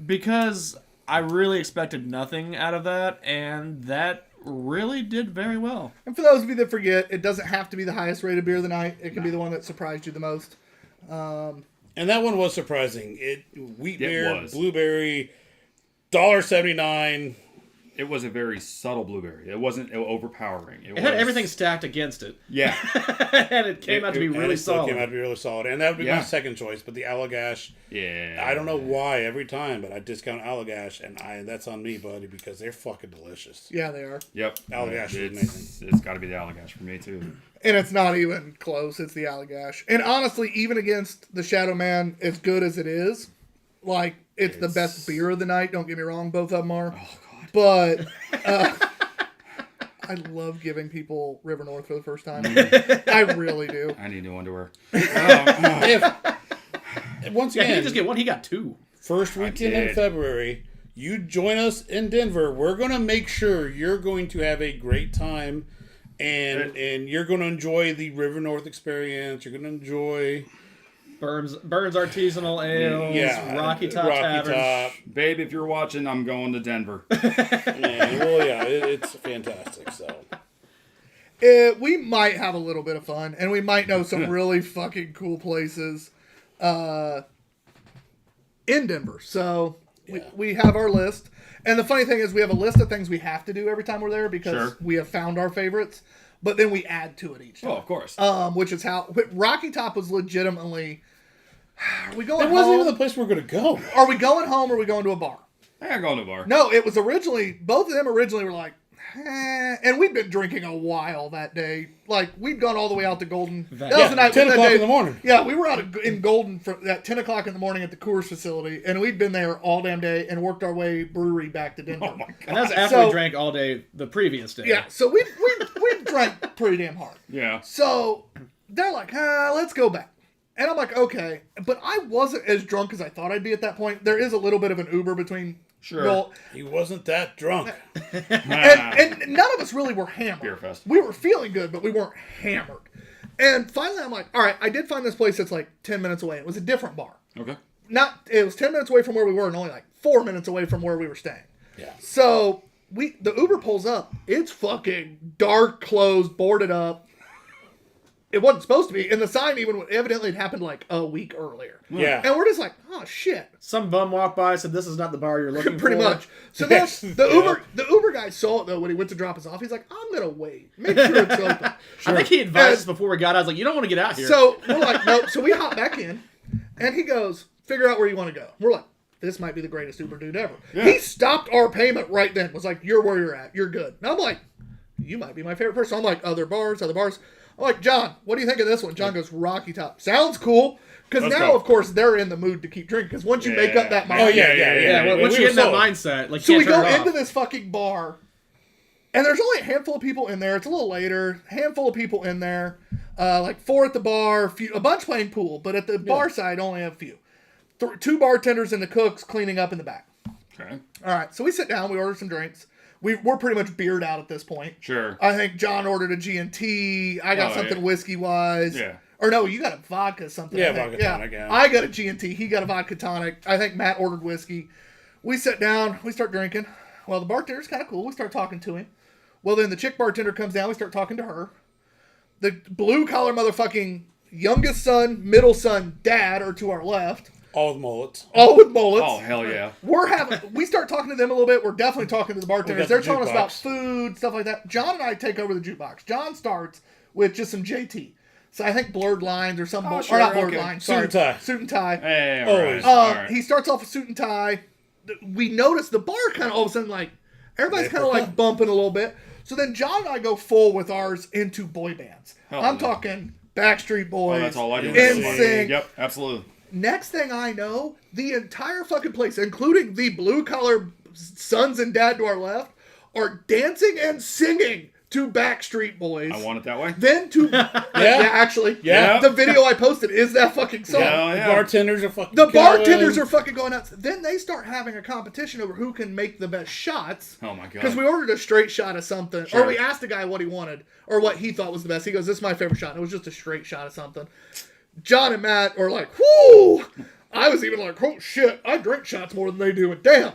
because I really expected nothing out of that, and that really did very well. And for those of you that forget, it doesn't have to be the highest rated beer of the night. It can be the one that surprised you the most. And that one was surprising. Wheat beer, was. blueberry, $1.79. It was a very subtle blueberry. It wasn't overpowering. It had everything stacked against it, Yeah. and it came out to be And really it still solid. came out to be really solid. And that would be my Yeah. second choice. But the Allagash, Yeah. I don't know why every time, but I discount Allagash, and that's on me, buddy, because they're fucking delicious. Yeah, they are. Yep. Allagash is It's got to be the Allagash for me, too. And it's not even close. It's the Allagash. And honestly, even against the Shadow Man, as good as it is, like, it's the best beer of the night. Don't get me wrong. Both of them are. Oh, God. But I love giving people River North for the first time. I really do. I need new underwear. Once Yeah, he again, didn't just get one; he got two. first weekend in did. February, you join us in Denver. We're going to make sure you're going to have a great time, and you're going to enjoy the River North experience. You're going to enjoy Burns Artisanal Ales, Rocky Top Tavern. Top. Babe, if you're watching, I'm going to Denver. It's fantastic. So We might have a little bit of fun, and we might know some really fucking cool places in Denver. So we have our list. And the funny thing is we have a list of things we have to do every time we're there because we have found our favorites. But then we add to it each time. Oh, of course. Which is how Rocky Top was legitimately. Are we going it wasn't home? even the place we're going to go. Are we going home or are we going to a bar? I gotta go to a bar. No, it was originally, both of them originally were like, And we'd been drinking a while that day. Like, we'd gone all the way out to Golden. That Yeah, was the night. 10 that o'clock day- in the morning. Yeah, we were out in Golden at 10 o'clock in the morning at the Coors facility, and we'd been there all damn day and worked our way brewery back to Denver. Oh my god. And that's after So- we drank all day the previous day. Yeah, so we drank pretty damn hard. Yeah. So they're like, let's go back. And I'm like, okay. But I wasn't as drunk as I thought I'd be at that point. There is a little bit of an Uber between. Sure. He wasn't that drunk. And none of us really were hammered. Beer fest. We were feeling good, but we weren't hammered. And finally, I'm like, all right, I did find this place that's like 10 minutes away. It was a different bar. Okay. It was 10 minutes away from where we were and only like 4 minutes away from where we were staying. Yeah. So the Uber pulls up. It's fucking dark, closed, boarded up. It wasn't supposed to be. And the sign even evidently had happened like a week earlier. Yeah. And we're just like, oh shit. Some bum walked by and said, "This is not the bar you're looking Pretty for." much. So then Yes. the Uber guy saw it though when he went to drop us off. He's like, I'm gonna wait. Make sure it's open. I think he advised us before we got out. I was like, "You don't want to get out here." So we're like, nope. So we hop back in, and he goes, figure out where you want to go. We're like, this might be the greatest Uber dude ever. Yeah. He stopped our payment right then. Was like, you're where you're at. You're good. And I'm like, you might be my favorite person. I'm like, other bars. I'm like, John, what do you think of this one? John goes, Rocky Top. Sounds cool. Because Let's now, go. of course, they're in the mood to keep drinking. Because once you make up that mind. Oh, yeah. well, once We you were get in that sold. mindset, like, So you we can't go turn it into off. this fucking bar, and there's only a handful of people in there. It's a little later. Handful of people in there. Like 4 at the bar, a bunch playing pool. But at the bar side, only a few. 2 bartenders and the cooks cleaning up in the back. Okay. All right, so we sit down. We order some drinks. We're pretty much beered out at this point. Sure. I think John ordered a G&T. I got something yeah. whiskey-wise. Yeah. Or no, you got a vodka something. Yeah, I think. vodka tonic, yeah. I got a G&T. He got a vodka tonic. I think Matt ordered whiskey. We sit down. We start drinking. Well, the bartender's kind of cool. We start talking to him. Well, then the chick bartender comes down. We start talking to her. The blue-collar motherfucking youngest son, middle son, dad are to our left. All with mullets. All with mullets. Oh hell yeah. We start talking to them a little bit. We're definitely talking to the bartenders. got They're the telling us about jukebox. food, stuff like that. John and I take over the jukebox. John starts with just some JT. So I think blurred lines or something. Oh, or sure, not blurred okay. lines. Suit Sorry. and tie. Suit and tie. Hey, Always. all right. He starts off with suit and tie. We notice the bar kind of all of a sudden like everybody's kind of like bumping a little bit. So then John and I go full with ours into boy bands. Hell I'm no. talking Backstreet Boys. Oh, that's all I do. NSYNC. Yep, absolutely. Next thing I know, the entire fucking place, including the blue-collar sons and dad to our left, are dancing and singing to Backstreet Boys. I want it that way. Then to... actually. Yeah. The video I posted is that fucking song. Hell The yeah. bartenders are fucking The bartenders going. are fucking going nuts. Then they start having a competition over who can make the best shots. Oh my god. Because we ordered a straight shot of something. Sure. Or we asked the guy what he wanted. Or what he thought was the best. He goes, this is my favorite shot. And it was just a straight shot of something. John and Matt are like, whoo! I was even like, oh shit, I drink shots more than they do. And damn.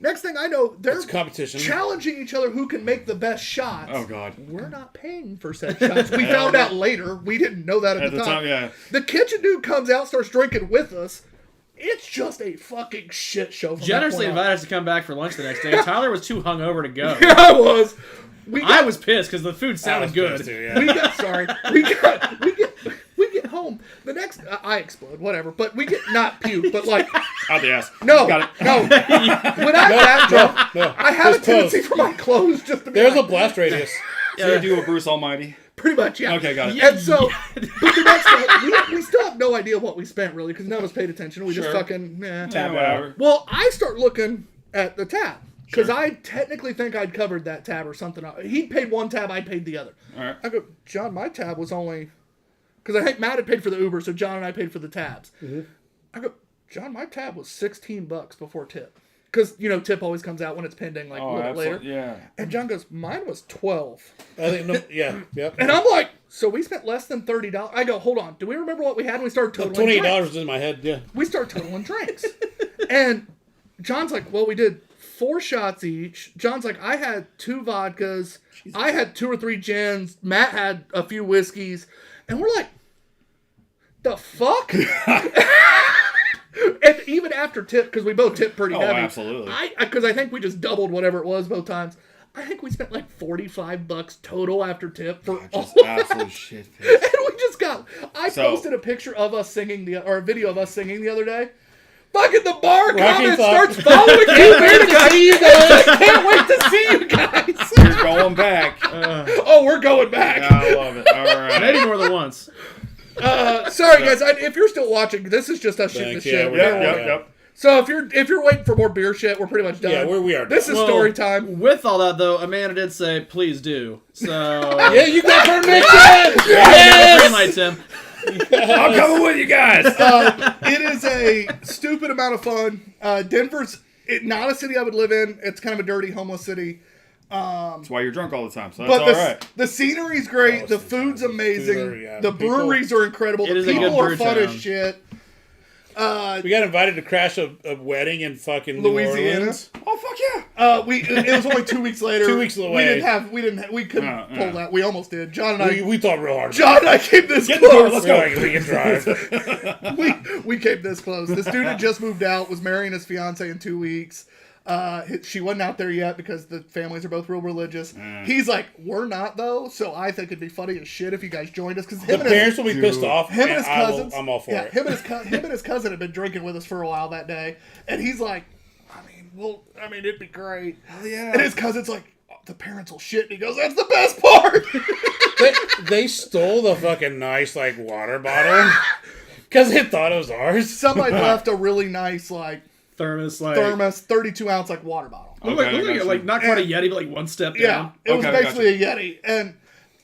Next thing I know, they're It's competition. challenging each other who can make the best shots. Oh god. We're not paying for said shots. We found out later. We didn't know that at the time. yeah. The kitchen dude comes out, starts drinking with us. It's just a fucking shit show. From Generously that point invited us to come back for lunch the next day. Tyler was too hungover to go. on. I was. I was pissed because the food I sounded was good. pissed too, yeah. We get home. The next, I explode, whatever. But we get not puke, but like Out the ass. no, Got it. no. When I'm that drunk, No. I have a Just tendency close. for my clothes just to be There's a like, blast radius. So you do a Bruce Almighty. pretty much, yeah. Okay, got it. And so, but the next day, we still have no idea what we spent really because none of us paid attention. We just Sure. fucking Yeah, Tap whatever. Well, I start looking at the tab because Sure. I technically think I'd covered that tab or something. He paid one tab, I paid the other. All right. I go, John, my tab was only because I think Matt had paid for the Uber, so John and I paid for the tabs. I go, John, my tab was $16 before tip because tip always comes out when it's pending like a Oh, little later. absolutely. Yeah. And John goes, mine was 12. I think yep. And I'm like, so we spent less than $30. I go, hold on, do we remember what we had when we started totaling? $28 drinks? was in my head. Yeah. We start totaling drinks. And John's like, well, we did 4 shots each. John's like, I had 2 vodkas. I had 2 or 3 gins. Matt had a few whiskeys. And we're like, the fuck? And even after tip, because we both tipped pretty Oh, heavy. absolutely. Because I think we just doubled whatever it was both times. I think we spent like $45 total after tip for all Just that. absolute shit. And we just got. I So- posted a picture of us singing or a video of us singing the other day. Fucking the bar Rocky comment thought- starts following you. There to see you guys. I can't wait to see you guys. Here's come back. Oh, we're going back. I love it. All right. Maybe more than once. Sorry, guys. If you're still watching, this is just us shooting the Thanks, shit. yeah, Yep. So if you're waiting for more beer shit, we're pretty much done. Yeah, we are. This is Well, story time. With all that, though, Amanda did say, please do. So. Yeah, you got permission. Yes! Green light, Tim. I'm coming with you guys. It is a stupid amount of fun. Denver's not a city I would live in. It's kind of a dirty, homeless city. That's why you're drunk all the time. So that's But all right. the scenery's great. Oh, the it's food's fantastic. amazing. Food are, yeah, the people- breweries are incredible. It The is a people good are brew fun town. as shit. We got invited to crash a wedding in fucking New Louisiana. Orleans. Oh fuck yeah. It was only 2 weeks later. 2 weeks away. We couldn't pull that. We almost did. John and I. We thought real hard. John and I came this Get in the car, close. let's go. We can drive. We came this close. This dude had just moved out, was marrying his fiance in 2 weeks. She wasn't out there yet because the families are both real religious. He's like, we're not though, so I think it'd be funny as shit if you guys joined us because The parents will be pissed off. him and his cousins. I'm all for it. Him and his cousin had been drinking with us for a while that day, and he's like, it'd be great. Hell yeah. And his cousin's like, oh, the parents will shit, and he goes, that's the best part. They stole the fucking nice water bottle because they thought it was ours. Somebody left a really nice Thermos, 32 ounce water bottle. Looked Okay, I got you. not quite a Yeti, but one step Yeah, down. it was Okay, basically a Yeti, and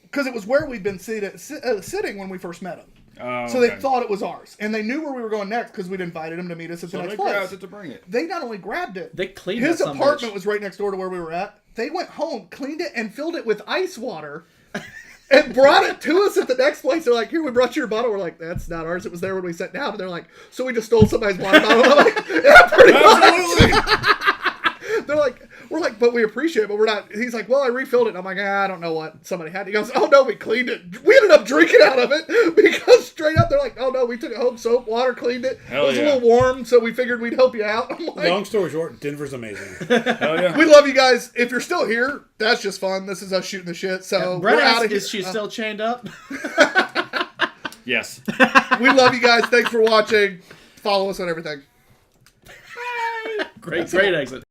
because it was where we'd been sitting when we first met him. Oh, So they okay. thought it was ours, and they knew where we were going next because we'd invited him to meet us at the So next they grabbed place. it to bring it. They not only grabbed it, They cleaned his that son of a apartment bitch. was right next door to where we were at. They went home, cleaned it, and filled it with ice water, and brought it to us at the next place. They're like, "Here, we brought you your bottle." We're like, "That's not ours. It was there when we sat down." And they're like, "So we just stole somebody's water bottle?" I'm like, "Yeah, pretty much." They're like, we're like, but we appreciate it, but we're not. He's like, well, I refilled it. And I'm like, I don't know what somebody had. He goes, oh no, we cleaned it. We ended up drinking out of it because straight up, they're like, oh no, we took it home, soap, water, cleaned it. Hell it was yeah. a little warm, so we figured we'd help you out. I'm like, Long story short, Denver's amazing. Hell yeah. we love you guys. If you're still here, that's just fun. This is us shooting the shit. So Brett we're out asked, of here. is she still chained up? Yes. We love you guys. Thanks for watching. Follow us on everything. Great exit.